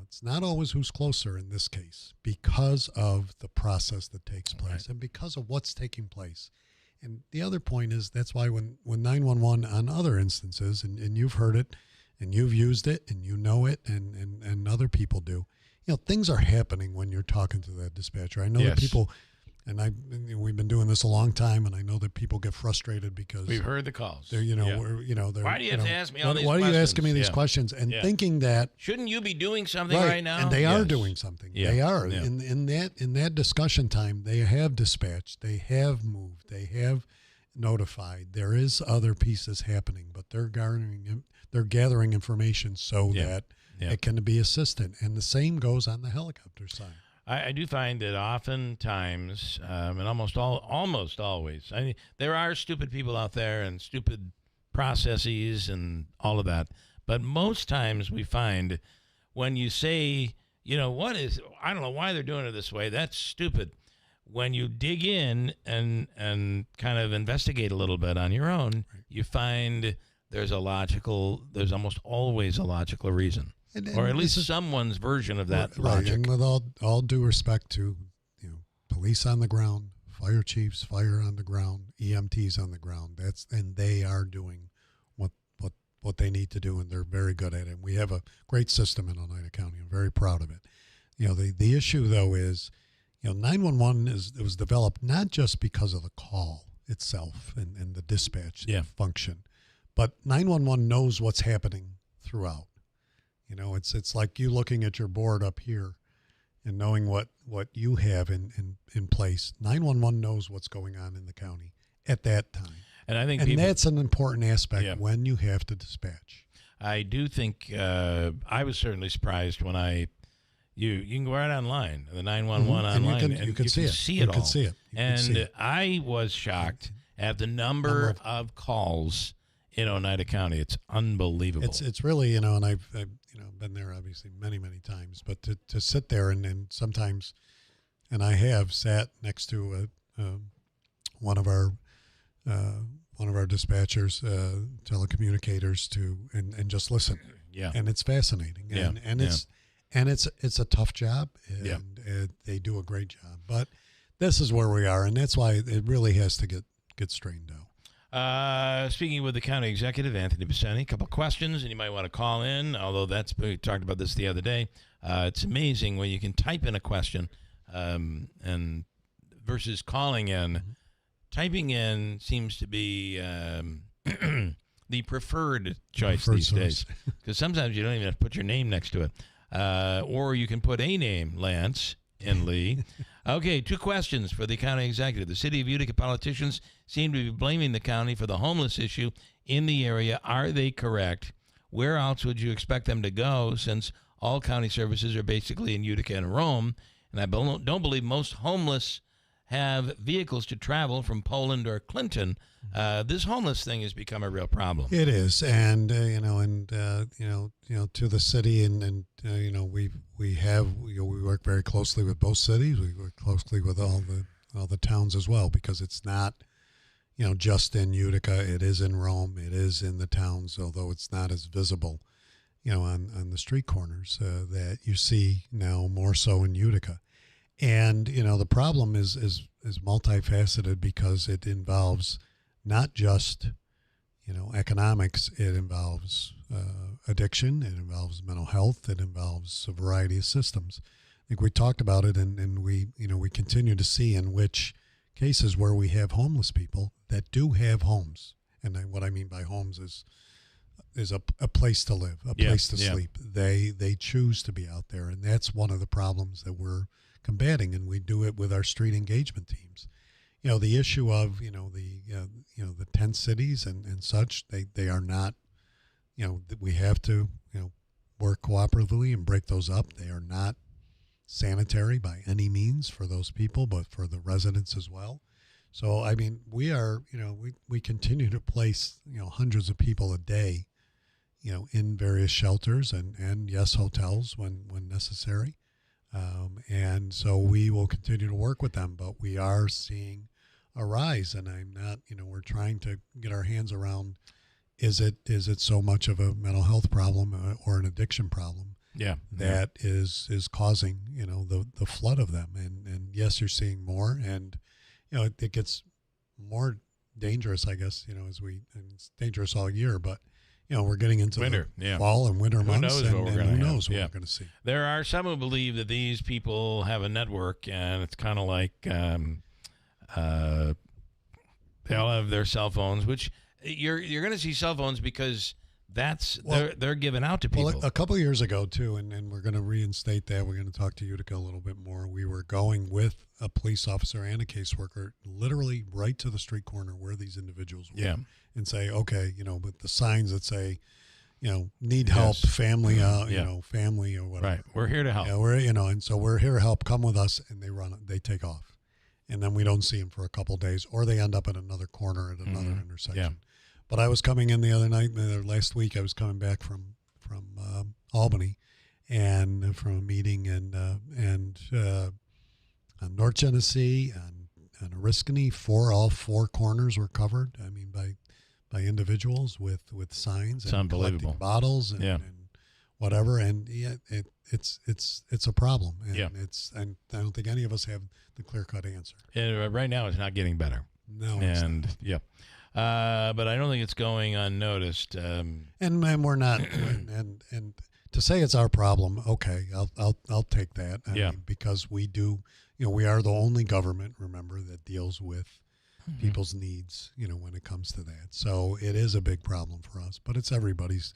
It's not always who's closer in this case because of the process that takes place and because of what's taking place. And the other point is that's why when 911 on other instances, and you've heard it and you've used it and it and other people do, things are happening when you're talking to that dispatcher. I know that people we've been doing this a long time, and I know that people get frustrated because we've heard the calls. They're, they're, why do you have to ask me all these questions? Why are you asking me these Yeah. questions? And Yeah. thinking that shouldn't you be doing something right now? And they are Yes. doing something. Yeah. They are. Yeah. In that discussion time, they have dispatched, they have moved, they have notified. There is other pieces happening, but they're gathering information so that it can be assisted. And the same goes on the helicopter side. I do find that oftentimes, and almost always, there are stupid people out there and stupid processes and all of that. But most times we find when you say, I don't know why they're doing it this way, that's stupid. When you dig in and kind of investigate a little bit on your own, you find there's almost always a logical reason. Or at least someone's version of that logic. And with all due respect to police on the ground, fire chiefs, fire on the ground, EMTs on the ground, and they are doing what they need to do, and they're very good at it. And we have a great system in Oneida County. I'm very proud of it. The issue though is, 911 was developed not just because of the call itself and the dispatch function, but 911 knows what's happening throughout. It's like you looking at your board up here and knowing what you have in place. 911 knows what's going on in the county at that time. And I think that's an important aspect when you have to dispatch. I do think I was certainly surprised when you can go right online, the 911 online, and you can see it. all. You can see it. And I was shocked at the number of calls in Oneida County. It's unbelievable. It's really, and I've been there obviously many times, but to sit there and sometimes, and I have sat next to one of our dispatchers, telecommunicators and just listen. Yeah. And it's fascinating. And it's a tough job, and they do a great job. But this is where we are, and that's why it really has to get straightened out. Speaking with the county executive, Anthony Vicente, a couple of questions, and you might want to call in, although we talked about this the other day. It's amazing when you can type in a question and versus calling in. Mm-hmm. Typing in seems to be the preferred choice these days, because sometimes you don't even have to put your name next to it. Or you can put a name, Lance and Lee. Okay, 2 questions for the county executive. The city of Utica politicians seem to be blaming the county for the homeless issue in the area. Are they correct? Where else would you expect them to go, since all county services are basically in Utica and Rome? And I don't believe most homeless have vehicles to travel from Poland or Clinton. This homeless thing has become a real problem. It is, and to the city, and we work very closely with both cities. We work closely with all the towns as well, because it's not just in Utica. It is in Rome. It is in the towns, although it's not as visible, on the street corners that you see now, more so in Utica. And the problem is multifaceted, because it involves not just economics. It involves addiction. It involves mental health. It involves a variety of systems. I think we talked about it, and we continue to see in which cases where we have homeless people that do have homes. And what I mean by homes is a place to live, a place to sleep. They choose to be out there, and that's one of the problems that we're combating, and we do it with our street engagement teams. The issue of the tent cities and such, they are not, we have to work cooperatively and break those up. They are not sanitary by any means for those people, but for the residents as well. So I mean, we are we continue to place hundreds of people a day in various shelters and yes, hotels when necessary. And so we will continue to work with them, but we are seeing a rise, and I'm not, we're trying to get our hands around, is it so much of a mental health problem or an addiction problem that is causing, the flood of them. And yes, you're seeing more, and, it gets more dangerous, I guess, and it's dangerous all year, but we're getting into winter, the fall and winter months, and who knows what we're going to see. There are some who believe that these people have a network, and it's kind of like They all have their cell phones, which you're going to see cell phones because they're given out to people. Well, a couple of years ago too, and we're going to reinstate that. We're going to talk to Utica a little bit more. We were going with a police officer and a caseworker, literally right to the street corner where these individuals were, and say, okay, with the signs that say, need help, family, family or whatever. Right, we're here to help. Yeah, and so we're here to help. Come with us, and they take off, and then we don't see them for a couple of days, or they end up at another corner at another intersection. Yeah. But I was coming in the other night, last week. I was coming back from Albany, and from a meeting, and on North Genesee and Oriskany, all four corners were covered. I mean, by individuals with signs It's and unbelievable. collecting bottles and whatever. And it's a problem. And and I don't think any of us have the clear-cut answer. And right now, it's not getting better. No, and but I don't think it's going unnoticed. And we're not. and to say it's our problem, okay, I'll take that. I mean, because we do. We are the only government, remember, that deals with people's needs. When it comes to that, so it is a big problem for us. But it's everybody's,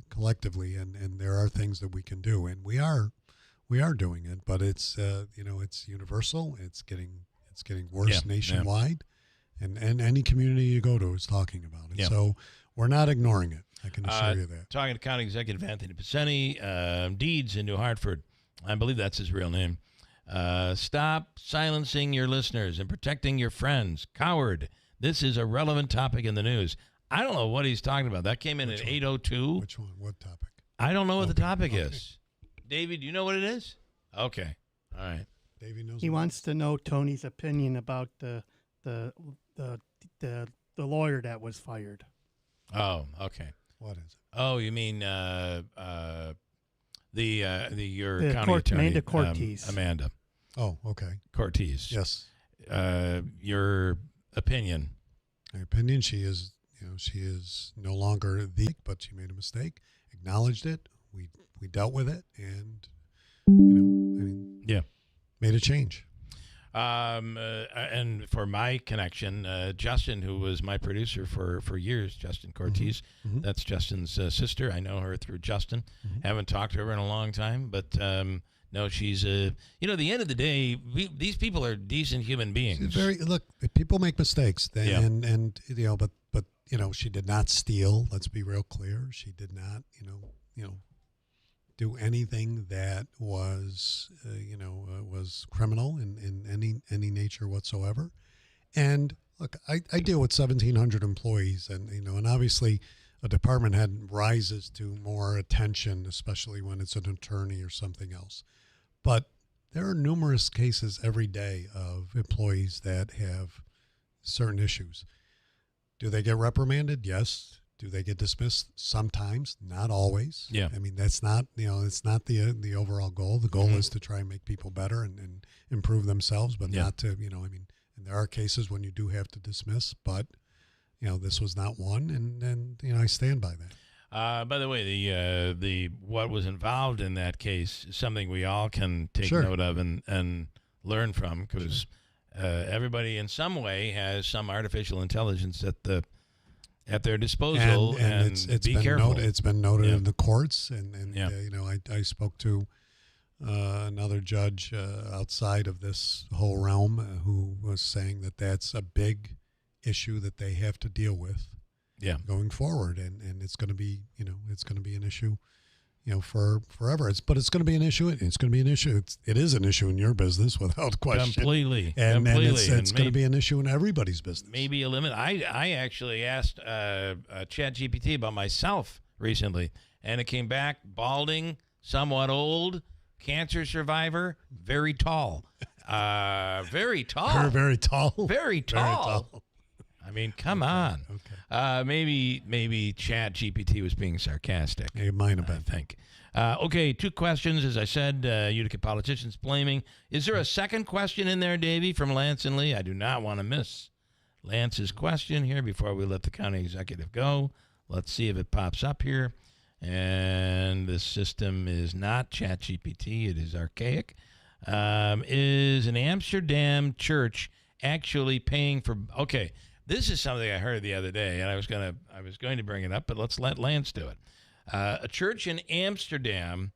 collectively, and there are things that we can do, and we are doing it. But it's it's universal. It's getting worse nationwide. And any community you go to is talking about it. So we're not ignoring it. I can assure you that. Talking to County Executive Anthony Piceni, Deeds in New Hartford. I believe that's his real name. Stop silencing your listeners and protecting your friends. Coward. This is a relevant topic in the news. I don't know what he's talking about. That came in at 8:02. Which one? What topic? I don't know what the topic is. David, do you know what it is? Okay. All right. David knows. He wants to know Tony's opinion about the lawyer that was fired. Oh, okay. What is it? Oh, you mean your The county attorney, Amanda Cortez. Amanda. Oh, okay. Cortez. Yes. Your opinion. My opinion, she is no longer but she made a mistake, acknowledged it. We dealt with it, and made a change. And for my connection, Justin, who was my producer for years, Justin Cortez, that's Justin's sister. I know her through Justin. Haven't talked to her in a long time, but no, she's at the end of the day, these people are decent human beings. Look, people make mistakes, and but she did not steal. Let's be real clear. She did not, do anything that was, was criminal in any nature whatsoever. And look, I deal with 1,700 employees, and obviously a department head rises to more attention, especially when it's an attorney or something else. But there are numerous cases every day of employees that have certain issues. Do they get reprimanded? Yes. Do they get dismissed? Sometimes, not always. Yeah. I mean, that's not, it's not the overall goal. The goal is to try and make people better and improve themselves, but not to, and there are cases when you do have to dismiss, but, this was not one. And I stand by that. By the way, the what was involved in that case is something we all can take note of and learn from, because everybody in some way has some artificial intelligence at their disposal, and it's be been careful. It's been noted in the courts, and I spoke to another judge outside of this whole realm who was saying that that's a big issue that they have to deal with going forward, and it's going to be an issue for forever. But it's going to be an issue. It's going to be an issue. It is an issue in your business without question. Completely. And it's going to be an issue in everybody's business. Maybe a limit. I actually asked ChatGPT about myself recently, and it came back balding, somewhat old, cancer survivor, very tall. Very tall. Very tall. Very tall. I mean, come on. Okay. Maybe ChatGPT was being sarcastic. It might have been. I think. Okay, two questions. As I said, Utica politicians blaming. Is there a second question in there, Davey, from Lance and Lee? I do not want to miss Lance's question here before we let the county executive go. Let's see if it pops up here. And the system is not ChatGPT. It is archaic. Is an Amsterdam church actually paying for? Okay, this is something I heard the other day, and I was going to bring it up, but let's let Lance do it. A church in Amsterdam.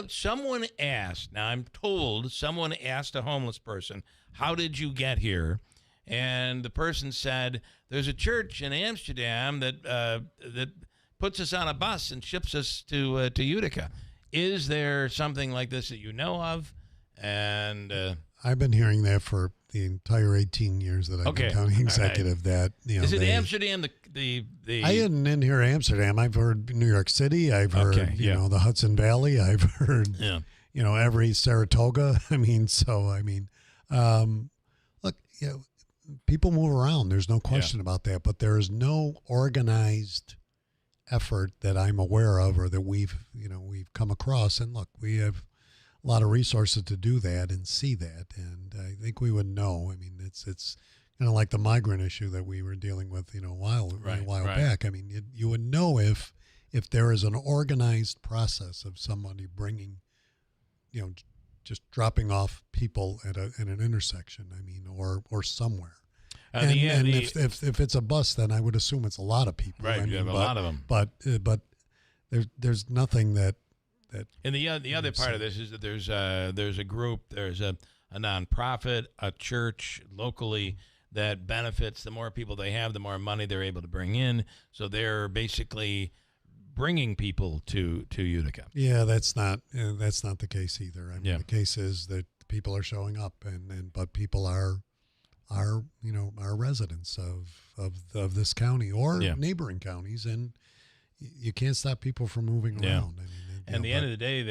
Someone asked. Now I'm told someone asked a homeless person, "How did you get here?" And the person said, "There's a church in Amsterdam that puts us on a bus and ships us to Utica." Is there something like this that you know of? And I've been hearing that for the entire 18 years that I've been county executive. Right. That is it Amsterdam? The I didn't hear Amsterdam. I've heard New York City. I've heard the Hudson Valley. I've heard every Saratoga. Look, people move around. There's no question about that. But there is no organized effort that I'm aware of or that we've come across. And look, we have a lot of resources to do that and see that, and I think we would know. I mean, it's kind of like the migrant issue that we were dealing with, a while back. I mean, you would know if there is an organized process of somebody bringing, just dropping off people at an intersection. I mean, or somewhere. If it's a bus, then I would assume it's a lot of people. Right, you have a lot of them. But there's nothing that. And the other part of this is that there's a group, there's a nonprofit, a church locally that benefits. The more people they have, the more money they're able to bring in. So they're basically bringing people to Utica. Yeah, that's not the case either. I mean, the case is that people are showing up, but people are residents of this county or neighboring counties, and you can't stop people from moving around. I mean, and at the end of the day,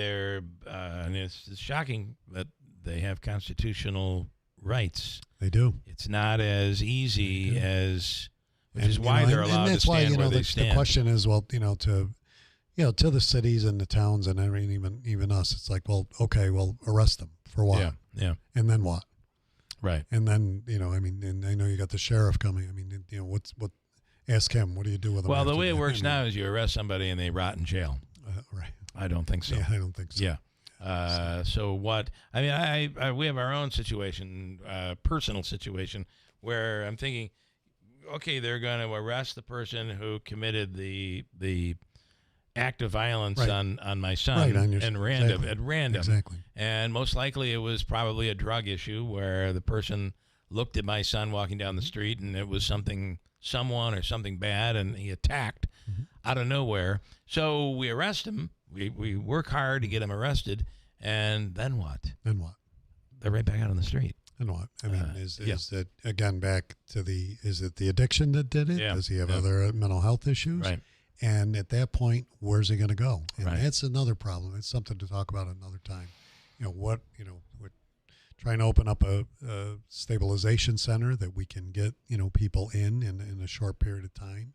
and it's shocking that they have constitutional rights. They do. It's not as easy as, which is why they're allowed to stand where they stand. The question is, well, to the cities and the towns and even us, it's like, well, okay, well, arrest them for what? Yeah. And then what? Right. And then, and I know you got the sheriff coming. I mean, what? Ask him. What do you do with them? Well, the way it works now is you arrest somebody and they rot in jail. Right. I don't think so. Yeah, I don't think so. Yeah. So what? I mean, we have our own situation, personal situation, where I'm thinking, okay, they're going to arrest the person who committed the act of violence on my son at random. Exactly. And most likely it was probably a drug issue where the person looked at my son walking down the street and it was someone or something bad, and he attacked out of nowhere. So we arrest him. We work hard to get him arrested, and then what? They're right back out on the street. And what? I mean, is it, again, back to is it the addiction that did it? Yeah. Does he have other mental health issues? Right. And at that point, where's he going to go? And that's another problem. It's something to talk about another time. We're trying to open up a stabilization center that we can get, people in a short period of time.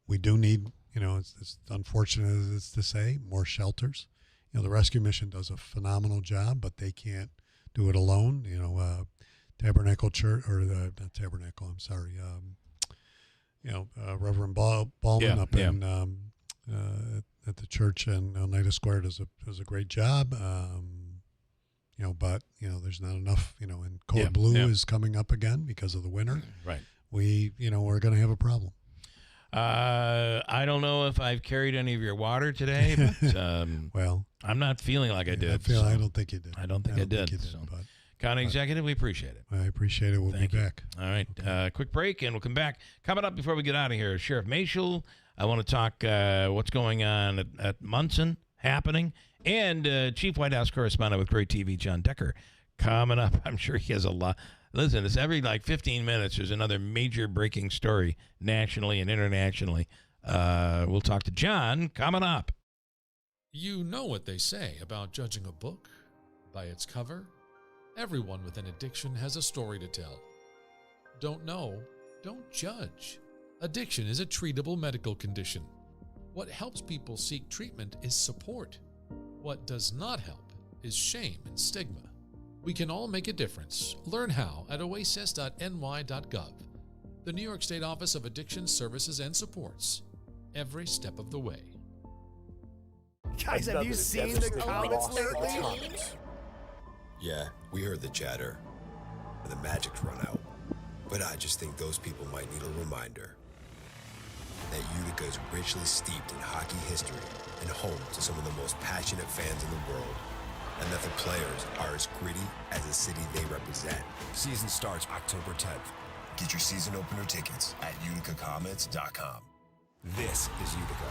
We do need, it's unfortunate as it's to say, more shelters. The rescue mission does a phenomenal job, but they can't do it alone. Tabernacle Church, or not Tabernacle, I'm sorry. Reverend Ballman up in at the church in Oneida Square does a great job. But there's not enough. And Code Blue is coming up again because of the winter. Right. We're going to have a problem. I don't know if I've carried any of your water today, but well, I'm not feeling like I did. I don't think you did. I don't think I did. But County Executive, we appreciate it. I appreciate it. We'll be back. All right. Quick break, and we'll come back. Coming up before we get out of here, Sheriff Mashel. I want to talk what's going on at Munson happening, and Chief White House correspondent with Great TV, John Decker, coming up. I'm sure he has a lot. Listen, it's every 15 minutes there's another major breaking story nationally and internationally. We'll talk to John coming up. You know what they say about judging a book by its cover? Everyone with an addiction has a story to tell. Don't know? Don't judge. Addiction is a treatable medical condition. What helps people seek treatment is support. What does not help is shame and stigma. We can all make a difference. Learn how at oasis.ny.gov. The New York State Office of Addiction Services and Supports. Every step of the way. Guys, have you seen the comments lately? Yeah, we heard the chatter. And the magic's run out. But I just think those people might need a reminder that Utica is richly steeped in hockey history and home to some of the most passionate fans in the world, and that the players are as gritty as the city they represent. Season starts October 10th. Get your season opener tickets at uticacommets.com. This is Utica.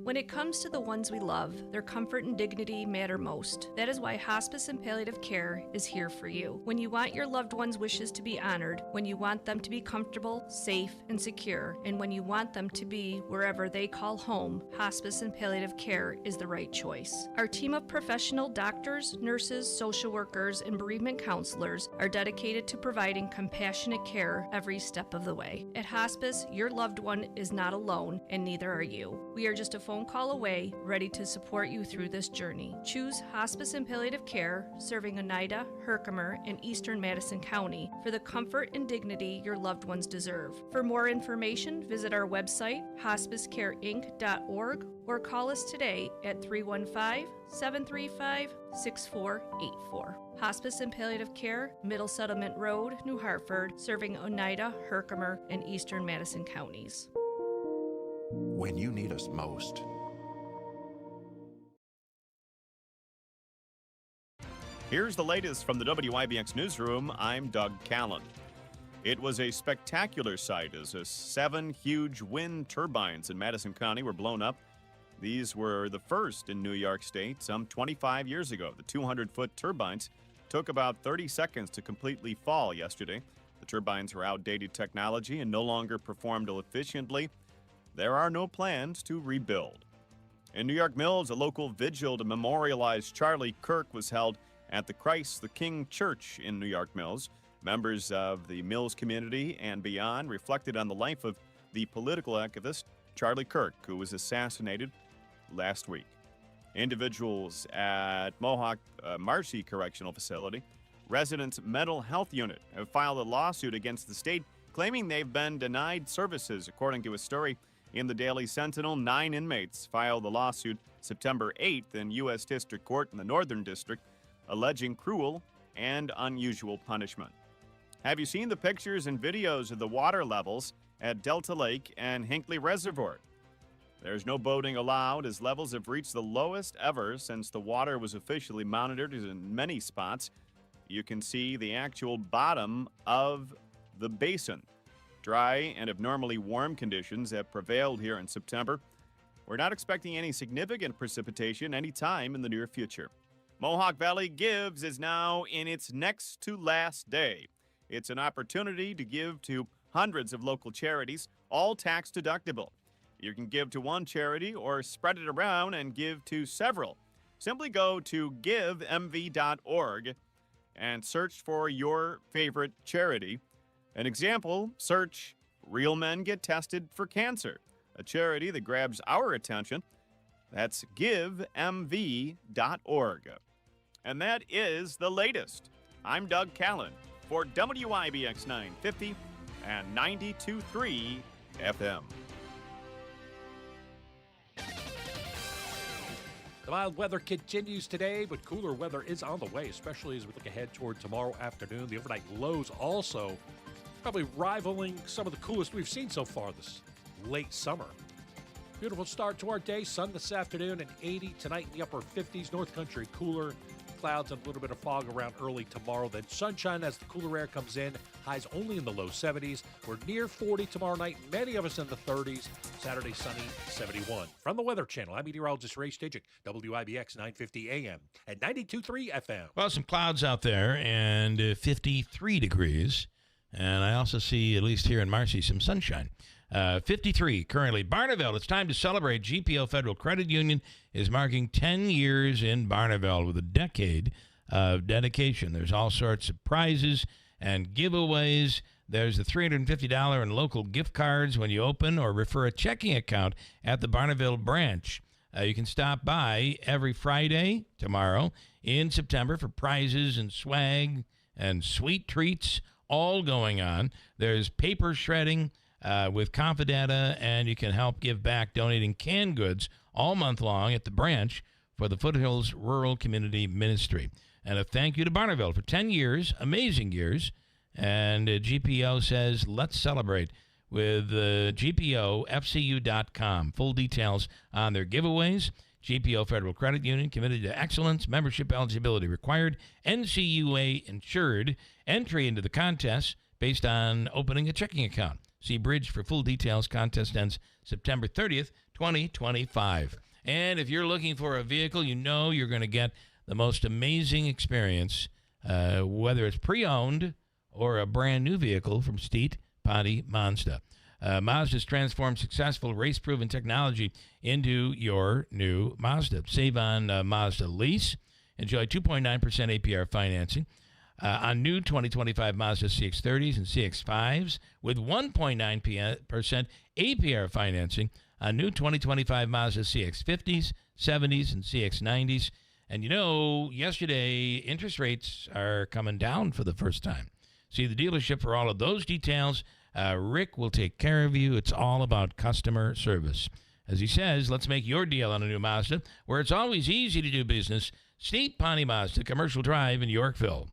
When it comes to the ones we love, their comfort and dignity matter most. That is why hospice and palliative care is here for you. When you want your loved ones' wishes to be honored, when you want them to be comfortable, safe, and secure, and when you want them to be wherever they call home, hospice and palliative care is the right choice. Our team of professional doctors, nurses, social workers, and bereavement counselors are dedicated to providing compassionate care every step of the way. At hospice, your loved one is not alone, and neither are you. We are just a phone call away, ready to support you through this journey. Choose Hospice and Palliative Care, serving Oneida, Herkimer, and Eastern Madison County for the comfort and dignity your loved ones deserve. For more information, visit our website, hospicecareinc.org, or call us today at 315-735-6484. Hospice and Palliative Care, Middle Settlement Road, New Hartford, serving Oneida, Herkimer, and Eastern Madison counties. When you need us most. Here's the latest from the WIBX newsroom. I'm Doug Callan. It was a spectacular sight as 7 huge wind turbines in Madison County were blown up. These were the first in New York State some 25 years ago. The 200-foot turbines took about 30 seconds to completely fall yesterday. The turbines were outdated technology and no longer performed efficiently. There are no plans to rebuild. In New York Mills, a local vigil to memorialize Charlie Kirk was held at the Christ the King Church in New York Mills. Members of the Mills community and beyond reflected on the life of the political activist Charlie Kirk, who was assassinated last week. Individuals at Mohawk Marcy Correctional Facility, residents' mental health unit, have filed a lawsuit against the state claiming they've been denied services. According to a story in the Daily Sentinel, 9 inmates filed the lawsuit September 8th in U.S. District Court in the Northern District, alleging cruel and unusual punishment. Have you seen the pictures and videos of the water levels at Delta Lake and Hinckley Reservoir? There's no boating allowed as levels have reached the lowest ever since the water was officially monitored in many spots. You can see the actual bottom of the basin. Dry and abnormally warm conditions have prevailed here in September. We're not expecting any significant precipitation anytime in the near future. Mohawk Valley Gives is now in its next to last day. It's an opportunity to give to hundreds of local charities, all tax deductible. You can give to one charity or spread it around and give to several. Simply go to givemv.org and search for your favorite charity. An example, search Real Men Get Tested for Cancer, a charity that grabs our attention. That's givemv.org. And that is the latest. I'm Doug Callan for WIBX 950 and 92.3 FM. The mild weather continues today, but cooler weather is on the way, especially as we look ahead toward tomorrow afternoon. The overnight lows also probably rivaling some of the coolest we've seen so far this late summer. Beautiful start to our day. Sun this afternoon and 80 tonight in the upper 50s. North Country cooler. Clouds and a little bit of fog around early tomorrow. Then sunshine as the cooler air comes in. Highs only in the low 70s. We're near 40 tomorrow night. Many of us in the 30s. Saturday sunny, 71. From the Weather Channel, I'm meteorologist Ray Stijik, WIBX 950 AM at 92.3 FM. Well, some clouds out there and 53 degrees. And I also see, at least here in Marcy, some sunshine. 53 currently. Barneville, it's time to celebrate. GPO Federal Credit Union is marking 10 years in Barneville with a decade of dedication. There's all sorts of prizes and giveaways. There's the $350 in local gift cards when you open or refer a checking account at the Barneville branch. You can stop by every Friday, tomorrow, in September for prizes and swag and sweet treats all going on. There's paper shredding with Confidenta, and you can help give back donating canned goods all month long at the branch for the Foothills Rural Community Ministry. And a thank you to Barneville for 10 years, amazing years. And GPO says, let's celebrate with GPOFCU.com. Full details on their giveaways. GPO Federal Credit Union, committed to excellence, membership eligibility required, NCUA insured, entry into the contest based on opening a checking account. See Bridge for full details. Contest ends September 30th, 2025. And if you're looking for a vehicle, you know you're going to get the most amazing experience, whether it's pre-owned or a brand new vehicle from Steet Patti Mazda. Mazda's transformed successful race-proven technology into your new Mazda. Save on Mazda lease. Enjoy 2.9% APR financing on new 2025 Mazda CX-30s and CX-5s with 1.9% APR financing on new 2025 Mazda CX-50s, 70s, and CX-90s. And you know, yesterday, interest rates are coming down for the first time. See the dealership for all of those details. Rick will take care of you. It's all about customer service. As he says, let's make your deal on a new Mazda, where it's always easy to do business. Steet Patti Mazda, Commercial Drive in Yorkville.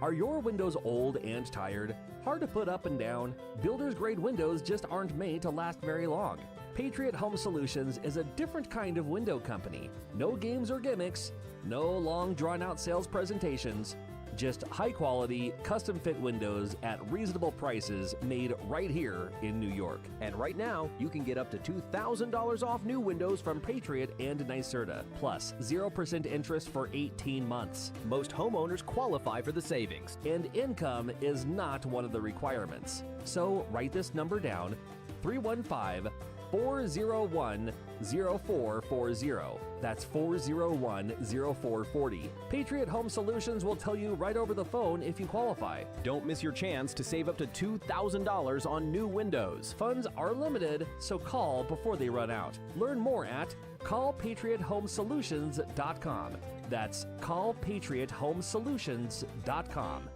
Are your windows old and tired? Hard to put up and down? Builder's grade windows just aren't made to last very long. Patriot Home Solutions is a different kind of window company. No games or gimmicks, no long drawn-out sales presentations. Just high-quality, custom-fit windows at reasonable prices made right here in New York. And right now, you can get up to $2,000 off new windows from Patriot and NYSERDA, plus 0% interest for 18 months. Most homeowners qualify for the savings, and income is not one of the requirements. So write this number down, 315-401-0440. That's 401-0440. Patriot Home Solutions will tell you right over the phone if you qualify. Don't miss your chance to save up to $2,000 on new windows. Funds are limited, so call before they run out. Learn more at callpatriothomesolutions.com. That's callpatriothomesolutions.com.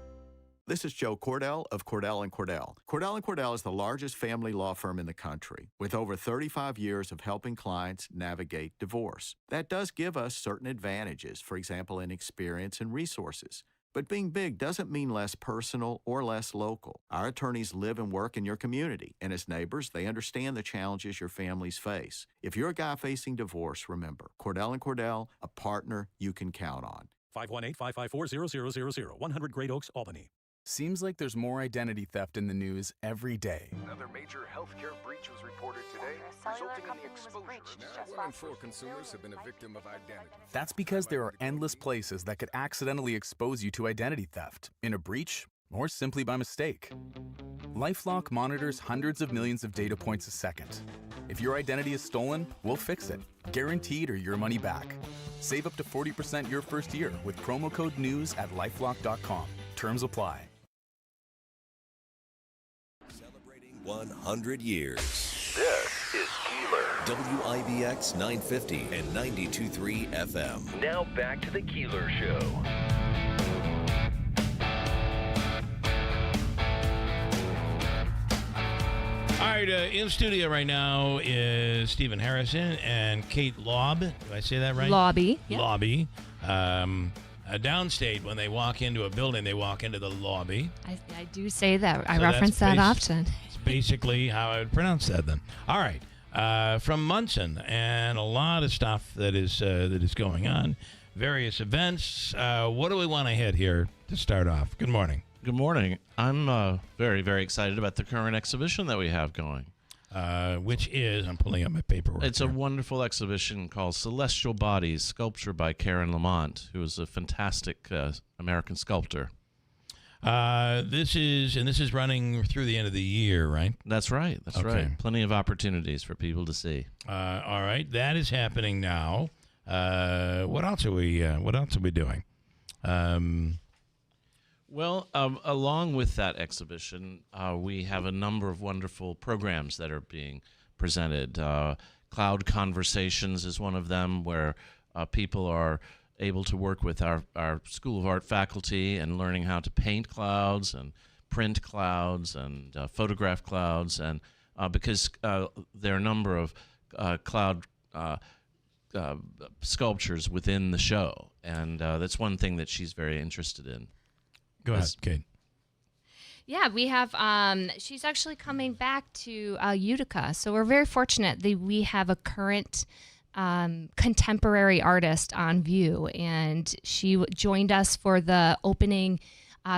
This is Joe Cordell of Cordell & Cordell. Cordell & Cordell is the largest family law firm in the country, with over 35 years of helping clients navigate divorce. That does give us certain advantages, for example, in experience and resources. But being big doesn't mean less personal or less local. Our attorneys live and work in your community, and as neighbors, they understand the challenges your families face. If you're a guy facing divorce, remember, Cordell & Cordell, a partner you can count on. 518-554-0000, 100 Great Oaks, Albany. Seems like there's more identity theft in the news every day. Another major healthcare breach was reported today, resulting in the exposure. Now 1 in 4 consumers have been a victim of identity. That's because there are endless places that could accidentally expose you to identity theft, in a breach, or simply by mistake. LifeLock monitors hundreds of millions of data points a second. If your identity is stolen, we'll fix it, guaranteed or your money back. Save up to 40% your first year with promo code NEWS at LifeLock.com. Terms apply. 100 years. This is Keeler. WIBX 950 and 92.3 FM. Now back to the Keeler Show. All right, in studio right now is Stephen Harrison and Kate Laub. Do I say that right? Lobby. Yep. Lobby. Downstate, when they walk into a building, they walk into the lobby. I do say that. I So reference that's that often. It's basically how I would pronounce that then. All right. From Munson, and a lot of stuff that is going on, various events. What do we want to hit here to start off? Good morning. Good morning. I'm very, very excited about the current exhibition that we have going. Which is, I'm pulling up my paperwork. It's a wonderful exhibition called Celestial Bodies, sculpture by Karen Lamont, who is a fantastic American sculptor. This is running through the end of the year, right? That's right. That's Okay. right. Plenty of opportunities for people to see. All right, that is happening now. What else are we doing? Well, along with that exhibition, we have a number of wonderful programs that are being presented. Cloud Conversations is one of them, where people are able to work with our School of Art faculty and learning how to paint clouds and print clouds and photograph clouds. And because there are a number of cloud sculptures within the show, and that's one thing that she's very interested in. Go ahead, Kate. Yeah, we have, she's actually coming back to Utica. So we're very fortunate that we have a current contemporary artist on view. And she joined us for the opening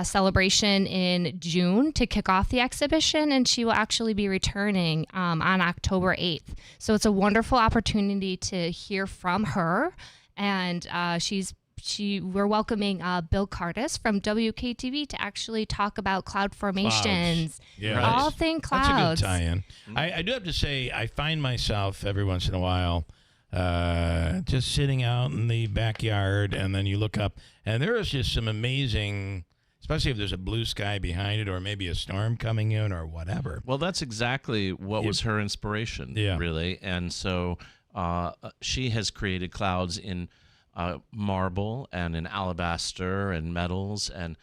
celebration in June to kick off the exhibition. And she will actually be returning on October 8th. So it's a wonderful opportunity to hear from her. And we're welcoming Bill Cardis from WKTV to actually talk about cloud formations, all things clouds. That's a good tie-in. I do have to say, I find myself every once in a while just sitting out in the backyard, and then you look up, and there is just some amazing, especially if there's a blue sky behind it or maybe a storm coming in or whatever. Well, that's exactly what was her inspiration, really. And so she has created clouds in marble and in alabaster and metals, and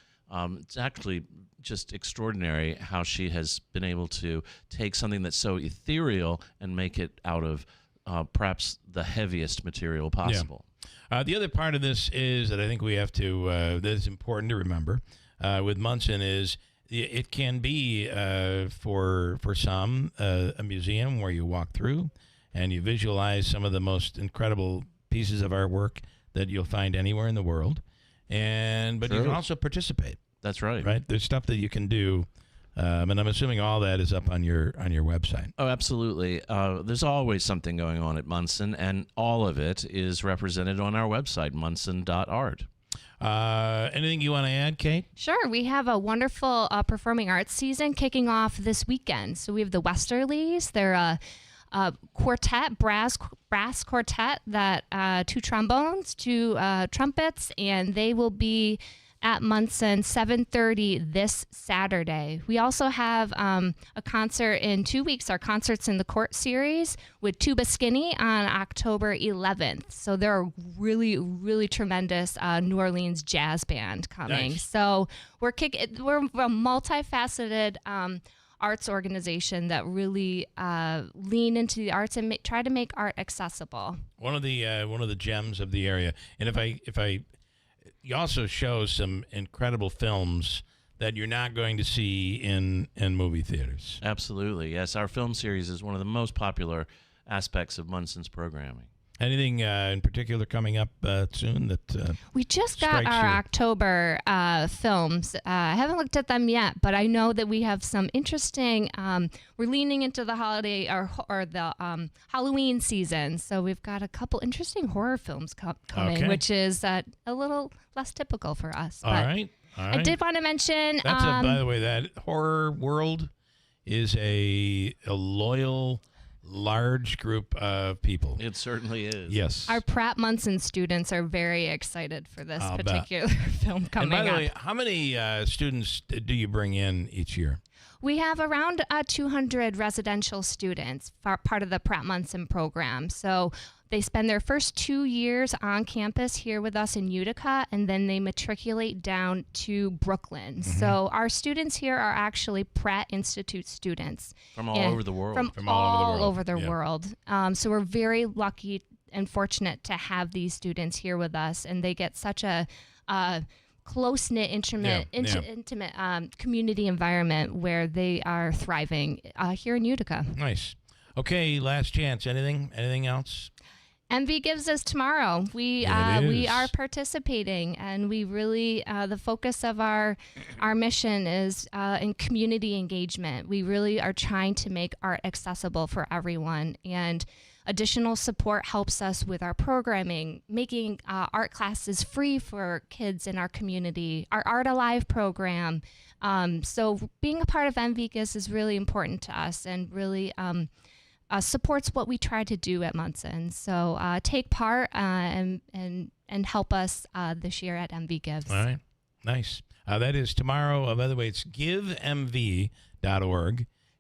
it's actually just extraordinary how she has been able to take something that's so ethereal and make it out of perhaps the heaviest material possible. Yeah. The other part of this is that I think we have to, that is important to remember with Munson is it can be for some a museum where you walk through and you visualize some of the most incredible pieces of artwork that you'll find anywhere in the world, but you can also participate. That's right. Right, there's stuff that you can do, and I'm assuming all that is up on your website. Oh, absolutely. There's always something going on at Munson, and all of it is represented on our website, munson.art. Anything you want to add, Kate? Sure. We have a wonderful performing arts season kicking off this weekend. So we have the Westerlies. They're a quartet, brass quartet, that 2 trombones, 2 trumpets, and they will be at Munson 7:30 this Saturday. We also have a concert in 2 weeks, our Concerts in the Court series with Tuba Skinny on October 11th. So they're a really, really tremendous New Orleans jazz band coming. Nice. So we're a multifaceted arts organization that really lean into the arts and try to make art accessible. One of the gems of the area, and if I you also show some incredible films that you're not going to see in movie theaters. Absolutely, yes. Our film series is one of the most popular aspects of Munson's programming. Anything in particular coming up soon that we just got our October films. I haven't looked at them yet, but I know that we have some interesting. We're leaning into the holiday or the Halloween season, so we've got a couple interesting horror films coming, which is a little less typical for us. All right. I did want to mention. That's by the way, that horror world is a loyal, large group of people. It certainly is. Yes. Our Pratt Munson students are very excited for this particular film coming up. And by the way, how many students do you bring in each year? We have around 200 residential students, part of the Pratt Munson program. So they spend their first 2 years on campus here with us in Utica, and then they matriculate down to Brooklyn. Mm-hmm. So our students here are actually Pratt Institute students. From all over the world. From all over the world. So we're very lucky and fortunate to have these students here with us, and they get such a close-knit, intimate community environment where they are thriving here in Utica. Nice. Okay, last chance. Anything else? MV Gives us tomorrow. We are participating, and we really the focus of our mission is in community engagement. We really are trying to make art accessible for everyone, and additional support helps us with our programming, making art classes free for kids in our community, our Art Alive program. So being a part of MV Gives is really important to us, and really supports what we try to do at Munson. So take part and help us this year at MV Gives. All right. Nice. That is tomorrow. By the way, it's givemv.org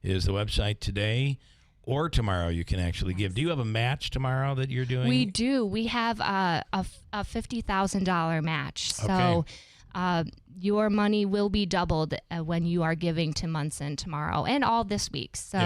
is the website today. Or tomorrow you can actually give. Do you have a match tomorrow that you're doing? We do. We have a $50,000 match. So your money will be doubled when you are giving to Munson tomorrow and all this week. So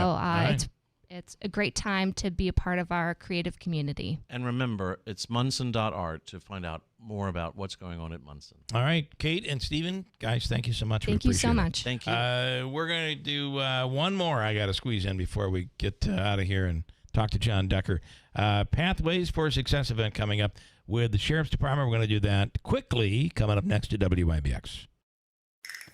it's a great time to be a part of our creative community. And remember, it's Munson.art to find out more about what's going on at Munson. All right, Kate and Stephen, guys, thank you so much. Thank you so much. Thank you. We're going to do one more I got to squeeze in before we get out of here and talk to John Decker. Pathways for Success event coming up with the Sheriff's Department. We're going to do that quickly, coming up next to WIBX.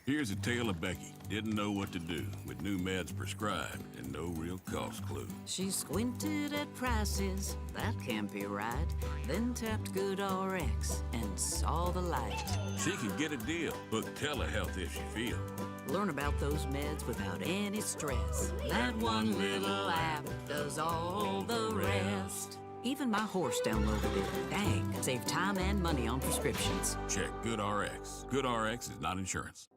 Here's a tale of Becky. Didn't know what to do with new meds prescribed and no real cost clue. She squinted at prices, that can't be right. Then tapped GoodRx and saw the light. She can get a deal, book telehealth if she feels. Learn about those meds without any stress. That one little app does all the rest. Even my horse downloaded it. Dang, save time and money on prescriptions. Check GoodRx. GoodRx is not insurance.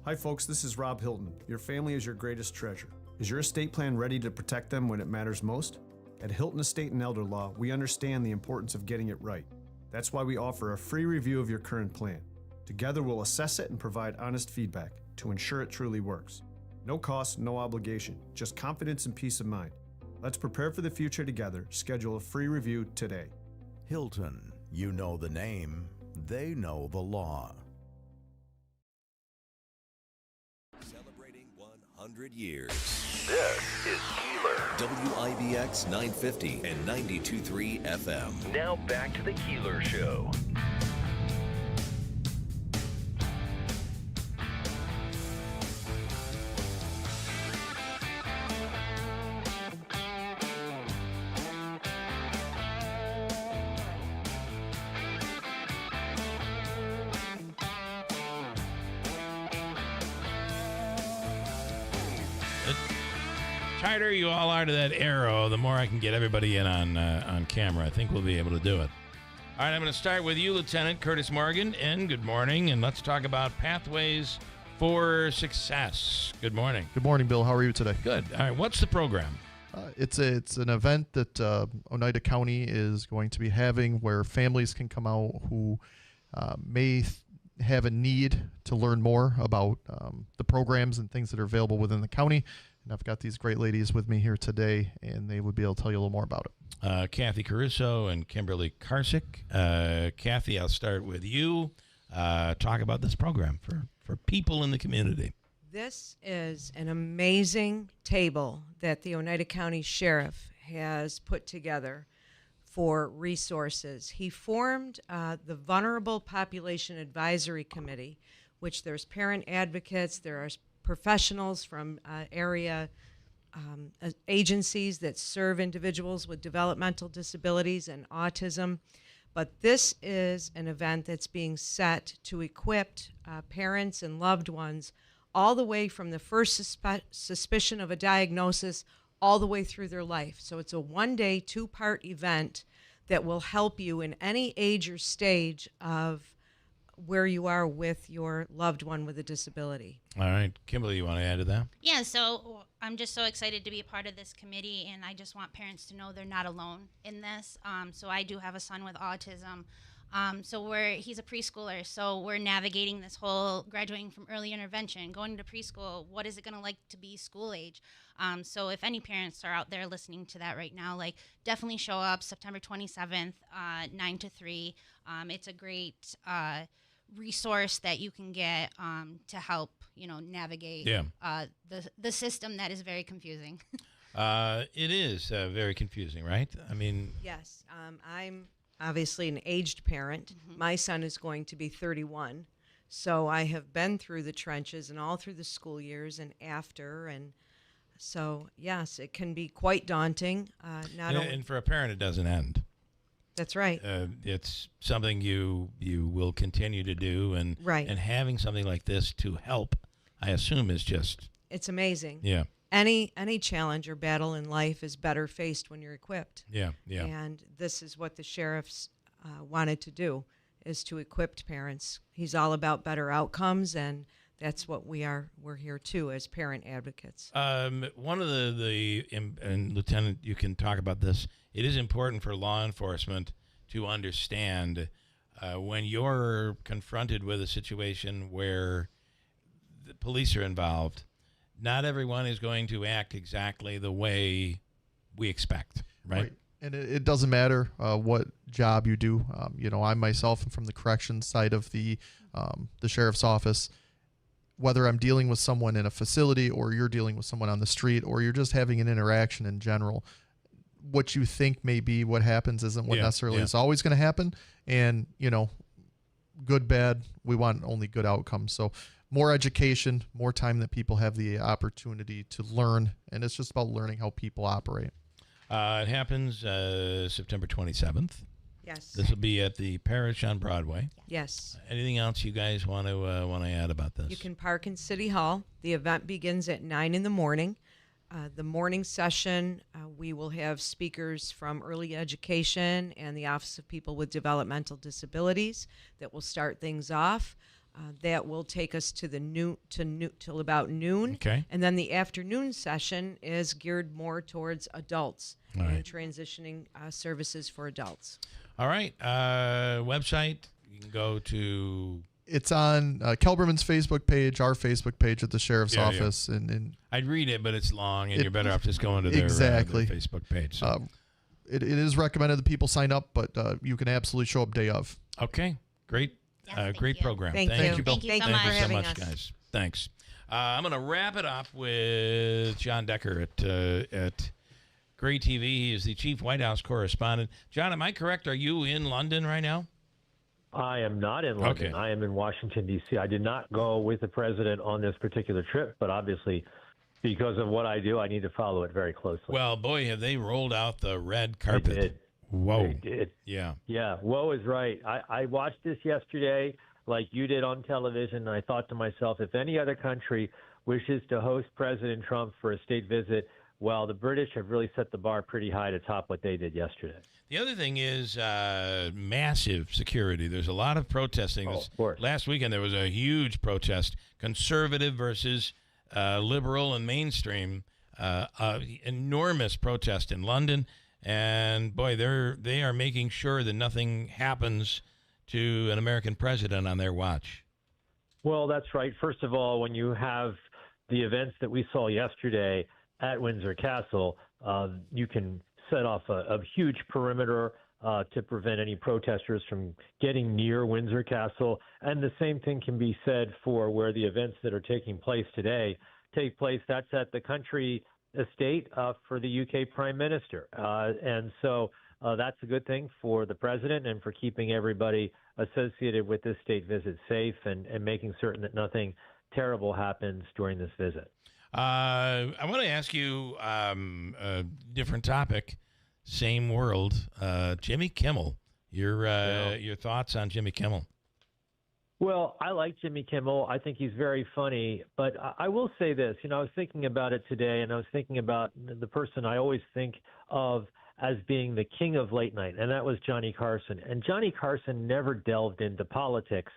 Hi folks, this is Rob Hilton. Your family is your greatest treasure. Is your estate plan ready to protect them when it matters most? At Hilton Estate and Elder Law, we understand the importance of getting it right. That's why we offer a free review of your current plan. Together we'll assess it and provide honest feedback to ensure it truly works. No cost, no obligation, just confidence and peace of mind. Let's prepare for the future together. Schedule a free review today. Hilton, you know the name, they know the law. 100 years. This is Keeler. WIBX 950 and 92.3 FM. Now back to the Keeler Show. Tighter you all are to that arrow, the more I can get everybody in on camera. I think we'll be able to do it. All right, I'm going to start with you, Lieutenant Curtis Morgan, and good morning, and let's talk about Pathways for Success. Good morning. Good morning, Bill. How are you today? Good. All right, what's the program? It's an event that Oneida County is going to be having where families can come out who may have a need to learn more about the programs and things that are available within the county. And I've got these great ladies with me here today, and they would be able to tell you a little more about it. Kathy Caruso and Kimberly Karsick. Kathy, I'll start with you. Talk about this program for people in the community. This is an amazing table that the Oneida County Sheriff has put together for resources. He formed the Vulnerable Population Advisory Committee, which there's parent advocates, there are professionals from area agencies that serve individuals with developmental disabilities and autism. But this is an event that's being set to equip parents and loved ones all the way from the first suspicion of a diagnosis all the way through their life. So it's a one-day, two-part event that will help you in any age or stage of where you are with your loved one with a disability. All right. Kimberly, you want to add to that? Yeah, so I'm just so excited to be a part of this committee, and I just want parents to know they're not alone in this. So I do have a son with autism. He's a preschooler, so we're navigating this whole graduating from early intervention, going to preschool. What is it going to like to be school age? So if any parents are out there listening to that right now, definitely show up September 27th, 9 to 3. It's a great resource that you can get to help navigate the system that is very confusing. It is very confusing, right? I mean, yes. I'm obviously an aged parent. Mm-hmm. My son is going to be 31, so I have been through the trenches and all through the school years and after, and so yes, it can be quite daunting. And for a parent, it doesn't end. That's right. It's something you will continue to do, and right. And having something like this to help, I assume, is just it's amazing. Yeah. Any challenge or battle in life is better faced when you're equipped. Yeah, yeah. And this is what the sheriffs wanted to do, is to equip parents. He's all about better outcomes, and that's what we're here too as parent advocates. One of and Lieutenant, you can talk about this. It is important for law enforcement to understand when you're confronted with a situation where the police are involved, not everyone is going to act exactly the way we expect, right? And it doesn't matter what job you do. I myself am from the corrections side of the sheriff's office. Whether I'm dealing with someone in a facility or you're dealing with someone on the street or you're just having an interaction in general, what you think may be what happens isn't what necessarily is always going to happen. And, good, bad, we want only good outcomes. So more education, more time that people have the opportunity to learn. And it's just about learning how people operate. It happens September 27th. Yes. This will be at the Parish on Broadway. Yes. Anything else you guys want to add about this? You can park in City Hall. The event begins at 9 in the morning. The morning session, we will have speakers from early education and the Office of People with Developmental Disabilities that will start things off. That will take us to till about noon. Okay. And then the afternoon session is geared more towards adults and transitioning services for adults. All right. Website, you can go to... It's on Kelberman's Facebook page, our Facebook page at the Sheriff's Office. Yeah. And I'd read it, but it's long, and you're better off just going to their Facebook page. So. It is recommended that people sign up, but you can absolutely show up day of. Okay. Great. Great program. Thank you. Bill. Thank you so much, guys. Thanks. I'm going to wrap it up with John Decker at Gray TV. He is the chief White House correspondent. John, am I correct? Are you in London right now? I am not in London. Okay. I am in Washington, D.C. I did not go with the president on this particular trip, but obviously because of what I do, I need to follow it very closely. Well, boy, have they rolled out the red carpet. They did. Whoa. They did. Yeah. Yeah, whoa is right. I watched this yesterday like you did on television, and I thought to myself, if any other country wishes to host President Trump for a state visit, well, the British have really set the bar pretty high to top what they did yesterday. The other thing is massive security. There's a lot of protesting. Of course. Last weekend there was a huge protest, conservative versus liberal and mainstream, enormous protest in London. And, boy, they are making sure that nothing happens to an American president on their watch. Well, that's right. First of all, when you have the events that we saw yesterday at Windsor Castle, you can set off a huge perimeter to prevent any protesters from getting near Windsor Castle. And the same thing can be said for where the events that are taking place today take place. That's at the country estate for the UK Prime Minister. And so that's a good thing for the president and for keeping everybody associated with this state visit safe and making certain that nothing terrible happens during this visit. I want to ask you a different topic, same world. Jimmy Kimmel, your thoughts on Jimmy Kimmel? Well, I like Jimmy Kimmel. I think he's very funny. But I will say this. I was thinking about it today, and I was thinking about the person I always think of as being the king of late night, and that was Johnny Carson. And Johnny Carson never delved into politics,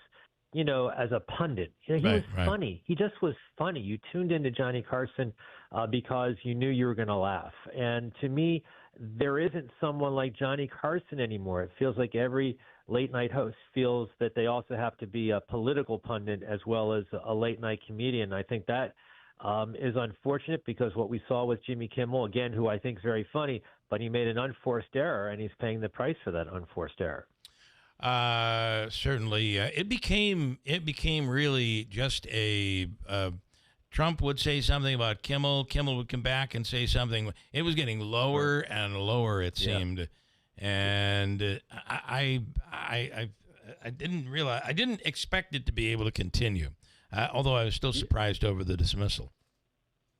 as a pundit. He was funny. He just was funny. You tuned into Johnny Carson because you knew you were going to laugh. And to me, there isn't someone like Johnny Carson anymore. It feels like every late night host feels that they also have to be a political pundit as well as a late night comedian. I think that is unfortunate because what we saw with Jimmy Kimmel, again, who I think is very funny, but he made an unforced error, and he's paying the price for that unforced error. Certainly, it became really just a Trump would say something about Kimmel. Kimmel would come back and say something. It was getting lower and lower, it seemed, and I didn't realize, I didn't expect it to be able to continue, although I was still surprised over the dismissal.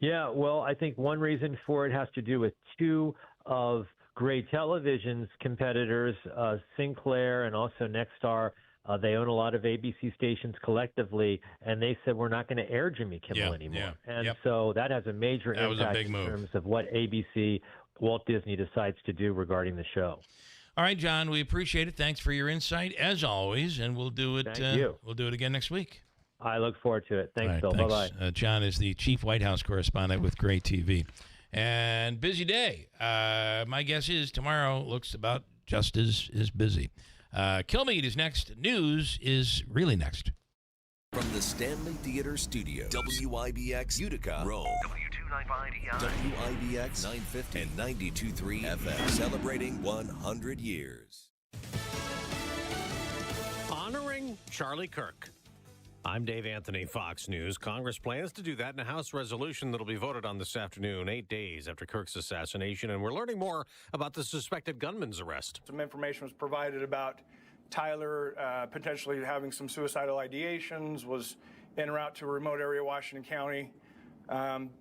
Yeah, well, I think one reason for it has to do with two of Gray Television's competitors, Sinclair and also Nexstar. They own a lot of ABC stations collectively, and they said we're not going to air Jimmy Kimmel anymore. And so that has a major impact in terms of what ABC, Walt Disney decides to do regarding the show. All right, John, we appreciate it. Thanks for your insight, as always, and we'll do it. Thank you. We'll do it again next week. I look forward to it. Thanks, Bill. Thanks. Bye-bye. John is the chief White House correspondent with Gray TV. And busy day. My guess is tomorrow looks about just as busy. Kilmeade is next. News is really next. From the Stanley Theater Studio, WIBX Utica, Rome. WIBX 950 and 92.3 FM, celebrating 100 years. Honoring Charlie Kirk. I'm Dave Anthony, Fox News. Congress plans to do that in a House resolution that'll be voted on this afternoon, 8 days after Kirk's assassination, and we're learning more about the suspected gunman's arrest. Some information was provided about Tyler potentially having some suicidal ideations, was en route to a remote area of Washington County.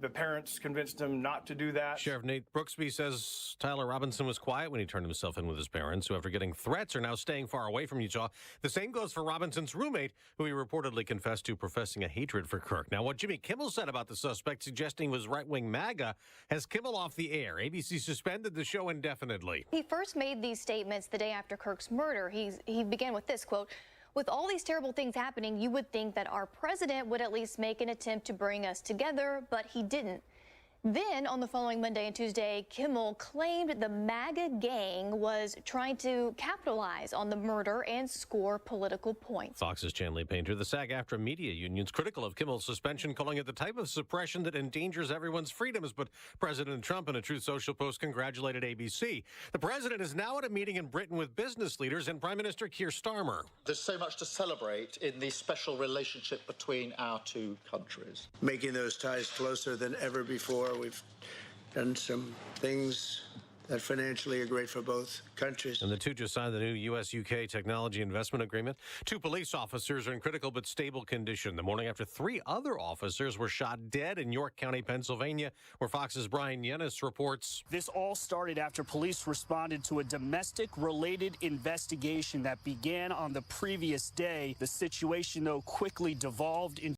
The parents convinced him not to do that. Sheriff Nate Brooksby says Tyler Robinson was quiet when he turned himself in with his parents, who, after getting threats, are now staying far away from Utah. The same goes for Robinson's roommate, who he reportedly confessed to professing a hatred for Kirk. Now, what Jimmy Kimmel said about the suspect, suggesting he was right-wing MAGA, has Kimmel off the air. ABC suspended the show indefinitely. He first made these statements the day after Kirk's murder. He began with this quote: "With all these terrible things happening, you would think that our president would at least make an attempt to bring us together, but he didn't." Then, on the following Monday and Tuesday, Kimmel claimed the MAGA gang was trying to capitalize on the murder and score political points. Fox's Chanley Painter. The SAG-AFTRA media union's critical of Kimmel's suspension, calling it the type of suppression that endangers everyone's freedoms. But President Trump, in a Truth Social post, congratulated ABC. The president is now at a meeting in Britain with business leaders and Prime Minister Keir Starmer. There's so much to celebrate in the special relationship between our two countries. Making those ties closer than ever before. We've done some things that financially are great for both countries. And the two just signed the new U.S.-UK technology investment agreement. 2 police officers are in critical but stable condition the morning after 3 other officers were shot dead in York County, Pennsylvania, where Fox's Brian Yennis reports. This all started after police responded to a domestic-related investigation that began on the previous day. The situation, though, quickly devolved into